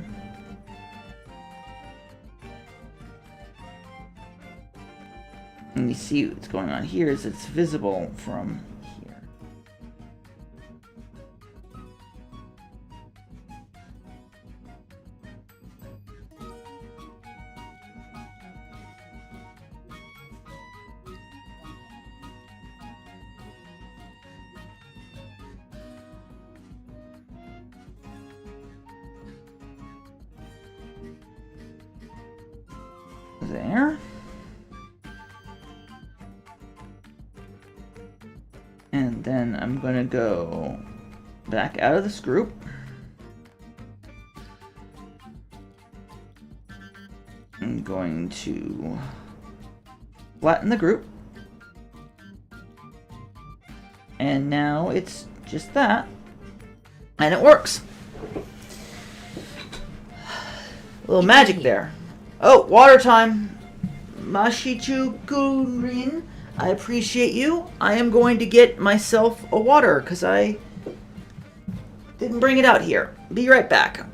And you see what's going on here is it's visible from here. there. And then I'm going to go back out of this group. I'm going to flatten the group. And now it's just that. And it works. A little magic there. Oh, water time. Mashichu Kurin, I appreciate you. I am going to get myself a water because I didn't bring it out here. Be right back.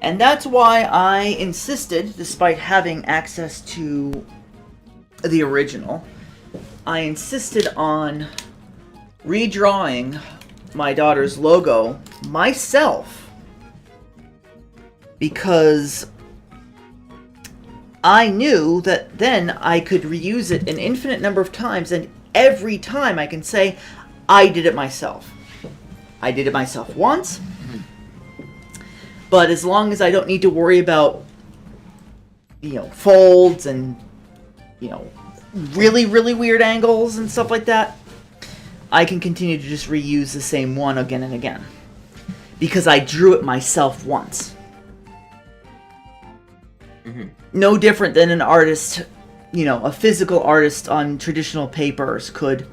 And that's why I insisted, despite having access to the original, I insisted on redrawing my daughter's logo myself. Because I knew that then I could reuse it an infinite number of times, and every time I can say, I did it myself. I did it myself once. But as long as I don't need to worry about, folds and, really, really weird angles and stuff like that, I can continue to just reuse the same one again and again. Because I drew it myself once. Mm-hmm. No different than an artist, a physical artist on traditional papers could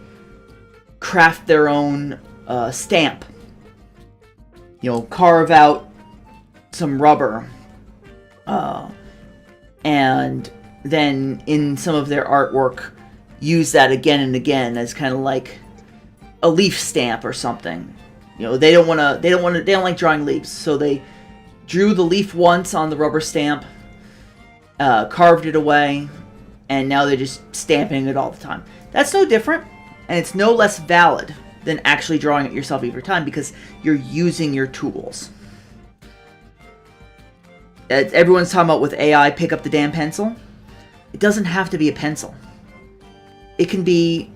craft their own stamp. Carve out some rubber, and then in some of their artwork use that again and again as kind of like a leaf stamp or something. They don't like drawing leaves, so they drew the leaf once on the rubber stamp, carved it away, and now they're just stamping it all the time. That's no different, and it's no less valid than actually drawing it yourself every time because you're using your tools. Everyone's talking about with AI, pick up the damn pencil. It doesn't have to be a pencil. It can be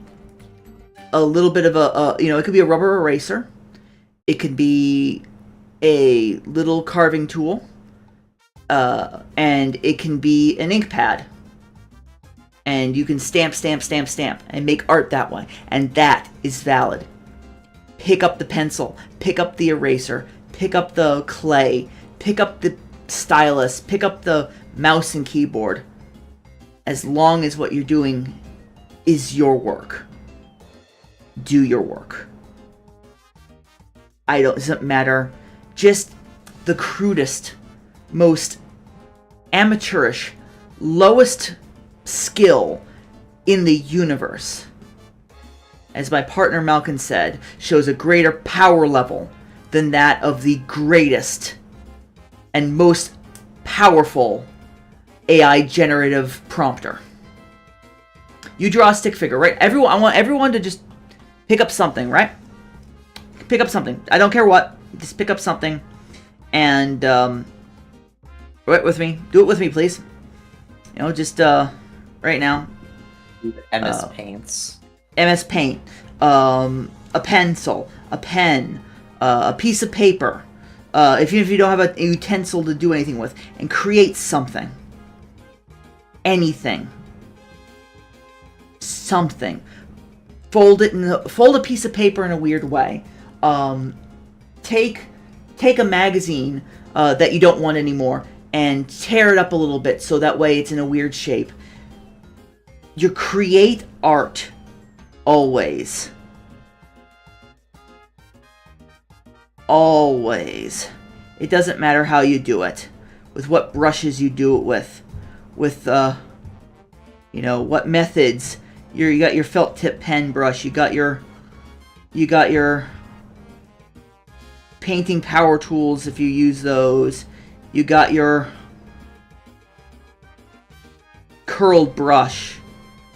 a little bit of it could be a rubber eraser. It could be a little carving tool. And it can be an ink pad. And you can stamp, and make art that way. And that is valid. Pick up the pencil. Pick up the eraser. Pick up the clay. Pick up the stylus, pick up the mouse and keyboard, as long as what you're doing is your work. Do your work. It doesn't matter. Just the crudest, most amateurish, lowest skill in the universe, as my partner Malkin said, shows a greater power level than that of the greatest and most powerful AI generative prompter. You draw a stick figure, right? I want everyone to just pick up something, right? Pick up something. I don't care what. Just pick up something. And, right with me. Do it with me, please. Just, right now. MS Paints. MS Paint. A pencil. A pen. A piece of paper. If you don't have a utensil to do anything with, and create something. Anything. Something. Fold a piece of paper in a weird way. Take a magazine that you don't want anymore and tear it up a little bit so that way it's in a weird shape. You create art always. Always. It doesn't matter how you do it. With what brushes you do it with. With, what methods. You got your felt tip pen brush. You got your painting power tools if you use those. You got your curled brush,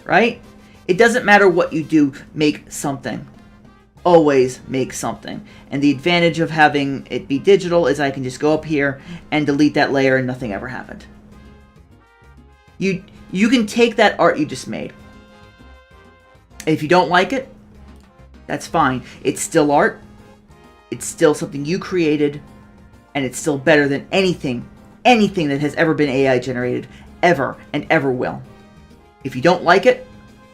right? It doesn't matter what you do, make something. Always make something. And the advantage of having it be digital is I can just go up here and delete that layer and nothing ever happened. You can take that art you just made. If you don't like it, that's fine. It's still art. It's still something you created, and it's still better than anything that has ever been AI generated, ever and ever will. If you don't like it,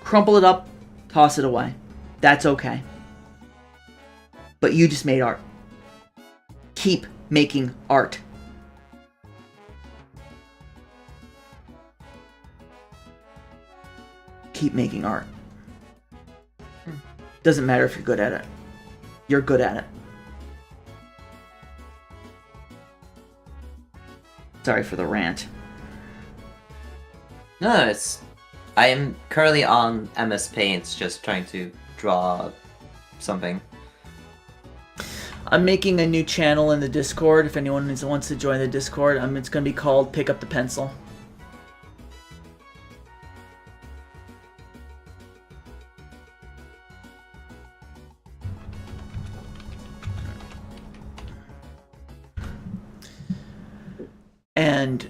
crumple it up, toss it away. That's okay. But you just made art. Keep making art. Keep making art. Doesn't matter if you're good at it. You're good at it. Sorry for the rant. No, I am currently on MS Paint, just trying to draw something. I'm making a new channel in the Discord. If anyone wants to join the Discord, it's going to be called Pick Up the Pencil. And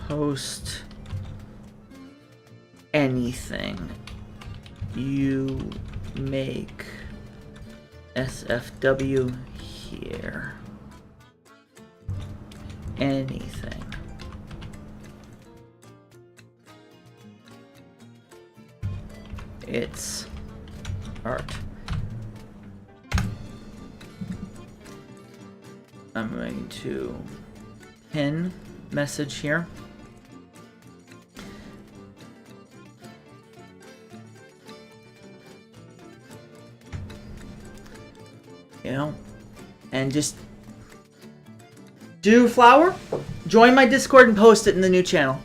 post anything you make SFW here. Anything. It's art. I'm going to pin message here. You know, and just do flower, join my Discord and post it in the new channel.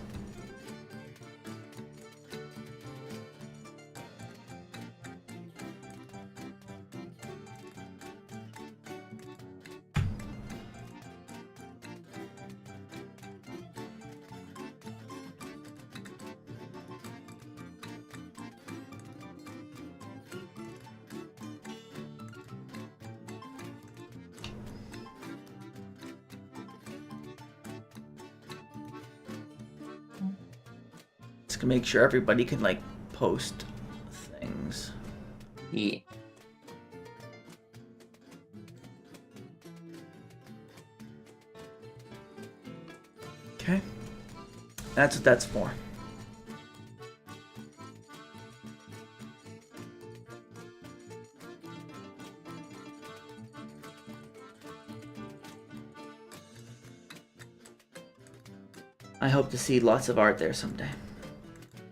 To make sure everybody can like post things. Yeah. Okay. That's what that's for. I hope to see lots of art there someday.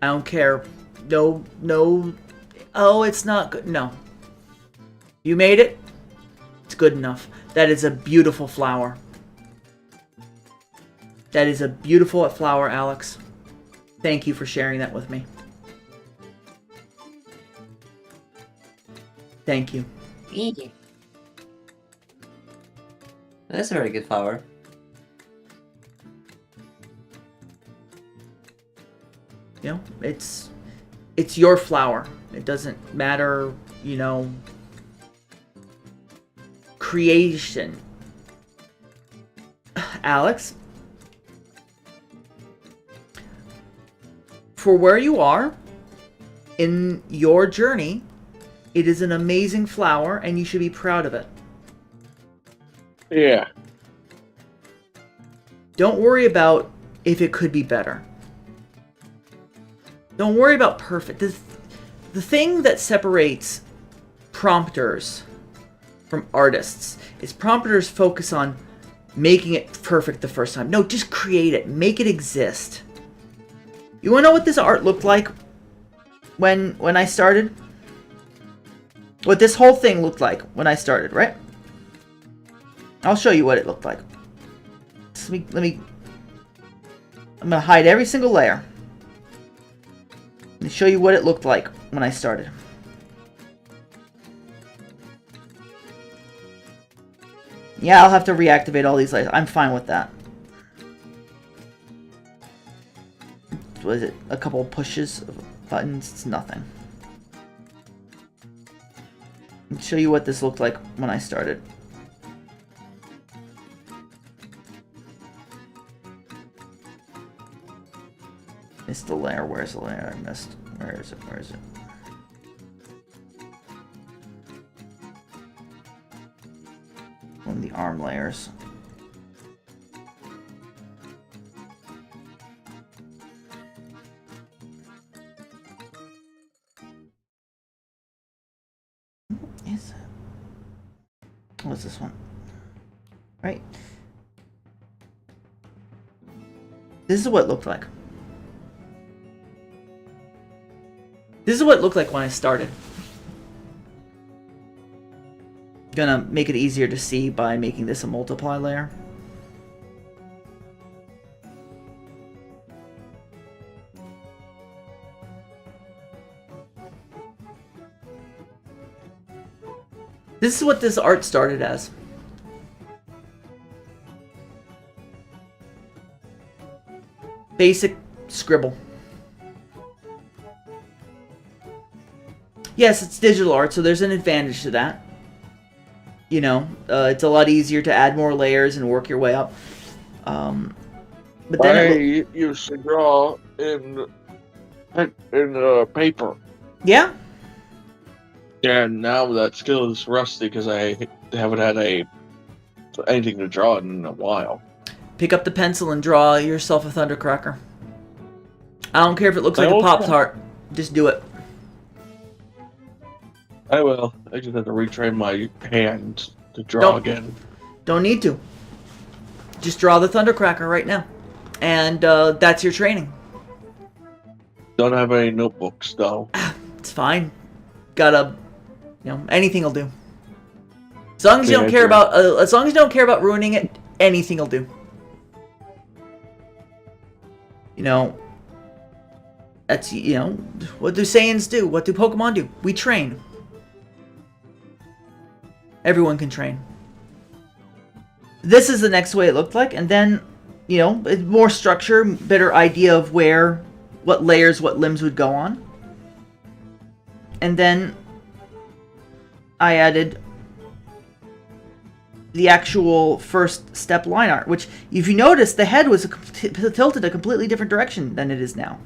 I don't care. No. Oh, it's not good. No. You made it. It's good enough. That is a beautiful flower. That is a beautiful flower, Alex. Thank you for sharing that with me. Thank you. That's a very good flower. You know, it's your flower. It doesn't matter, you know, creation. Alex, for where you are in your journey, it is an amazing flower and you should be proud of it. Yeah. Don't worry about if it could be better. Don't worry about perfect. The thing that separates prompters from artists is prompters focus on making it perfect the first time. No, just create it. Make it exist. You want to know what this art looked like when I started? What this whole thing looked like when I started, right? I'll show you what it looked like. I'm going to hide every single layer. Let me show you what it looked like when I started. Yeah, I'll have to reactivate all these layers. I'm fine with that. What is it? A couple pushes of buttons? It's nothing. Let me show you what this looked like when I started. Missed the layer. Where's the layer I missed? Where is it? Where is it? One of the arm layers. Is it? What's this one? Right. This is what it looked like. This is what it looked like when I started. Gonna make it easier to see by making this a multiply layer. This is what this art started as. Basic scribble. Yes, it's digital art, so there's an advantage to that. You know, it's a lot easier to add more layers and work your way up. But then I used to draw in paper. Yeah? And now that skill is rusty because I haven't had anything to draw in a while. Pick up the pencil and draw yourself a Thundercracker. I don't care if it looks like a Pop-Tart. Just do it. I will. I just have to retrain my hand to draw again. Don't need to. Just draw the Thundercracker right now. And that's your training. Don't have any notebooks though. It's fine. Gotta, anything will do. As long as you don't care about, as long as you don't care about ruining it, anything will do. That's, what do Saiyans do? What do Pokemon do? We train. Everyone can train. This is the next way it looked like, and then, more structure, better idea of what layers, what limbs would go on. And then I added the actual first step line art, which, if you notice, the head was tilted a completely different direction than it is now.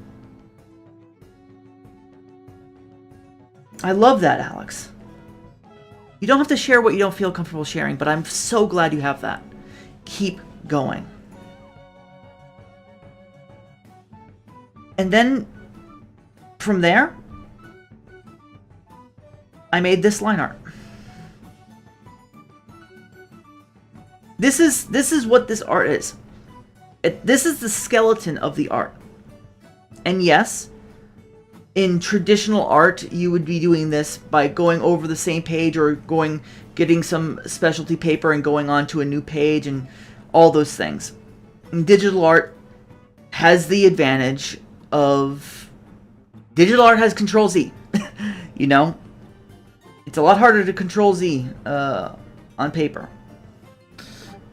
I love that, Alex. You don't have to share what you don't feel comfortable sharing, but I'm so glad you have that. Keep going. And then, from there, I made this line art. This is what this art is. This is the skeleton of the art. And yes, in traditional art, you would be doing this by going over the same page or getting some specialty paper and going on to a new page and all those things. And digital art has the advantage of... Digital art has Control Z. It's a lot harder to Control Z on paper.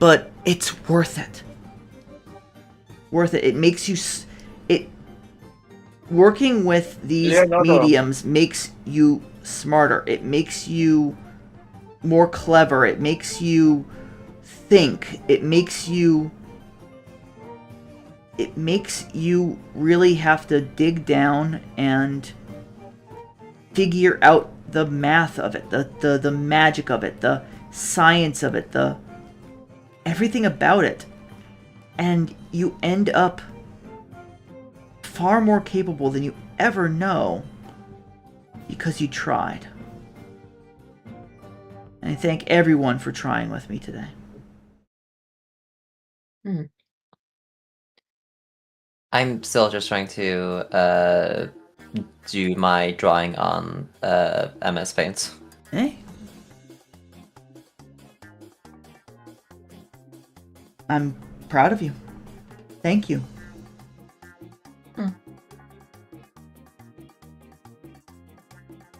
But it's worth it. Worth it. It makes you... Working with these mediums makes you smarter. It makes you more clever. It makes you think. It makes you really have to dig down and figure out the math of it, the magic of it, the science of it, everything about it. And you end up far more capable than you ever know because you tried. And I thank everyone for trying with me today. I'm still just trying to do my drawing on MS Paint. Hey. I'm proud of you. Thank you.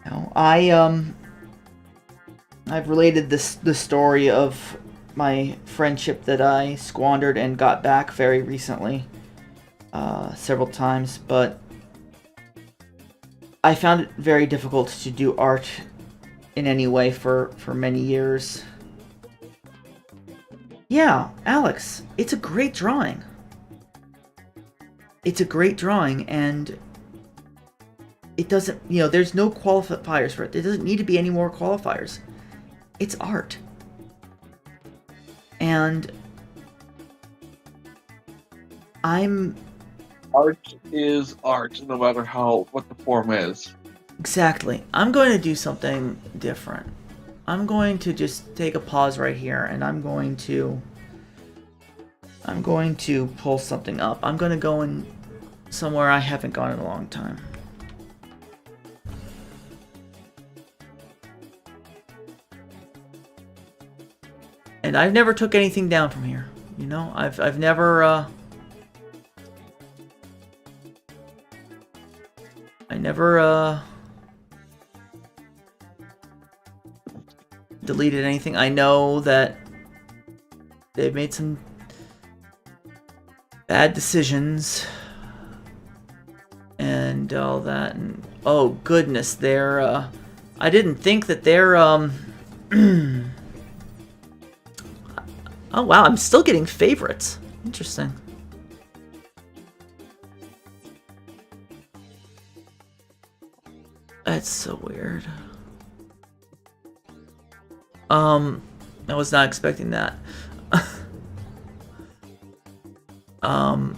Now, I've related the story of my friendship that I squandered and got back very recently, several times, but I found it very difficult to do art in any way for many years. Yeah, Alex, it's a great drawing. It's a great drawing, and it doesn't, there's no qualifiers for it. There doesn't need to be any more qualifiers. It's art. And Art is art, no matter what the form is. Exactly. I'm going to do something different. I'm going to just take a pause right here, and I'm going to pull something up. I'm going to go in somewhere I haven't gone in a long time. And I've never took anything down from here. I've never deleted anything. I know that they've made some bad decisions and all that, and oh goodness, they're I didn't think that they're oh wow, I'm still getting favorites. Interesting. That's so weird. I was not expecting that. I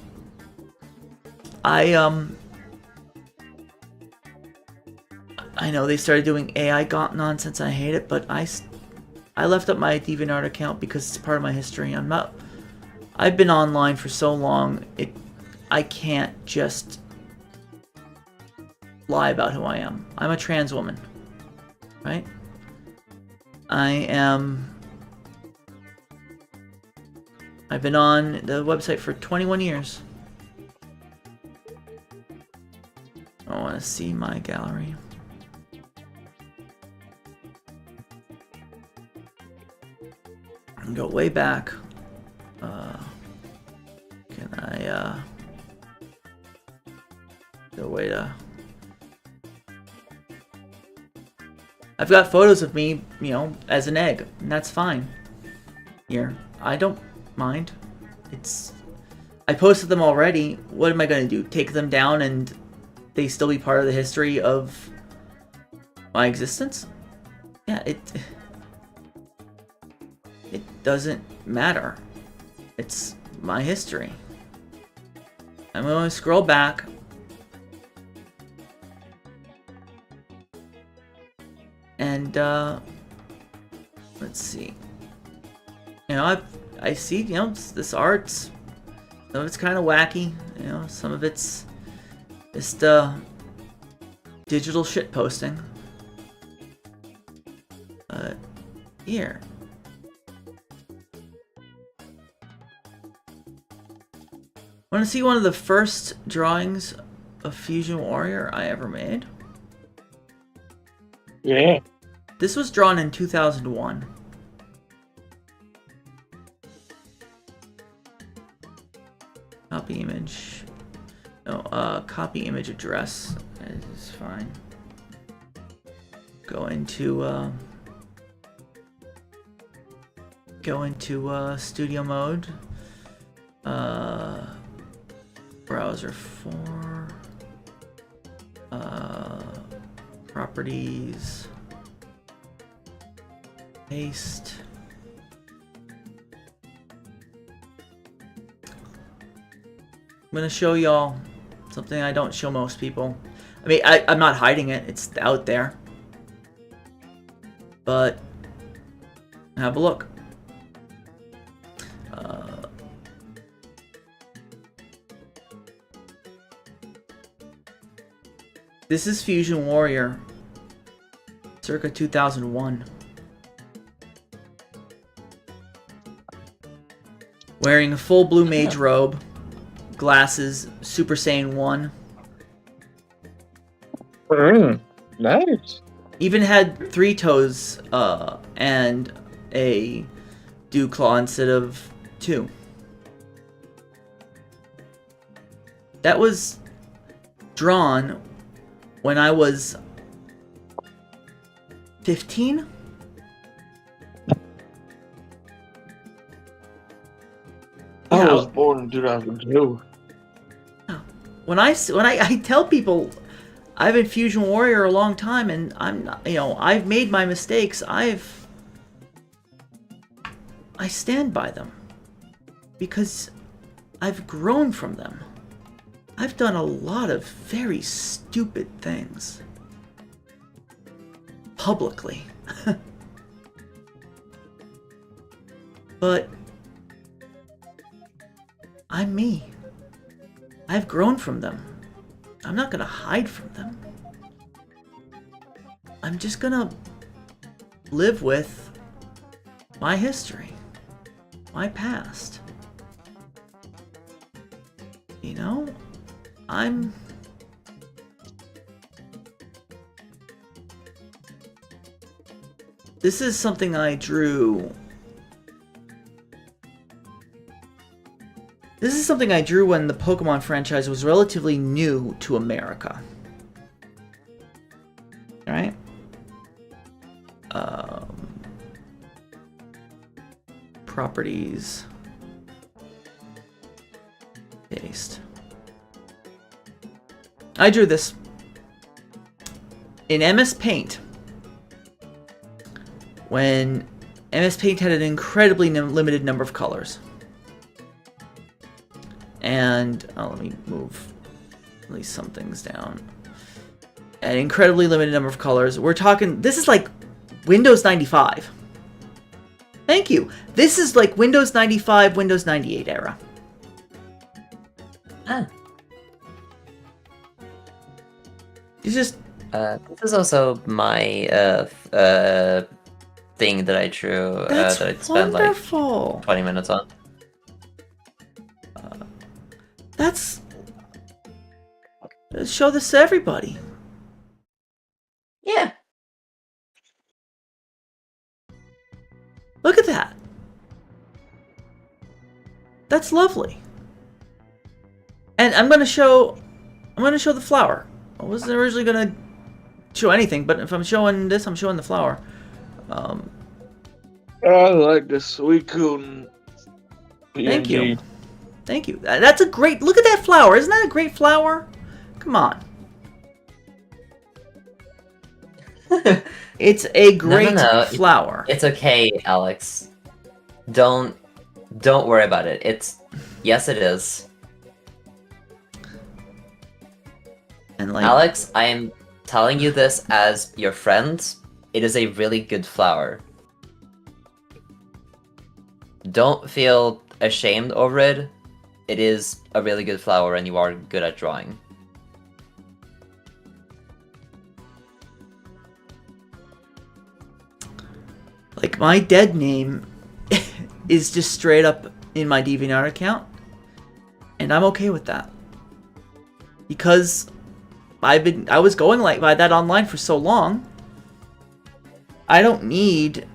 know they started doing AI nonsense. I hate it, but I left up my DeviantArt account because it's part of my history. I've been online for so long. I can't just lie about who I am. I'm a trans woman, right? I've been on the website for 21 years. I want to see my gallery. Go way back. Can I the way to I've got photos of me, as an egg, and that's fine. Here, I don't mind. I posted them already. What am I going to do? Take them down and they still be part of the history of my existence? Yeah, it doesn't matter. It's my history. I'm going to scroll back. And let's see. I see, this art's, some of it's kind of wacky, some of it's just digital shit posting. Here. Want to see one of the first drawings of Fusion Warrior I ever made? Yeah. This was drawn in 2001. Copy image. No, copy image address is fine. Go into studio mode. Browser 4. Properties. Paste. I'm gonna show y'all something I don't show most people. I mean, I'm not hiding it, it's out there. But have a look. This is Fusion Warrior, circa 2001. Wearing a full blue mage robe, glasses, Super Saiyan 1. Nice. Even had 3 toes and a dew claw instead of 2. That was drawn when I was 15. I was born in 2002. When I tell people I've been Fusion Warrior a long time, and I'm not, I've made my mistakes. I stand by them because I've grown from them. I've done a lot of very stupid things publicly. But I'm me. I've grown from them. I'm not gonna hide from them. I'm just gonna live with my history, my past. This is something I drew. This is something I drew when the Pokemon franchise was relatively new to America. Alright? Properties. Paste. I drew this in MS Paint when MS Paint had an incredibly limited number of colors. And let me move at least some things down. An incredibly limited number of colors. We're talking, this is like Windows 95. Thank you. This is like Windows 95, Windows 98 era. Ah. It's just... this is also my thing that I drew That's that I spent wonderful. like 20 minutes on. That's... Show this to everybody. Yeah. Look at that. That's lovely. And I'm gonna show the flower. I wasn't originally gonna show anything, but if I'm showing this, I'm showing the flower. I like the Suicune. Thank you. Thank you. That's a great... Look at that flower. Isn't that a great flower? Come on. It's a great flower. It's okay, Alex. Don't worry about it. Yes, it is. And like, Alex, I am telling you this as your friend. It is a really good flower. Don't feel ashamed over it. It is a really good flower and you are good at drawing. Like, my dead name is just straight up in my DeviantArt account. And I'm okay with that. Because I was going like by that online for so long. I don't need...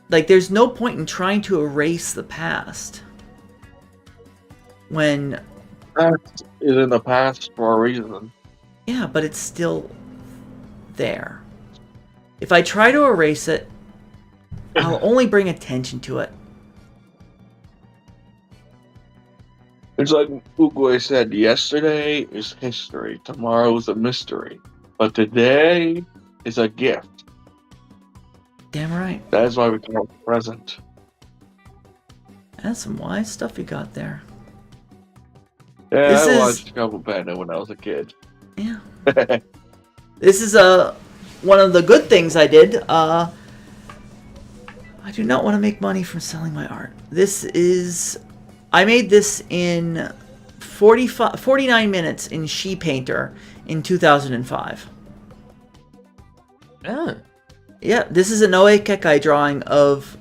Like, there's no point in trying to erase the past. When... Past is in the past for a reason. Yeah, but it's still there. If I try to erase it, I'll only bring attention to it. It's like Uguay said, yesterday is history, tomorrow is a mystery, but today is a gift. Damn right. That is why we call it present. That's some wise stuff you got there. Yeah, This I is- watched Couple Panda when I was a kid. Yeah. This is one of the good things I did. I do not want to make money from selling my art. I made this in 49 minutes in She Painter in 2005. Oh. Yeah, this is an Oe Kekai drawing of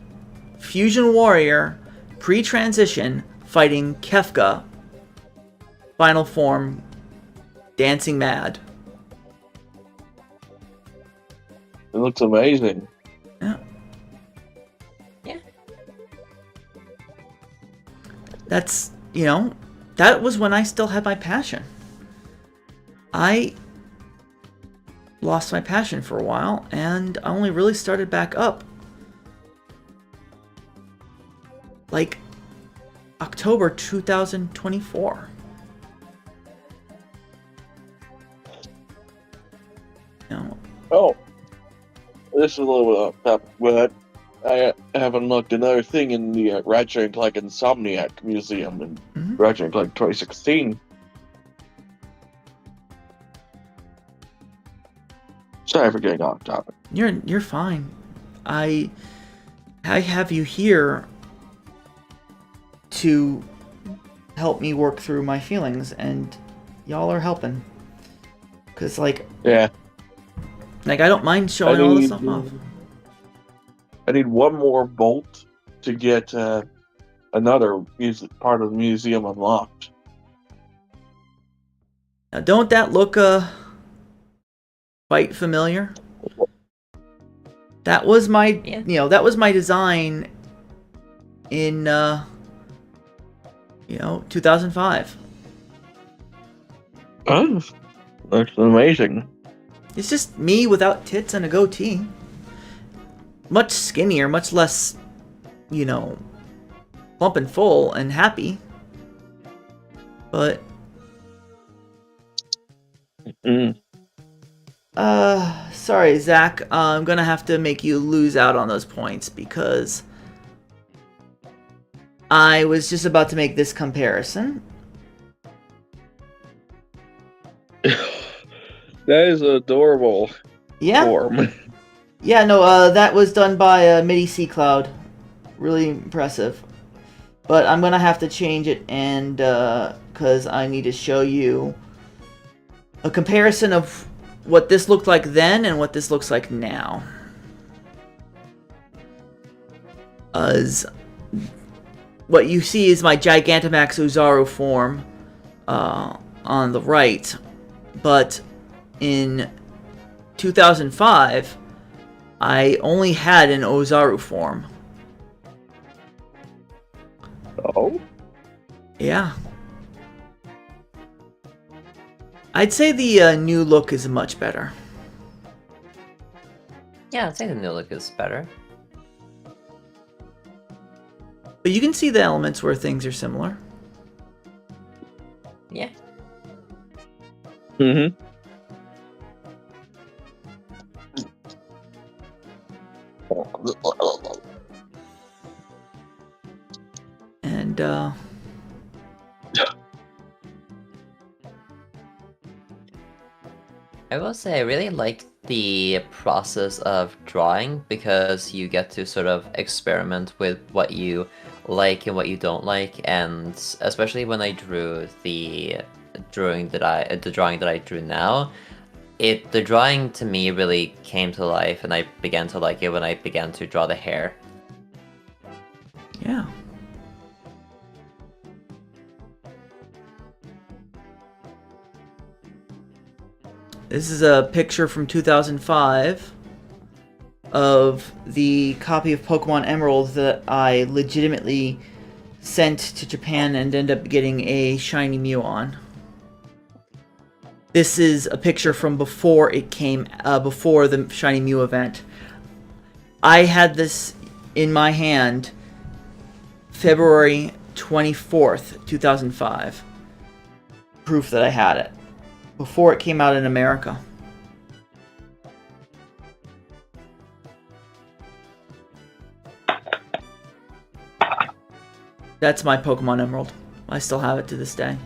Fusion Warrior pre-transition fighting Kefka, final form, dancing mad. It looks amazing. Yeah. Yeah. That's, that was when I still had my passion. I lost my passion for a while, and I only really started back up like October 2024. Oh, this is a little bit off topic, but I haven't looked another thing in the Ratchet and Clank Insomniac Museum in Ratchet and Clank 2016. Sorry for getting off topic. You're fine. I have you here to help me work through my feelings, and y'all are helping. Cause Yeah, I don't mind showing all this stuff off. I need one more bolt to get another part of the museum unlocked. Now, don't that look quite familiar? That was my that was my design in 2005. Oh, that's amazing. It's just me without tits and a goatee. Much skinnier, much less, plump and full and happy. But sorry, Zach. I'm gonna have to make you lose out on those points because I was just about to make this comparison. That is adorable. Yeah. Form. Yeah, no, that was done by MIDI C Cloud. Really impressive. But I'm gonna have to change it, and because I need to show you a comparison of what this looked like then and what this looks like now. As what you see is my Gigantamax Ozaru form on the right, but in 2005, I only had an Ozaru form. Oh? Yeah. I'd say the new look is much better. Yeah, I'd say the new look is better. But you can see the elements where things are similar. Yeah. Mm-hmm. And I will say I really like the process of drawing because you get to sort of experiment with what you like and what you don't like, and especially when I drew the drawing that I drew now, the drawing to me really came to life, and I began to like it when I began to draw the hair. yeah. This is a picture from 2005 of the copy of Pokemon Emerald that I legitimately sent to Japan and ended up getting a shiny Mew on. This is a picture from before it came, before the shiny Mew event. I had this in my hand February 24th, 2005. Proof that I had it. Before it came out in America. That's my Pokemon Emerald. I still have it to this day.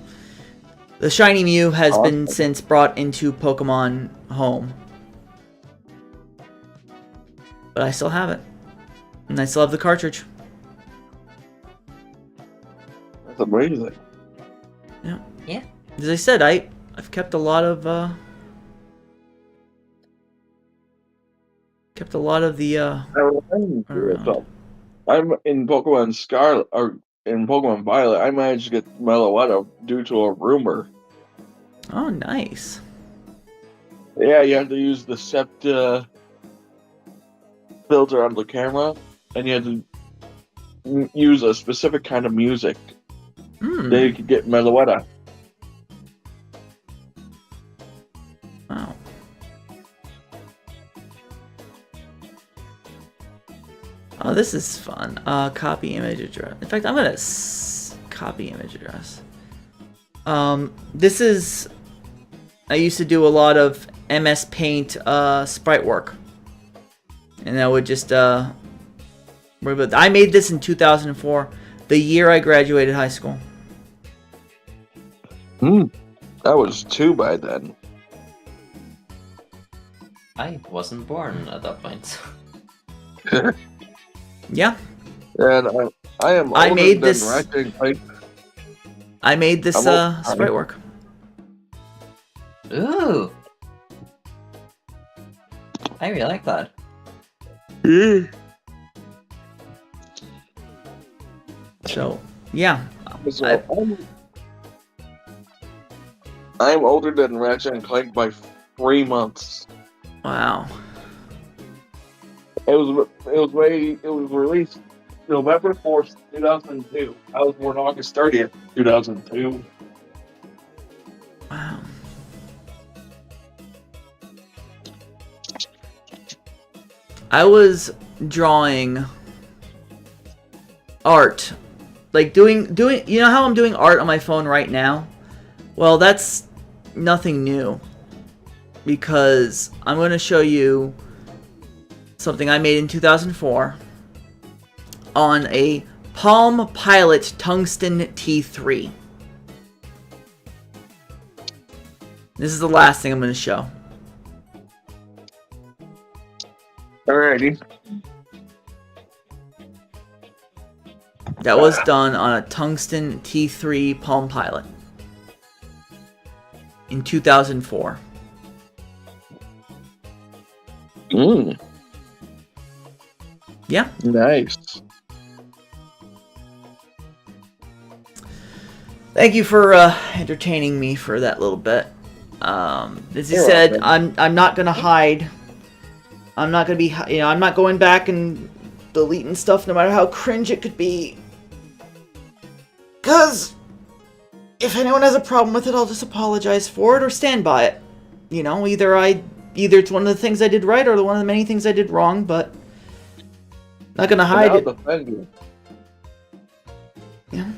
The shiny Mew has been since brought into Pokemon Home. But I still have it. And I still have the cartridge. That's amazing. Yeah. Yeah. As I said, I've kept a lot of the I'm in Pokemon Scarlet or in Pokemon Violet. I managed to get Meloetta due to a rumor. Oh, nice. Yeah, you have to use the Septa filter on the camera, and you had to use a specific kind of music. Then you could get Meloetta. Wow. Oh, this is fun. Copy image address. In fact, I'm gonna copy image address. This is. I used to do a lot of MS Paint sprite work, and I would just I made this in 2004, the year I graduated high school. I was 2 by then. I wasn't born at that point. Yeah. And I am older I made than this. Ratchet and Clank. I made this sprite work. Ooh. I really like that. So, yeah. So, I'm older than Ratchet and Clank by 3 months. Wow. It was released November 4th, 2002. I was born August 30th, 2002. Wow. I was drawing art. Like doing you know how I'm doing art on my phone right now? Well, that's nothing new. Because I'm going to show you something I made in 2004 on a Palm Pilot Tungsten T3. This is the last thing I'm going to show. Alrighty. That was done on a Tungsten T3 Palm Pilot in 2004. Yeah. Nice. Thank you for entertaining me for that little bit. As you said, I'm not gonna hide. I'm not gonna be, I'm not going back and deleting stuff, no matter how cringe it could be. Cause if anyone has a problem with it, I'll just apologize for it or stand by it. Either it's one of the things I did right or one of the many things I did wrong, but not gonna hide it. I'll defend you. Yeah.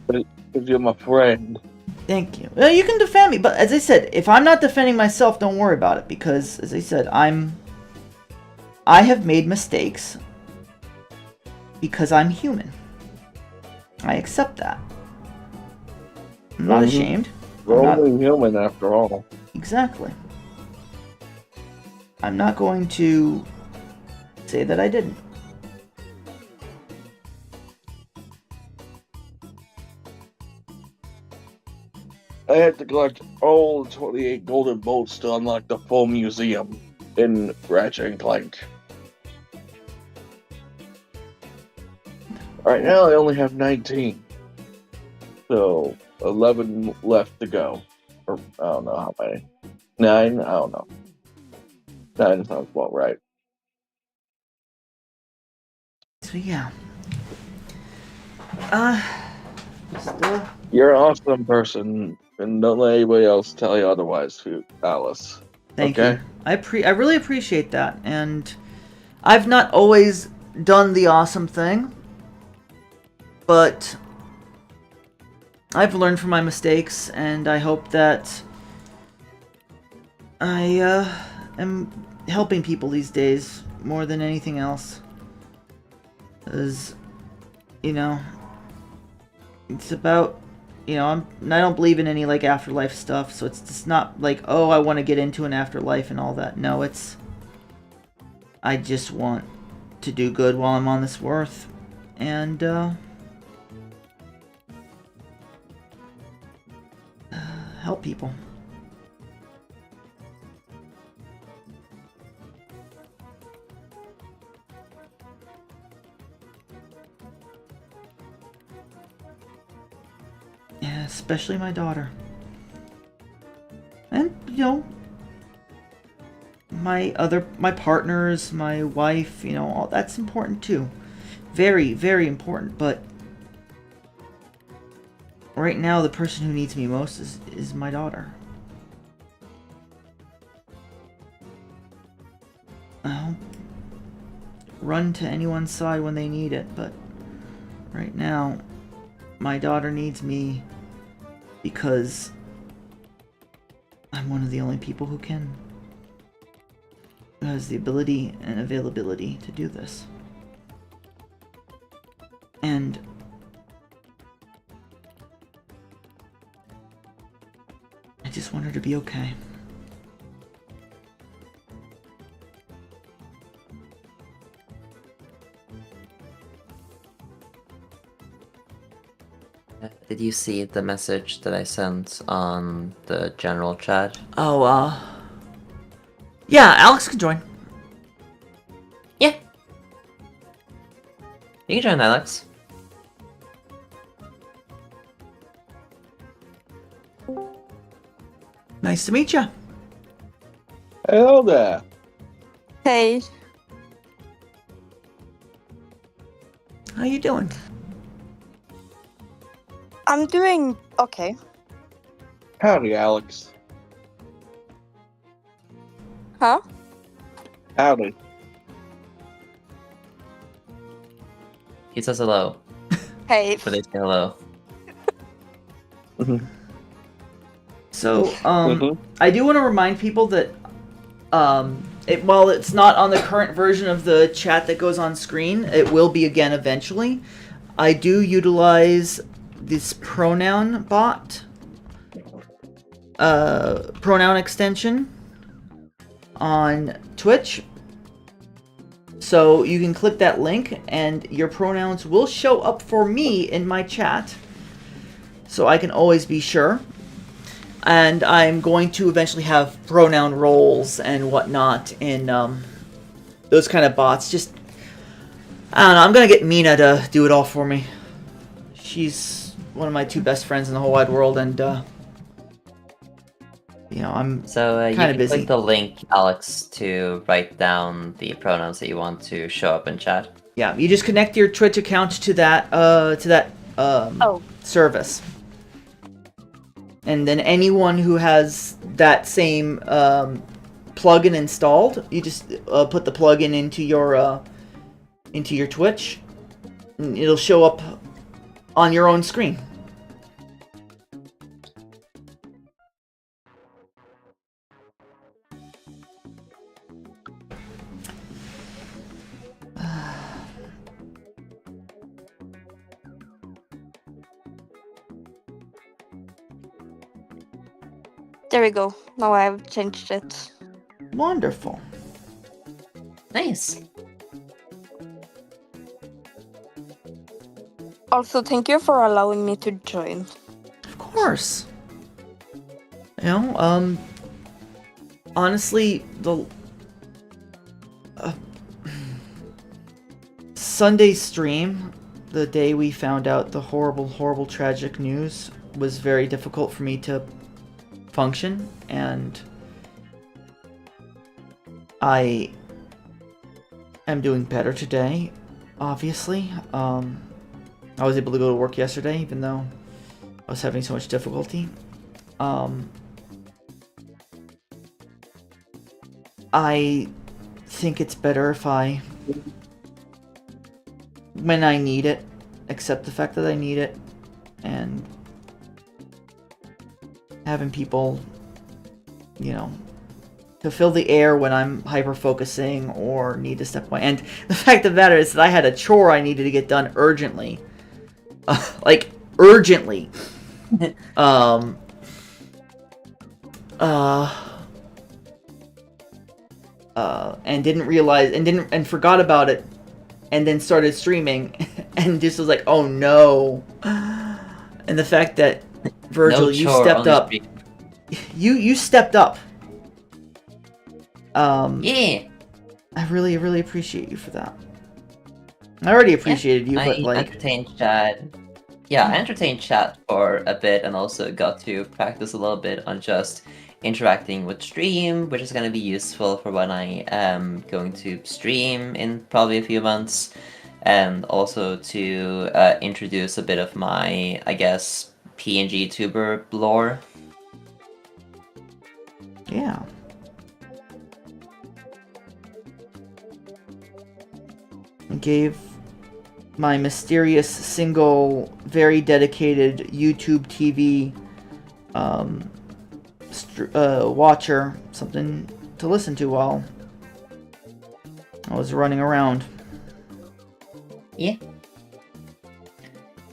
Because you're my friend. Thank you. Well, you can defend me, but as I said, if I'm not defending myself, don't worry about it, because as I said, I have made mistakes because I'm human. I accept that. I'm not ashamed. We're only human after all. Exactly. I'm not going to say that I didn't. I had to collect all 28 golden bolts to unlock the full museum in Ratchet and Clank. Right now I only have 19. So 11 left to go. Or I don't know how many. 9? I don't know. 9 sounds about right. So yeah. You're an awesome person, and don't let anybody else tell you otherwise, Alice. Thank you. I really appreciate that, and I've not always done the awesome thing, but I've learned from my mistakes, and I hope that I am helping people these days more than anything else. Because, it's about, I don't believe in any, afterlife stuff, so it's just not like, oh, I want to get into an afterlife and all that. No, I just want to do good while I'm on this earth, and, help people. Yeah, especially my daughter. And, my partners, my wife, you know, all that's important too. Very, very important, but right now the person who needs me most is my daughter. I'll run to anyone's side when they need it, but right now my daughter needs me because I'm one of the only people who has the ability and availability to do this. And I just want her to be okay. Did you see the message that I sent on the general chat? Oh, yeah, Alex can join. Yeah. You can join, Alex. Nice to meet you. Hello there. Hey, How you doing? I'm doing okay. Howdy, Alex. Huh? Howdy. He says hello. Hey. But they say hello. So, I do want to remind people that, while it's not on the current version of the chat that goes on screen, it will be again eventually. I do utilize this pronoun bot, pronoun extension on Twitch. So you can click that link and your pronouns will show up for me in my chat. So I can always be sure. And I'm going to eventually have pronoun roles and whatnot in those kind of bots. Just, I don't know, I'm going to get Mina to do it all for me. She's one of my two best friends in the whole wide world, and, you know, I'm So you kind can of busy. click the link, Alex, to write down the pronouns that you want to show up in chat. Yeah, you just connect your Twitch account to that, service. And then anyone who has that same plugin installed, you just put the plugin into your Twitch, and it'll show up on your own screen. There we go. Now I've changed it. Wonderful. Nice. Also, thank you for allowing me to join. Of course. You know, honestly, the Sunday stream, the day we found out the horrible, horrible, tragic news, was very difficult for me to function, and I am doing better today, obviously. I was able to go to work yesterday, even though I was having so much difficulty. I think it's better if I, when I need it, accept the fact that I need it, and having people, you know, to fill the air when I'm hyper-focusing or need to step away. And the fact of the matter is that I had a chore I needed to get done urgently. Like, urgently. And didn't realize, and forgot about it, and then started streaming, and just was like, oh no. And the fact that, Virgil, No you chore, stepped only up. stream. You stepped up. Yeah. I really, really appreciate you for that. I already appreciated you, but I like, entertained chat. Yeah, I entertained chat for a bit and also got to practice a little bit on just interacting with stream, which is going to be useful for when I am going to stream in probably a few months, and also to introduce a bit of my, I guess, PNG tuber lore. Yeah. Gave my mysterious single, very dedicated YouTube TV watcher something to listen to while I was running around. Yeah.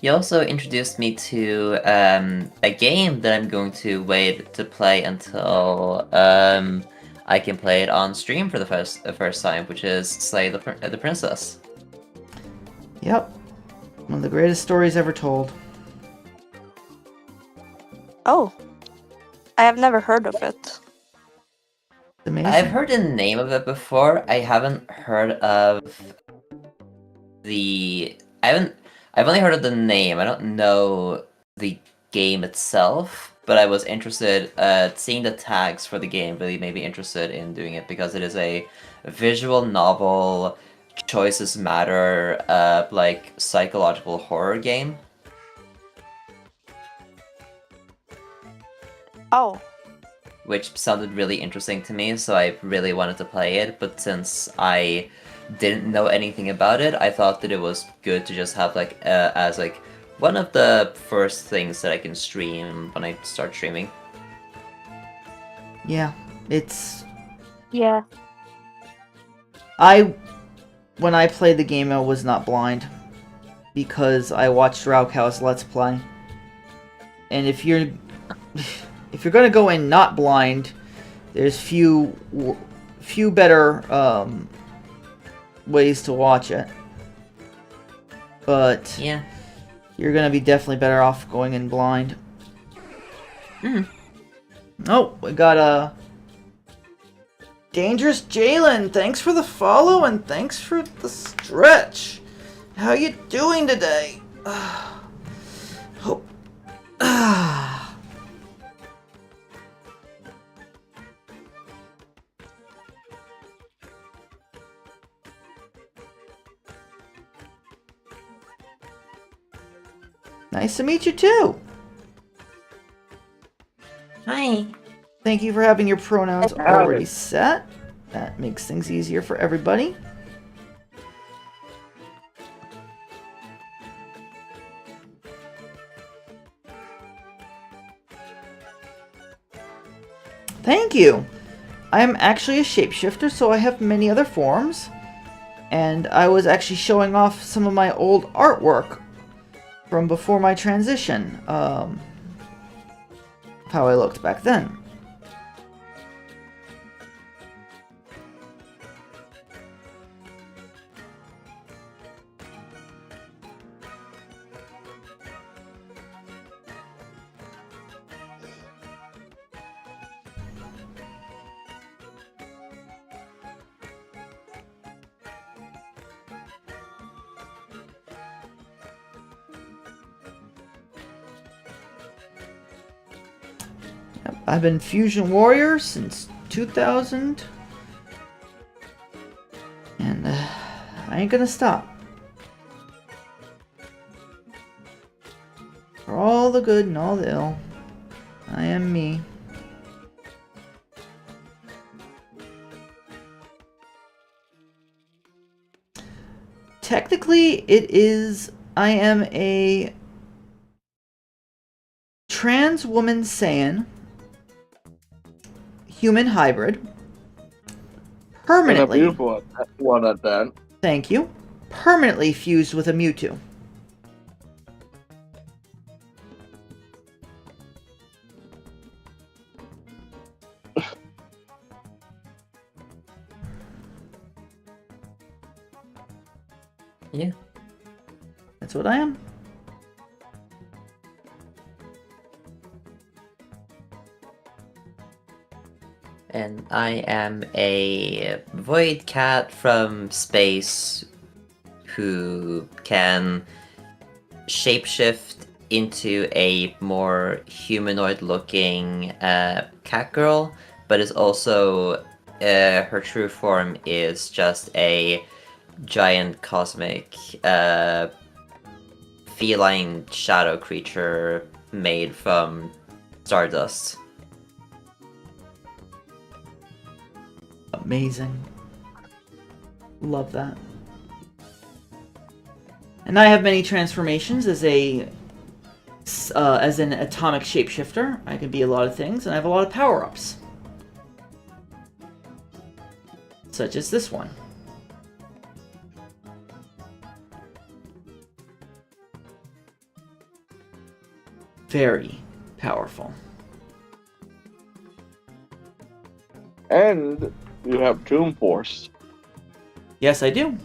You also introduced me to a game that I'm going to wait to play until I can play it on stream for the first time, which is Slay the Princess. Yep. One of the greatest stories ever told. Oh, I have never heard of it. Amazing. I've heard the name of it before. I haven't heard of I've only heard of the name. I don't know the game itself, but I was interested. Seeing the tags for the game really made me interested in doing it because it is a visual novel, choices matter, like psychological horror game. Oh, Which sounded really interesting to me, so I really wanted to play it, but since I didn't know anything about it, I thought that it was good to just have like as like one of the first things that I can stream when I start streaming. Yeah, it's... yeah. When I played the game, I was not blind. Because I watched Raukow's Let's Play. And if you're gonna go in not blind, there's few better ways to watch it. But Yeah. you're gonna be definitely better off going in blind. Oh, we got a Dangerous Jalen. Thanks for the follow and thanks for the stretch. How you doing today? Hope. Nice to meet you too. Hi. Thank you for having your pronouns already set. That makes things easier for everybody. Thank you. I am actually a shapeshifter, so I have many other forms. And I was actually showing off some of my old artwork from before my transition. How I looked back then. I've been Fusion Warrior since 2000. And I ain't gonna stop. For all the good and all the ill, I am me. Technically, it is... I am a trans woman Saiyan. Human hybrid. Permanently. And a beautiful one at that. Thank you. Permanently fused with a Mewtwo. Yeah. That's what I am. And I am a void cat from space who can shapeshift into a more humanoid-looking cat girl, but is also her true form is just a giant cosmic feline shadow creature made from stardust. Amazing. Love that. And I have many transformations as an atomic shapeshifter. I can be a lot of things, and I have a lot of power-ups. Such as this one. Very powerful. And you have Tomb Force. Yes, I do.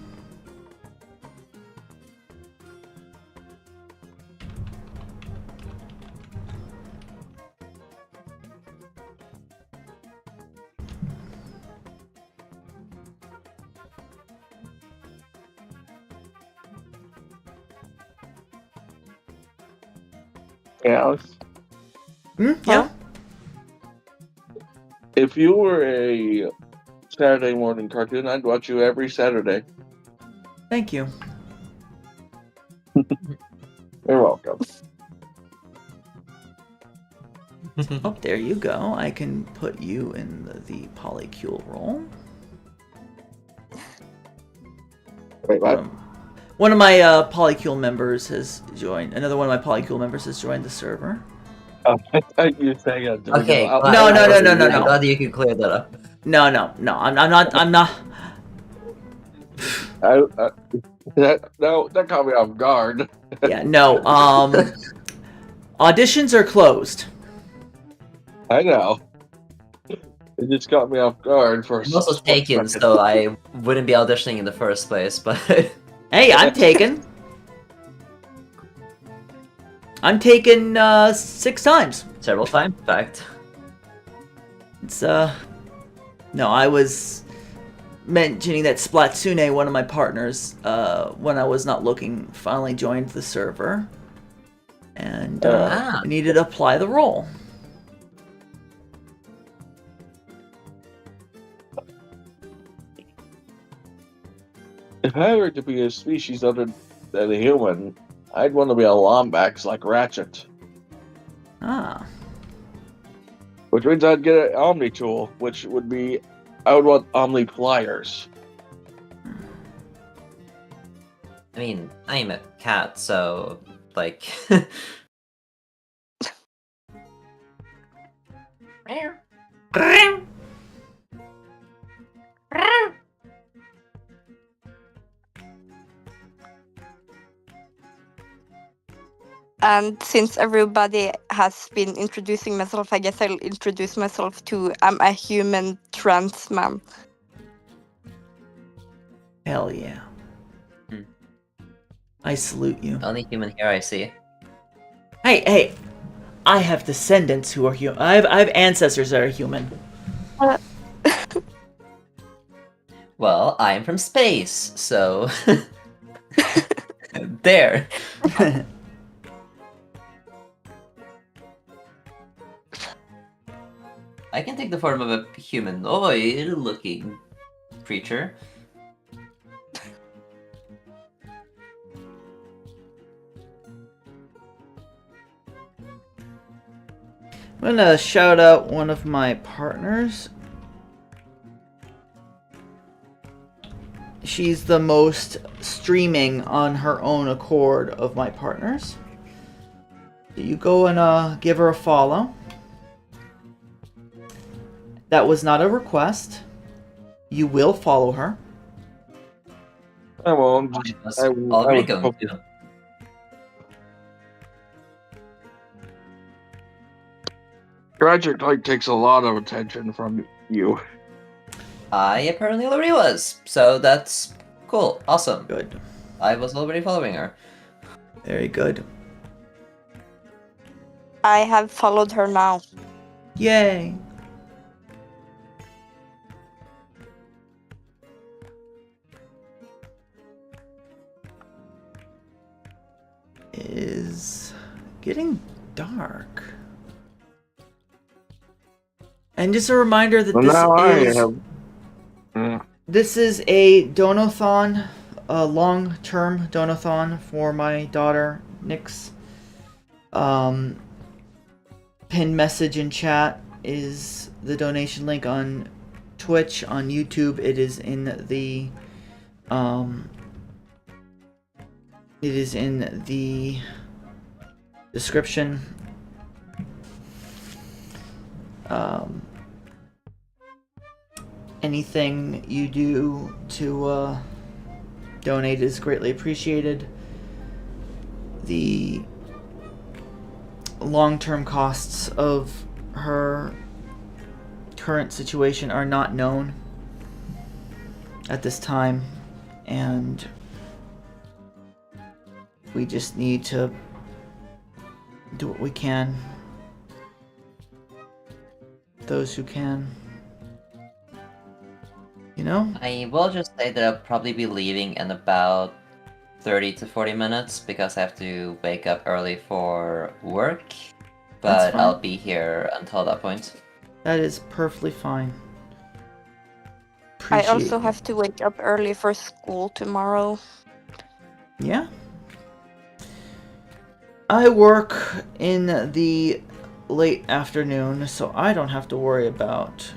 Yeah. Yeah. If you were a Saturday morning cartoon, I'd watch you every Saturday. Thank you. You're welcome. Oh, there you go. I can put you in the polycule role. Wait, what? One of my polycule members has joined. Another one of my polycule members has joined the server. Oh, I thought you were saying a Okay, No. I'm glad you can clear that up. No. I'm not. I'm not. That caught me off guard. Yeah. No. Auditions are closed. I know. It just caught me off guard for a I'm also split taken, second. so I wouldn't be auditioning in the first place, but Hey, I'm taken. I'm taken 6 times. several times, in fact. It's No, I was mentioning that Splatsune, one of my partners, when I was not looking, finally joined the server. And I needed to apply the role. If I were to be a species other than a human, I'd want to be a Lombax like Ratchet. Ah. Which means I'd get an Omni tool, which would be, I would want Omni pliers. I mean, I'm a cat, so, like... And since everybody has been introducing myself, I guess I'll introduce myself too. I'm a human trans man. Hell yeah. I salute you. Only human here I see. Hey! I have descendants who are human. I have ancestors that are human. Well, I'm from space, so... there! I can take the form of a humanoid-looking creature. I'm gonna shout out one of my partners. She's the most streaming on her own accord of my partners. So you go and give her a follow. That was not a request. You will follow her. I won't. I was I already would going hope- to. Tragic Light takes a lot of attention from you. I apparently already was, so that's cool. Awesome. Good. I was already following her. Very good. I have followed her now. Yay. getting dark. And just a reminder that Well, now I have. this is a donathon, a long-term donathon for my daughter, Nyx. Pinned message in chat is the donation link on Twitch. On YouTube, it is in the description. Anything you do to donate is greatly appreciated. The long-term costs of her current situation are not known at this time, and we just need to do what we can. Those who can. You know? I will just say that I'll probably be leaving in about 30 to 40 minutes because I have to wake up early for work. That's But fine. I'll be here until that point. That is perfectly fine. I also Appreciate it. have to wake up early for school tomorrow. Yeah. I work in the late afternoon, so I don't have to worry about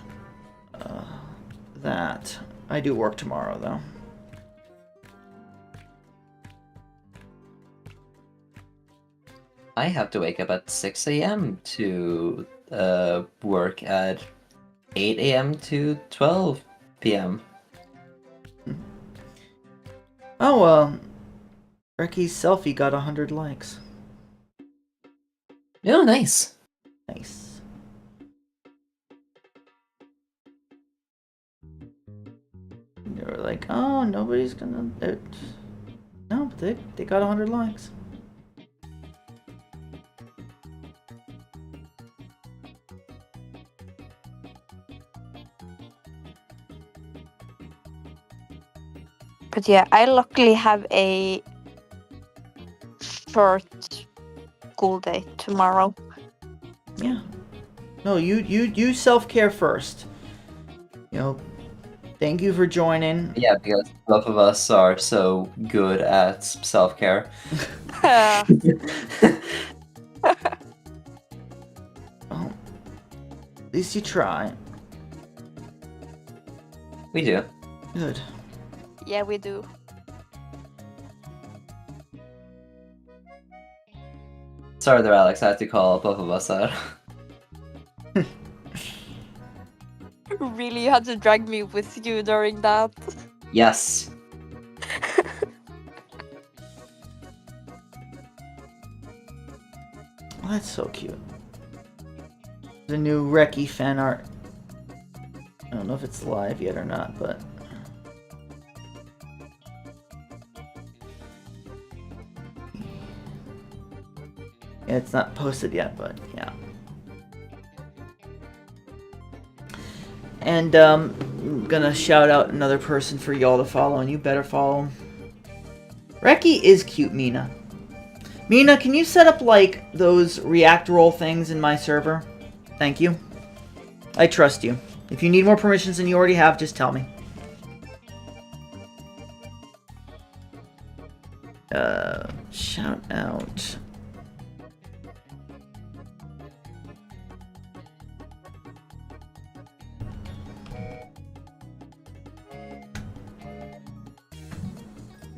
that. I do work tomorrow, though. I have to wake up at 6 a.m. to work at 8 a.m. to 12 p.m. Oh, Recky's selfie got 100 likes. Oh, nice. Nice. They were like, oh, nobody's gonna... No, but they got 100 likes. But yeah, I luckily have a short school day tomorrow. Yeah. No, you self-care first. You know, thank you for joining. Yeah, because both of us are so good at self-care. Well, at least you try. We do. Good. Yeah, we do. Sorry there, Alex. I had to call both of us out. Really, you had to drag me with you during that. Yes. Oh, that's so cute. The new Reki fan art. I don't know if it's live yet or not, but... Yeah, it's not posted yet, but yeah. And I'm gonna shout out another person for y'all to follow, and you better follow him. Reki is cute, Mina. Mina, can you set up, like, those React roll things in my server? Thank you. I trust you. If you need more permissions than you already have, just tell me. Shout out.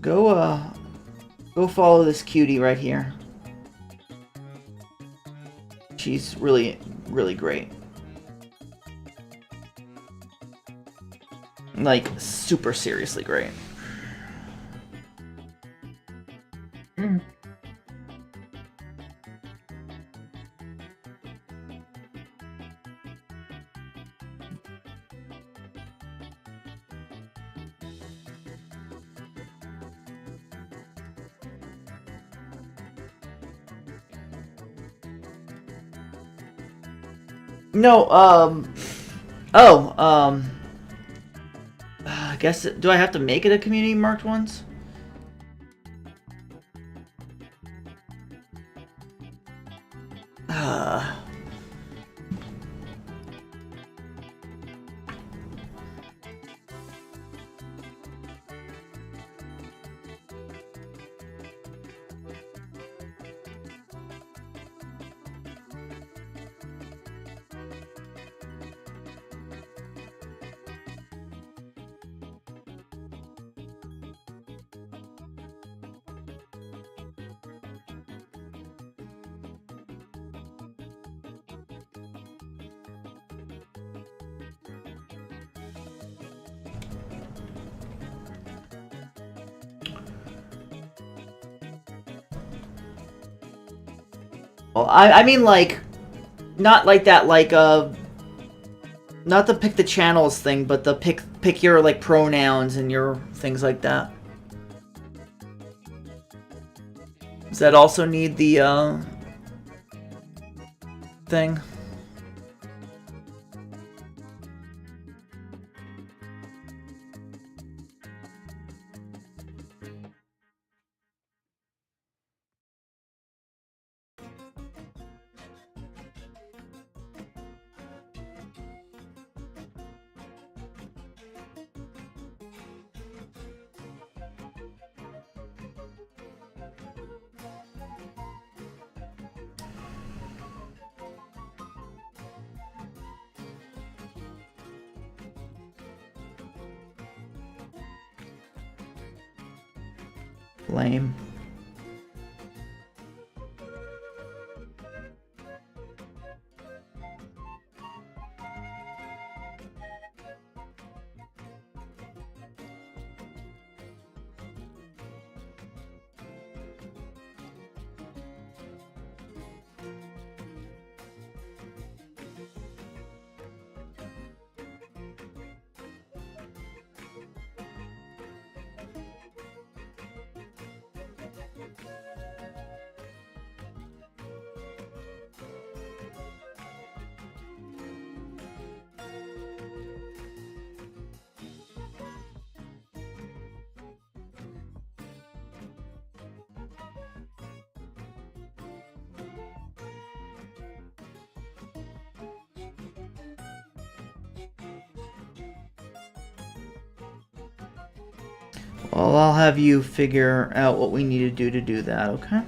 Go follow this cutie right here. She's really, really great. Like, super seriously great. No, I guess, do I have to make it a community marked ones? Well, I mean, like, not like that, like, not the pick the channels thing, but the pick your, like, pronouns and your things like that. Does that also need the, thing? Lame. Well, I'll have you figure out what we need to do that, okay?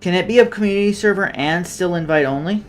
Can it be a community server and still invite only?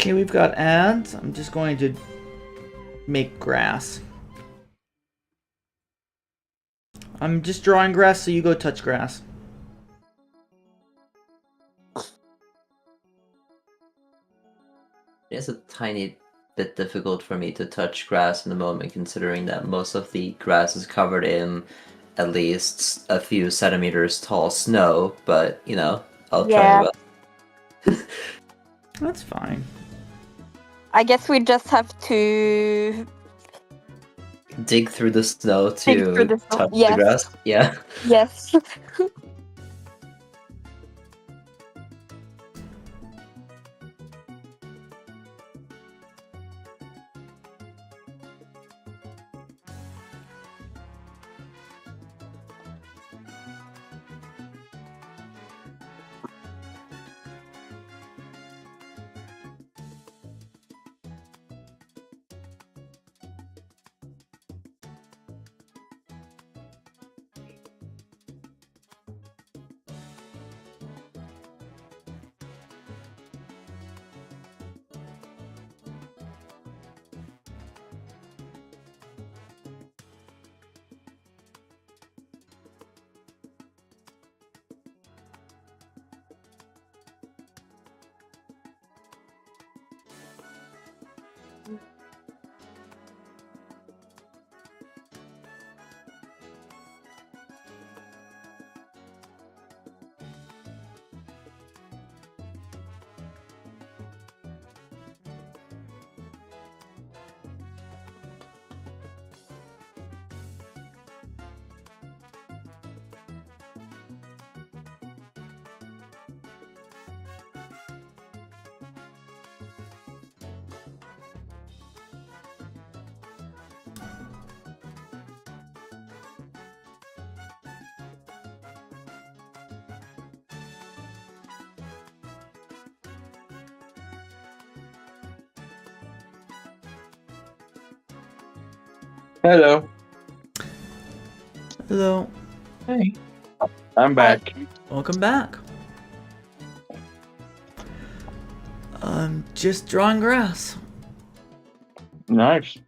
Okay, we've got ads. I'm just going to make grass. I'm just drawing grass, so you go touch grass. It's a tiny bit difficult for me to touch grass in the moment, considering that most of the grass is covered in at least a few centimeters tall snow, but, you know, I'll try my best. That's fine. I guess we just have to Dig through the snow dig through to the snow. touch the Yes. grass. Yeah. Yes. Hello. Hello. Hey. I'm back. Welcome back. I'm just drawing grass. Nice.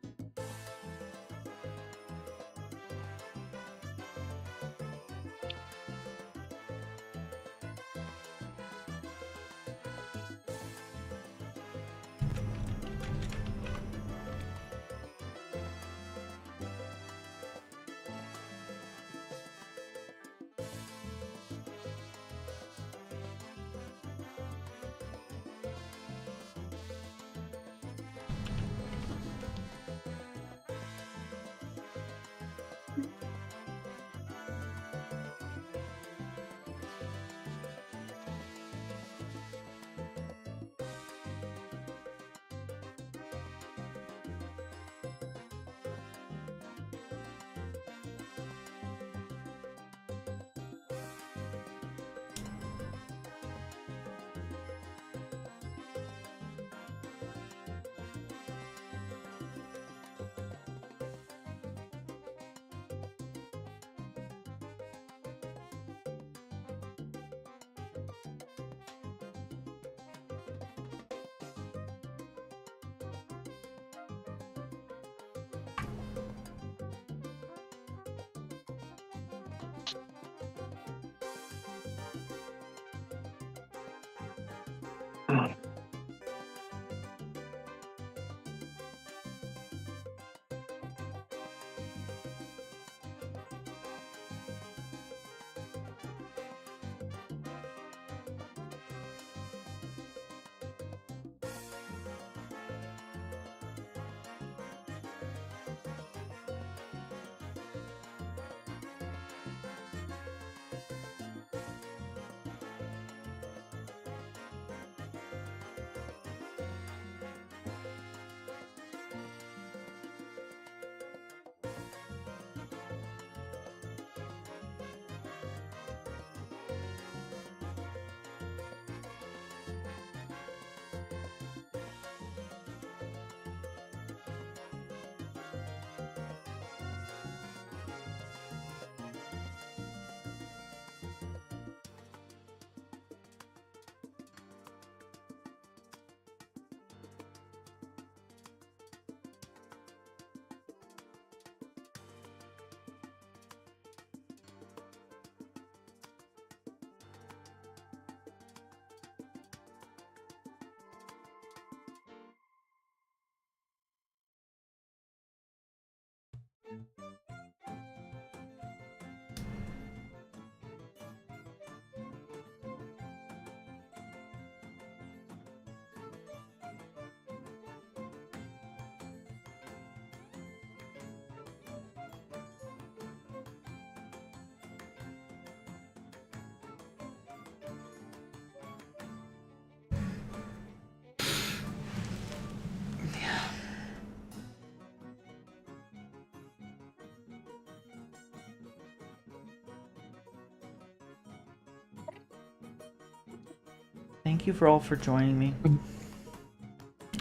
Thank you for all for joining me.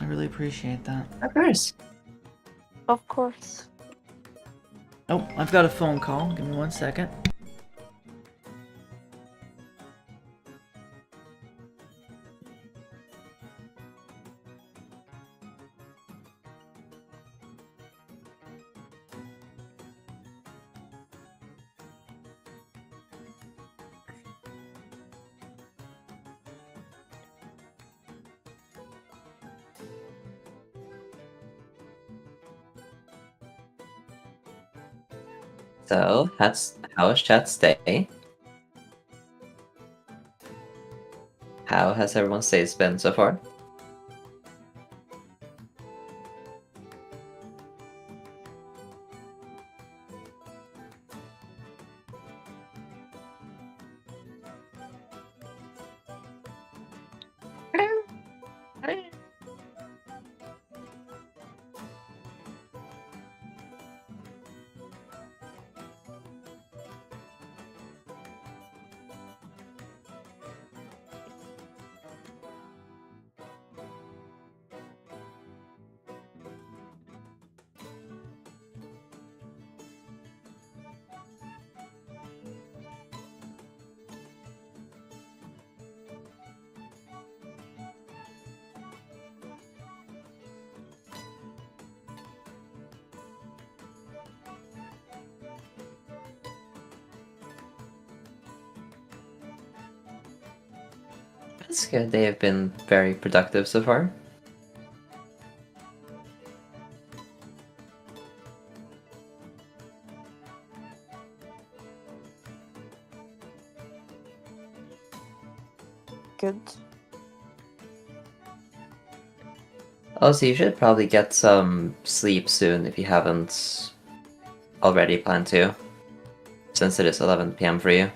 I really appreciate that. Of course. Of course. Oh, I've got a phone call. Give me 1 second. So, how was chat's day? How has everyone's days been so far? That's good. They have been very productive so far. Good. Also, you should probably get some sleep soon if you haven't already planned to, since it is 11 p.m. for you.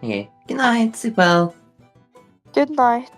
Okay, good night, sleep well. Good night.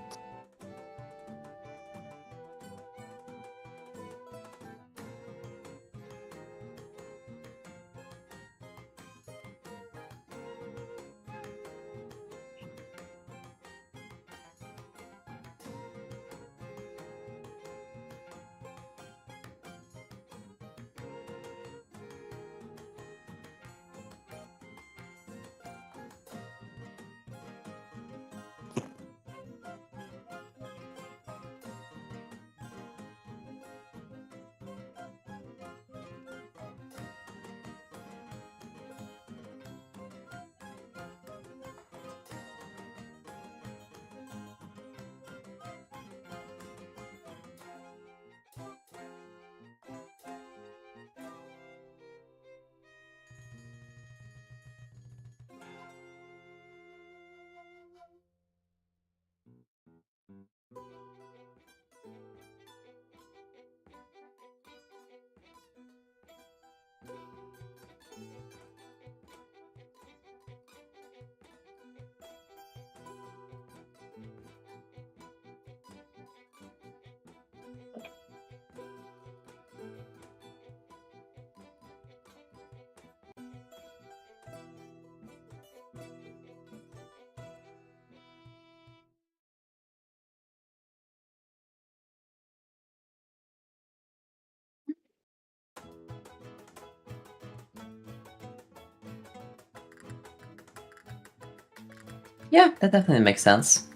Yeah, that definitely makes sense.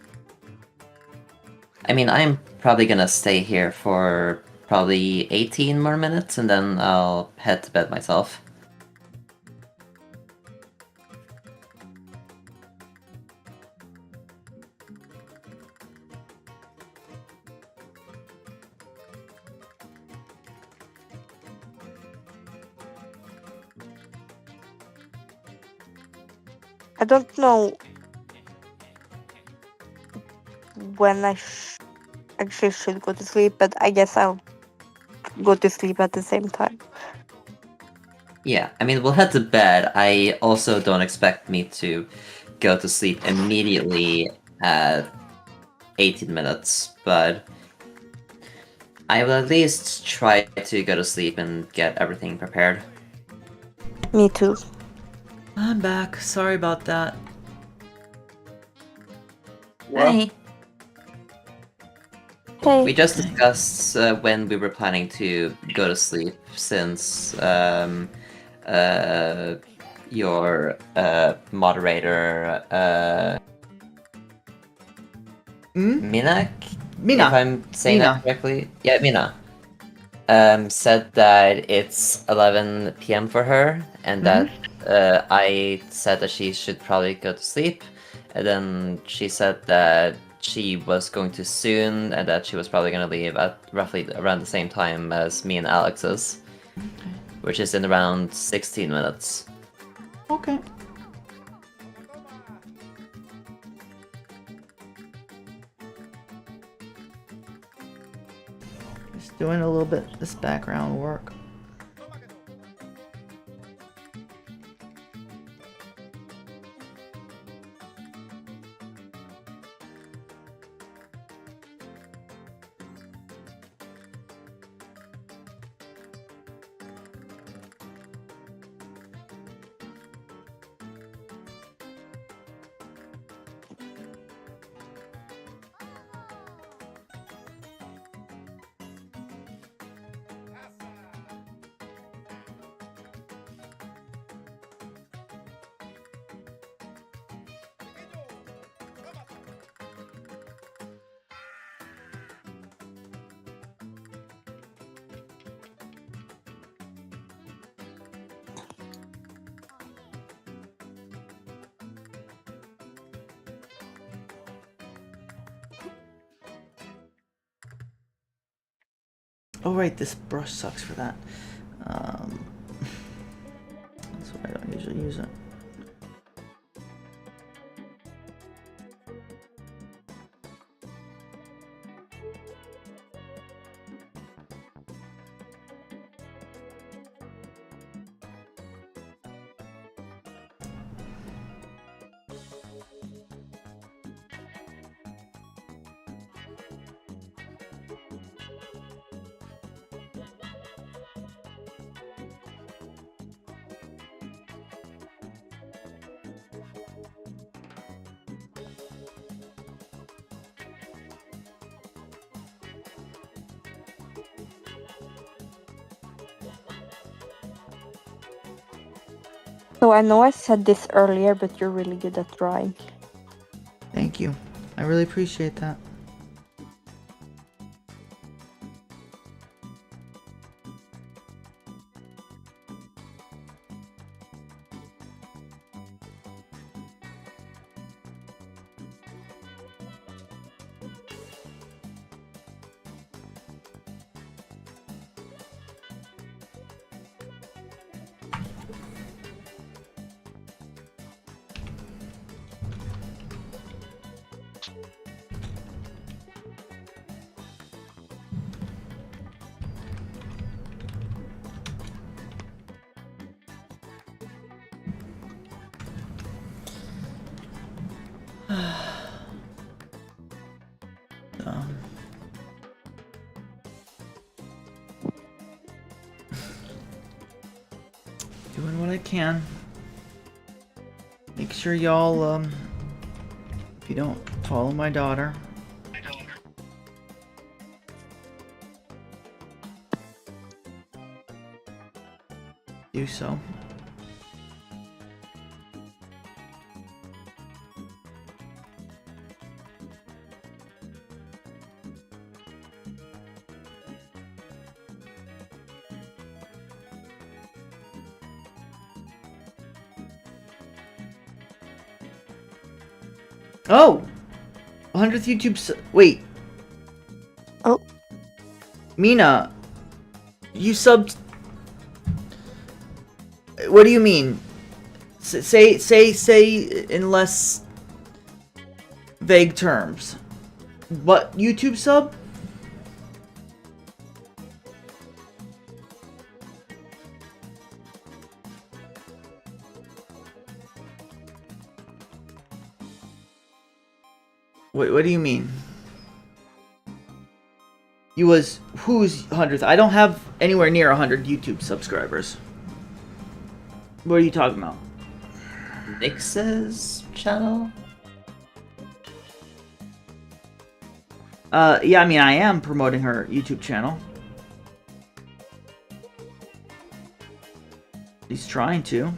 I mean, I'm probably gonna stay here for probably 18 more minutes and then I'll head to bed myself. I don't know when I actually should go to sleep, but I guess I'll go to sleep at the same time. Yeah, I mean, we'll head to bed. I also don't expect me to go to sleep immediately at 18 minutes, but I will at least try to go to sleep and get everything prepared. Me too. I'm back. Sorry about that. Well, Hey. Hey. We just discussed when we were planning to go to sleep, since your moderator, Minak, Mina. if I'm saying Mina. that correctly. Yeah, Mina. Said that it's 11 p.m. for her, and that I said that she should probably go to sleep, and then she said that she was going to soon, and that she was probably going to leave at roughly around the same time as me and Alex is, which is in around 16 minutes. Okay. Just doing a little bit of this background work. Oh right, this brush sucks for that. That's why I don't usually use it. So I know I said this earlier, but you're really good at drawing. Thank you. I really appreciate that. Doing what I can. Make sure y'all, if you don't follow my daughter, do so. Oh! 100th YouTube wait. Oh. Mina, you subbed... What do you mean? Say in less vague terms. What YouTube sub? What do you mean? You was who's 100th? I don't have anywhere near 100 YouTube subscribers. What are you talking about? Nyx's channel? Yeah, I mean, I am promoting her YouTube channel. He's trying to.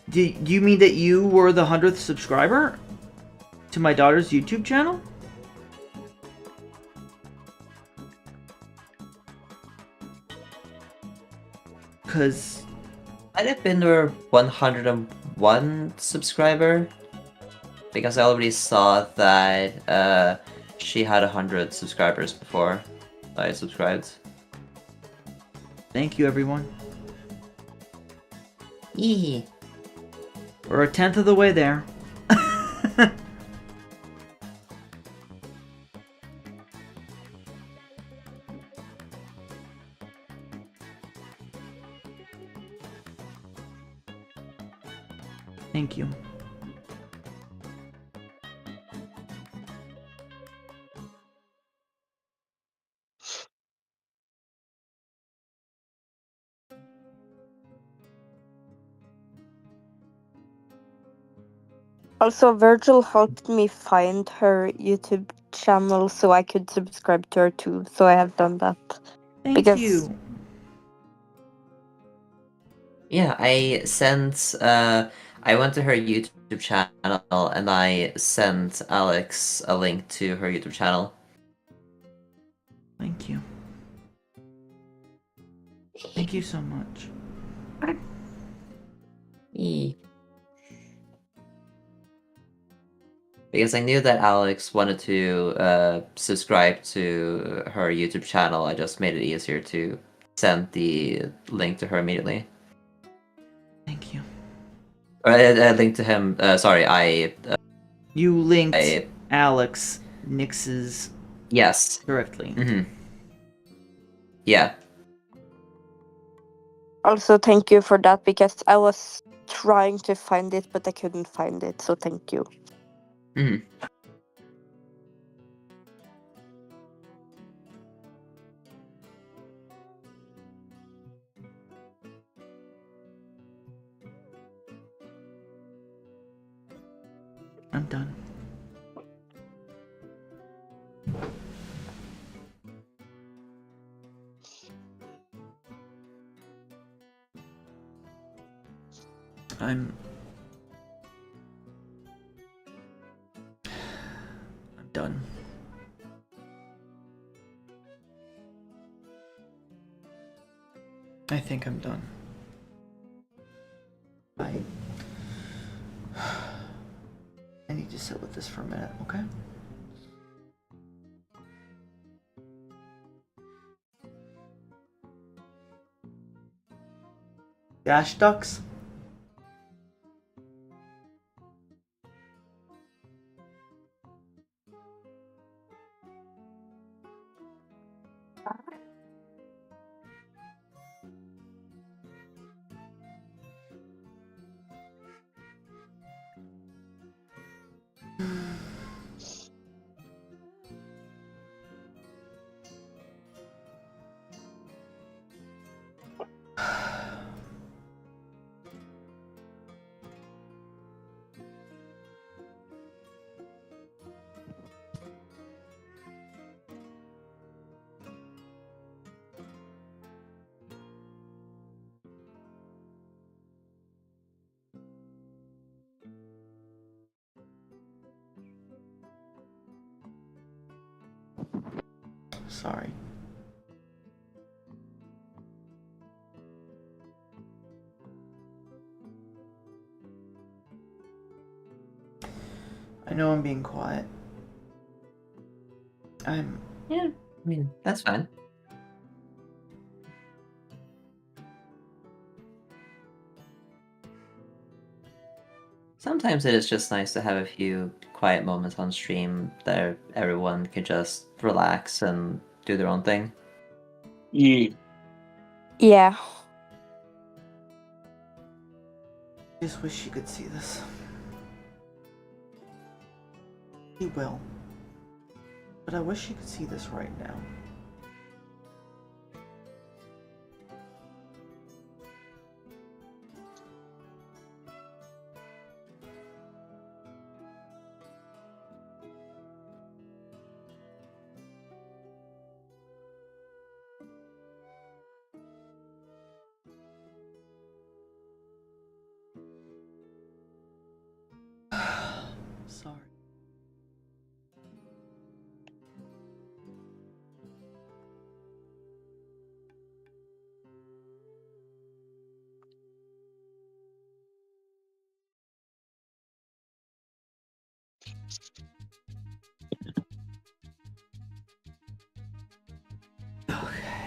Do you mean that you were the 100th subscriber to my daughter's YouTube channel? Cause I'd have been her 101 subscriber. Because I already saw that she had 100 subscribers before I subscribed. thank you, everyone. Eee. We're a 10th of the way there. Thank you. Also, Virgil helped me find her YouTube channel so I could subscribe to her too. So I have done that. Thank Because- you. Yeah, I sent, I went to her YouTube channel and I sent Alex a link to her YouTube channel. Thank you. Thank you so much. Eee. Because I knew that Alex wanted to subscribe to her YouTube channel. I just made it easier to send the link to her immediately. Thank you. Or a link to him. Sorry, You linked I Alex Nyx's yes. directly. Mm-hmm. Yeah. Also, thank you for that because I was trying to find it, but I couldn't find it. So thank you. Mm-hmm. I'm done. I'm done. I think I'm done. I need to sit with this for a minute, okay? Dash ducks? Sorry. I know I'm being quiet. Yeah. I mean, that's fine. Sometimes it is just nice to have a few quiet moments on stream that everyone can just relax and do their own thing. Yeah. Yeah. I just wish you could see this. You will. But I wish you could see this right now. Sorry. Okay.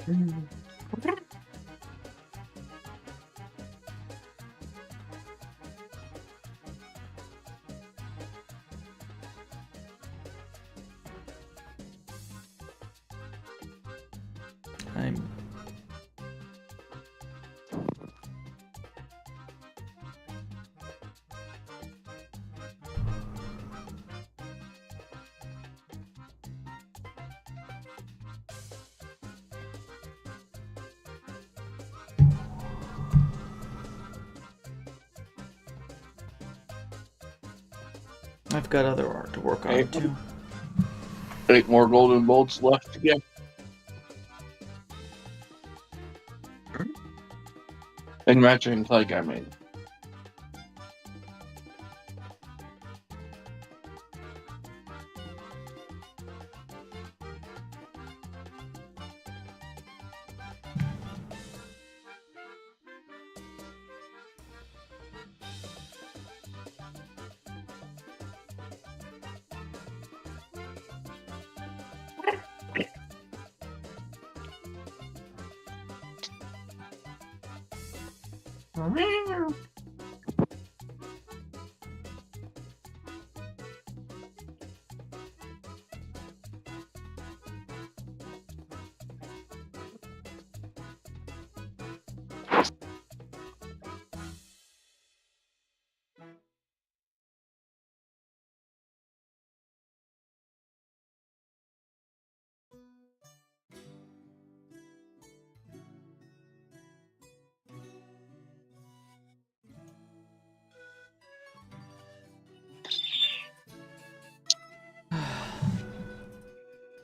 I'm I've got other art to work on too. 8 more golden bolts left to get. And Ratchet and Clank, I mean.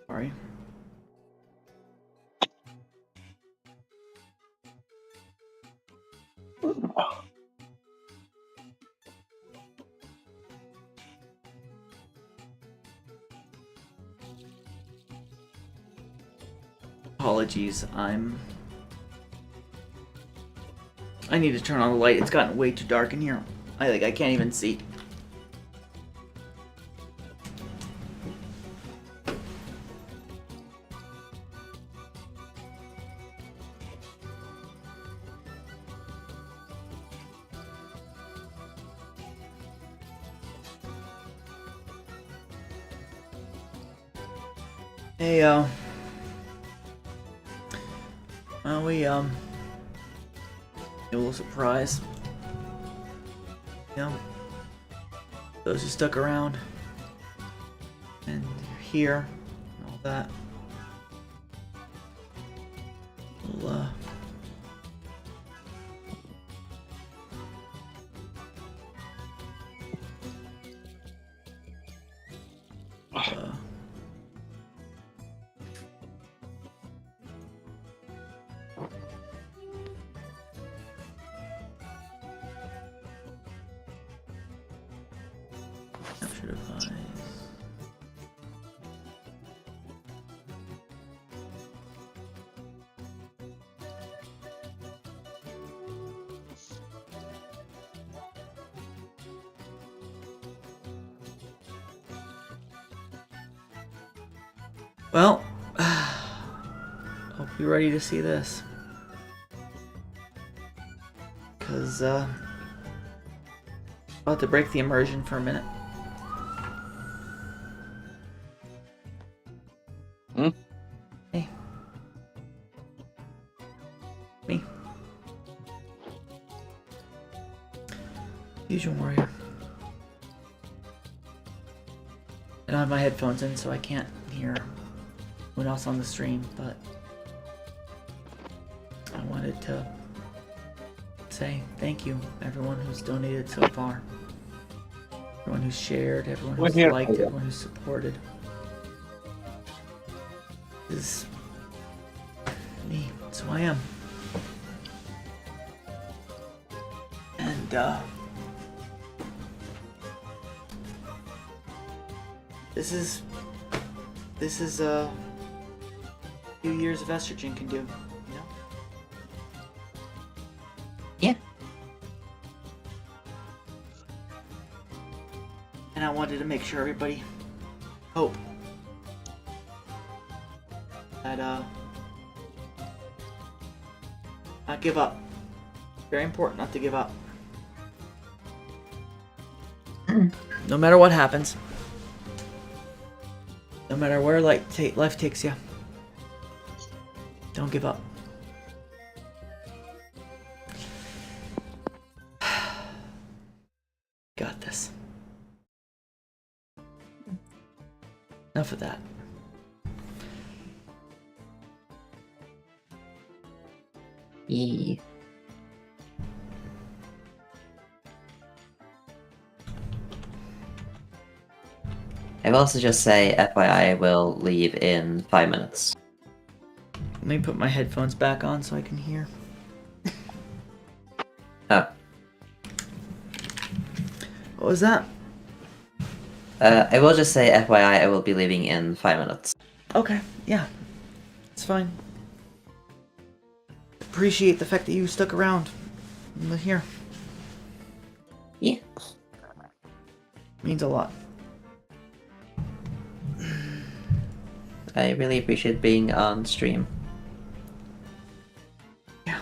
Sorry. Apologies, I need to turn on the light. It's gotten way too dark in here. I can't even see. Hey, well, we, a little surprise. You know, those who stuck around and you're here and all that. We'll, capture device. Well, hope you're ready to see this. Because, I'll have to break the immersion for a minute. Hmm? Hey. Me. Fusion Warrior. I don't have my headphones in, so I can't hear anyone else on the stream, but I wanted to say thank you, everyone who's donated so far. Everyone who's shared, everyone who's liked, everyone who's supported. This is me. That's who I am. And, this is a few years of estrogen can do, you know? Yeah. And I wanted to make sure everybody hope that Not give up. Very important not to give up. No matter what happens. No matter where life takes you. Don't give up. Got this. Enough of that. E. I will also just say, FYI, I will leave in 5 minutes. Let me put my headphones back on so I can hear. Oh. What was that? I will just say, FYI, I will be leaving in 5 minutes. Okay, yeah. It's fine. Appreciate the fact that you stuck around. Here. Yeah. Means a lot. I really appreciate being on stream. Yeah.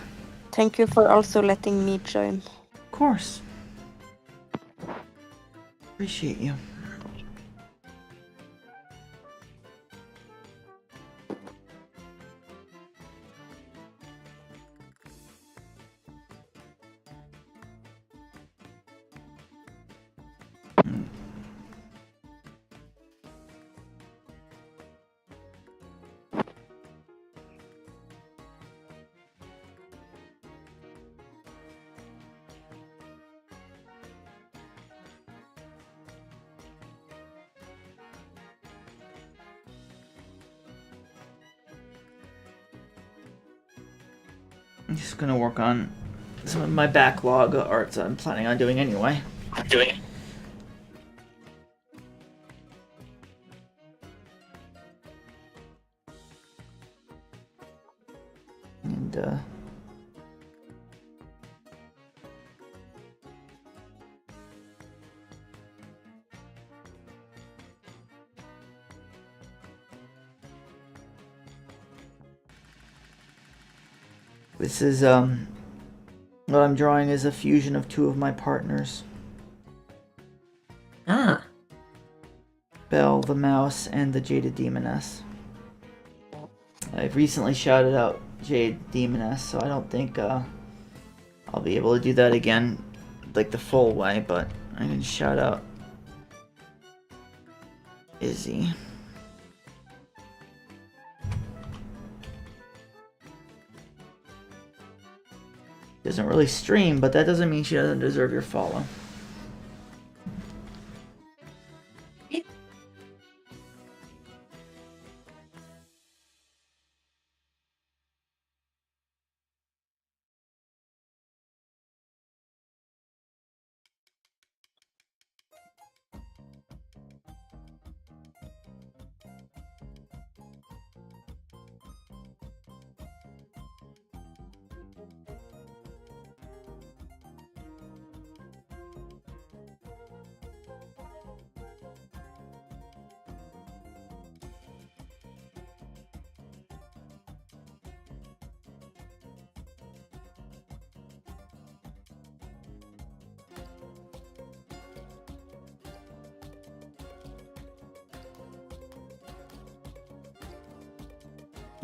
Thank you for also letting me join. Of course. Appreciate you. I'm just gonna work on some of my backlog arts I'm planning on doing anyway. And this is what I'm drawing is a fusion of two of my partners. Ah. Belle the Mouse and the Jaded Demoness. I've recently shouted out Jade Demoness, so I don't think I'll be able to do that again like the full way, but I can shout out Izzy. Doesn't really stream, but that doesn't mean she doesn't deserve your follow.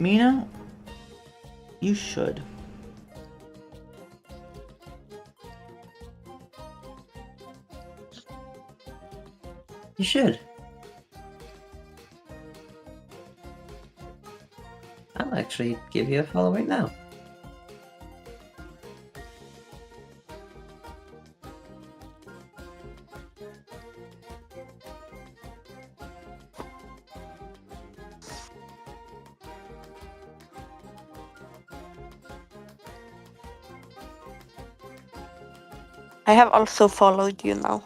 Mina, you should. You should. I'll actually give you a follow right now. I have also followed you now.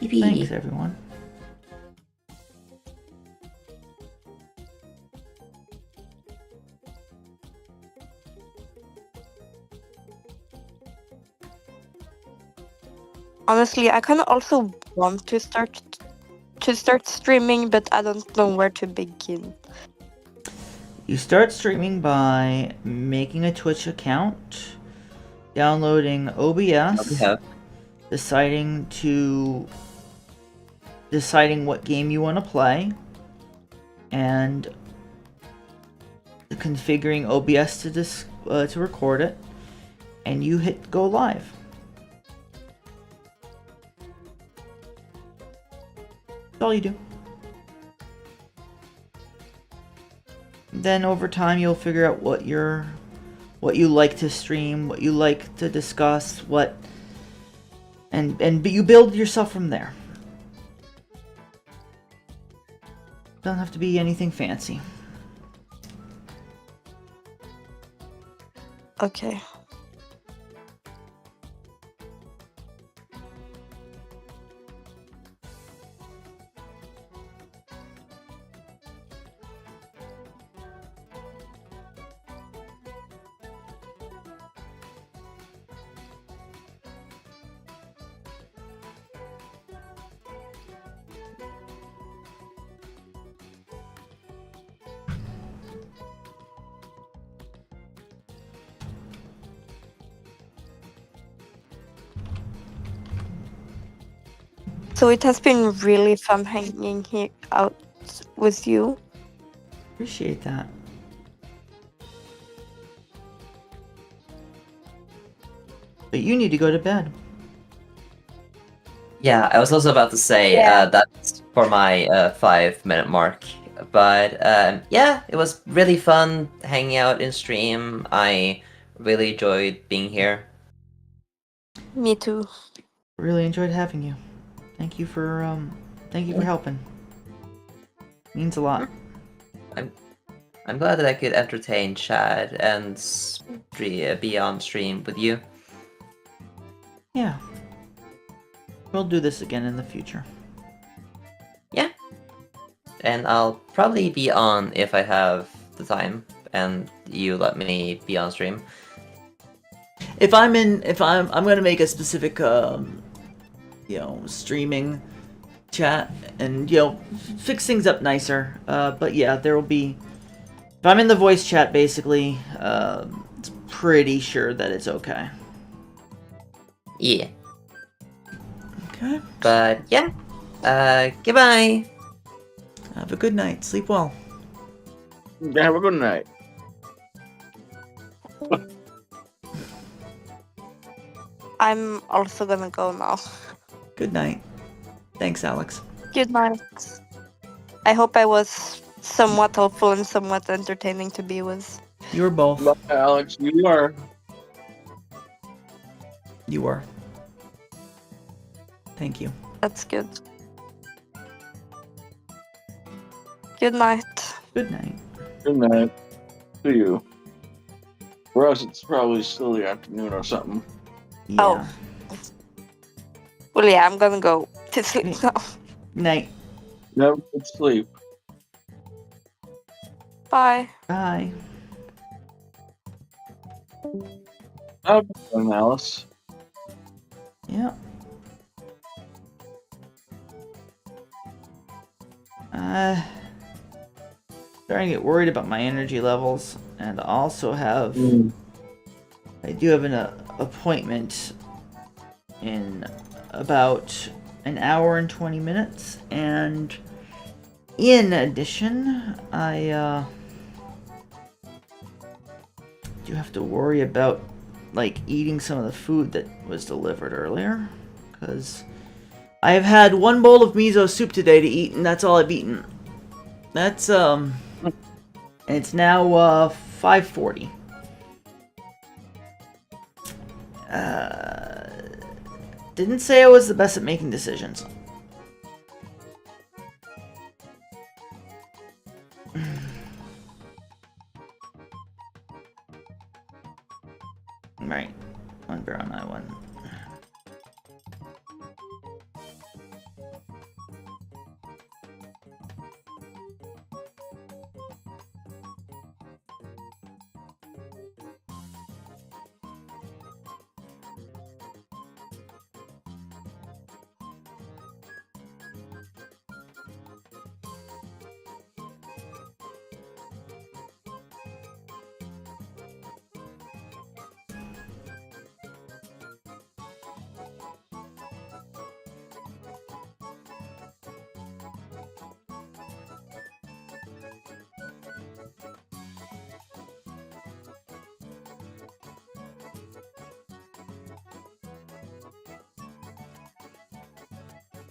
Yippee. Thanks, everyone. Honestly, I kind of also want to start streaming, but I don't know where to begin. You start streaming by making a Twitch account, downloading OBS, deciding what game you want to play, and configuring OBS to record it, and you hit go live. That's all you do. Then over time you'll figure out what you like to stream, what you like to discuss, and you build yourself from there. Doesn't have to be anything fancy. Okay. So it has been really fun hanging here out with you. Appreciate that. But you need to go to bed. Yeah, I was also about to say that's for my 5-minute mark. But yeah, it was really fun hanging out in stream. I really enjoyed being here. Me too. Really enjoyed having you. Thank you for helping. Means a lot. I'm glad that I could entertain Chad and be on stream with you. Yeah. We'll do this again in the future. Yeah. And I'll probably be on if I have the time and you let me be on stream. I'm gonna make a specific streaming chat and fix things up nicer. But yeah, there will be. If I'm in the voice chat, basically, it's pretty sure that it's okay. Yeah. Okay. But yeah. Goodbye. Have a good night. Sleep well. Have a good night. I'm also gonna go now. Good night. Thanks, Alex. Good night. I hope I was somewhat helpful and somewhat entertaining to be with. You were both. Bye, Alex, you are. You were. Thank you. That's good. Good night. Good night. Good night to you. For us, it's probably still the afternoon or something. Yeah. Oh. Well, yeah, I'm gonna go to sleep now. Night. Never good sleep. Bye. Bye. Have fun, Alice. Yeah. Starting to get worried about my energy levels, and also have I do have an appointment in about an hour and 20 minutes, and in addition, I do have to worry about eating some of the food that was delivered earlier, because I have had one bowl of miso soup today to eat, and that's all I've eaten. That's and it's now 5:40. Didn't say I was the best at making decisions. Right. One brown eye one.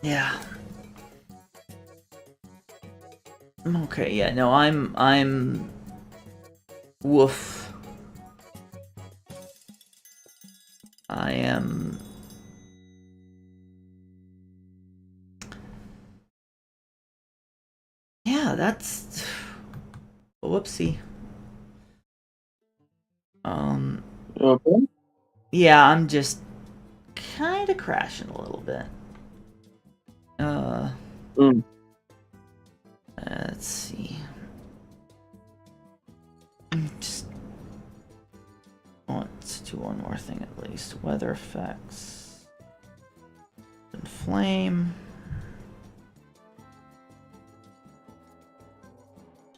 Yeah. Okay, yeah, no, I'm woof. I am yeah, that's whoopsie. Okay. Yeah, I'm just kind of crashing a little bit. Mm. Let's see. Just want to do one more thing at least. Weather effects. And flame.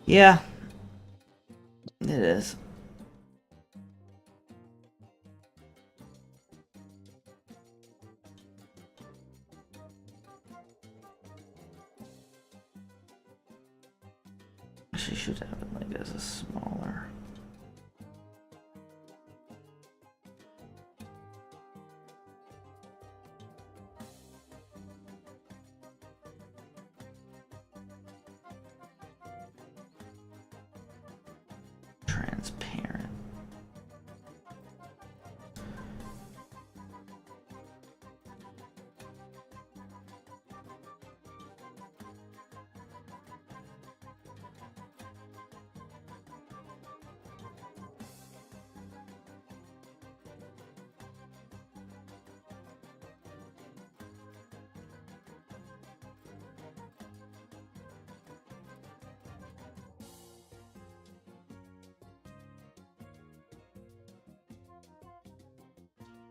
Yeah. It is. She should have it like as a smaller. Transparent.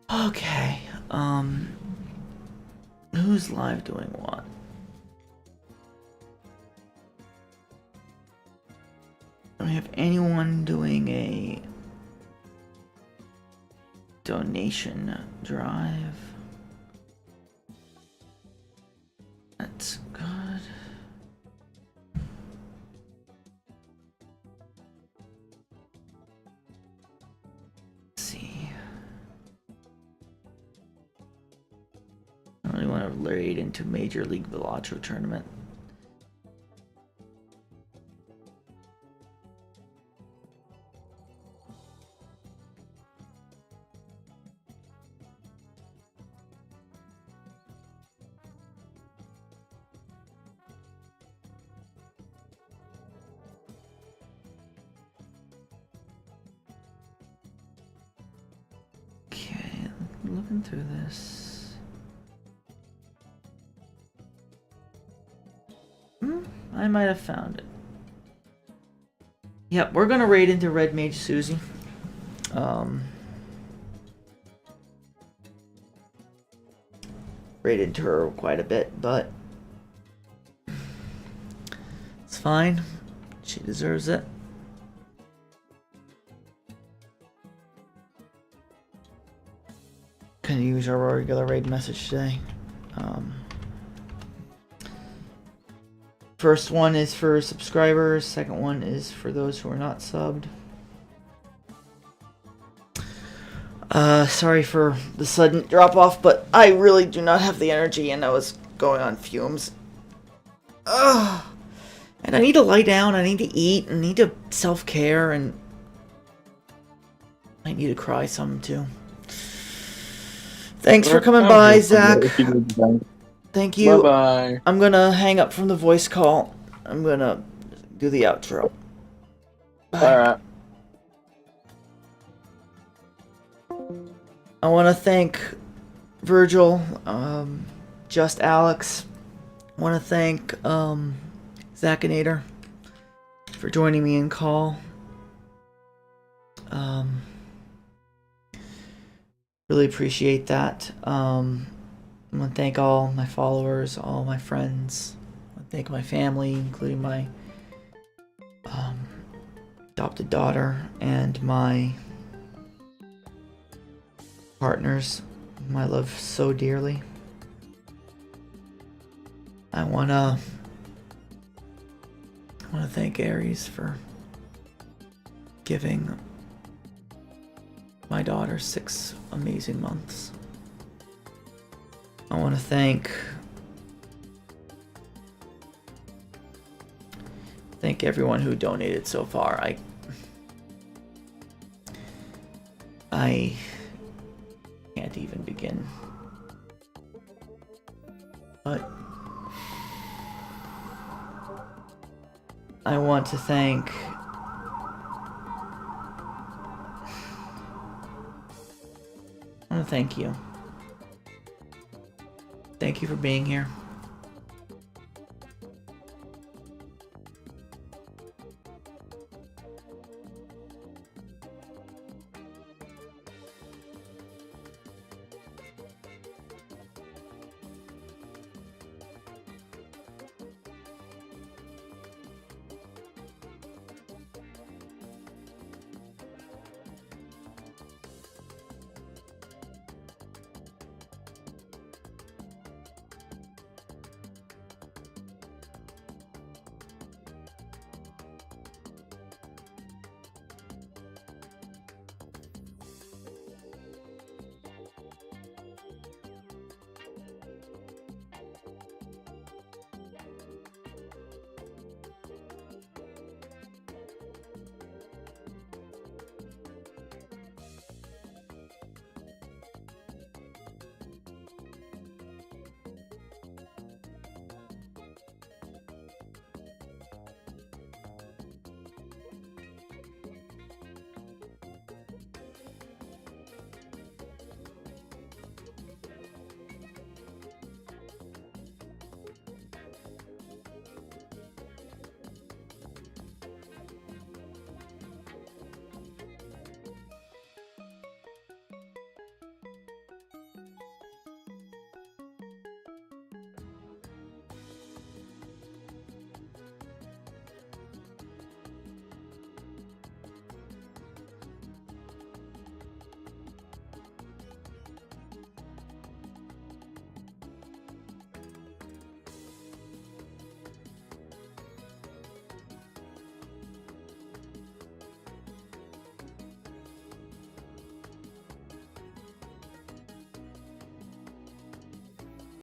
Okay, who's live doing what? Do we have anyone doing a donation drive? That's good. Let's see. I really want to raid into Major League Velatro tournament. Okay, looking through this. I might have found it. Yep, we're gonna raid into Red Mage Susie. Raid into her quite a bit, but it's fine. She deserves it. Can you use our regular raid message today? First one is for subscribers. Second one is for those who are not subbed. Sorry for the sudden drop off, but I really do not have the energy and I was going on fumes. Ugh. And I need to lie down, I need to eat, I need to self-care, and I need to cry some too. Thanks for coming by, Zach. Thank you. Bye-bye. I'm gonna hang up from the voice call. I'm gonna do the outro. Bye. Alright. I want to thank Virgil, Just Alex. I want to thank Zachinator for joining me in call. Really appreciate that. I want to thank all my followers, all my friends. I want to thank my family, including my adopted daughter and my partners, whom I love so dearly. I wanna thank Aries for giving my daughter 6 amazing months. I want to thank thank everyone who donated so far. I can't even begin. But I want to thank you. Thank you for being here.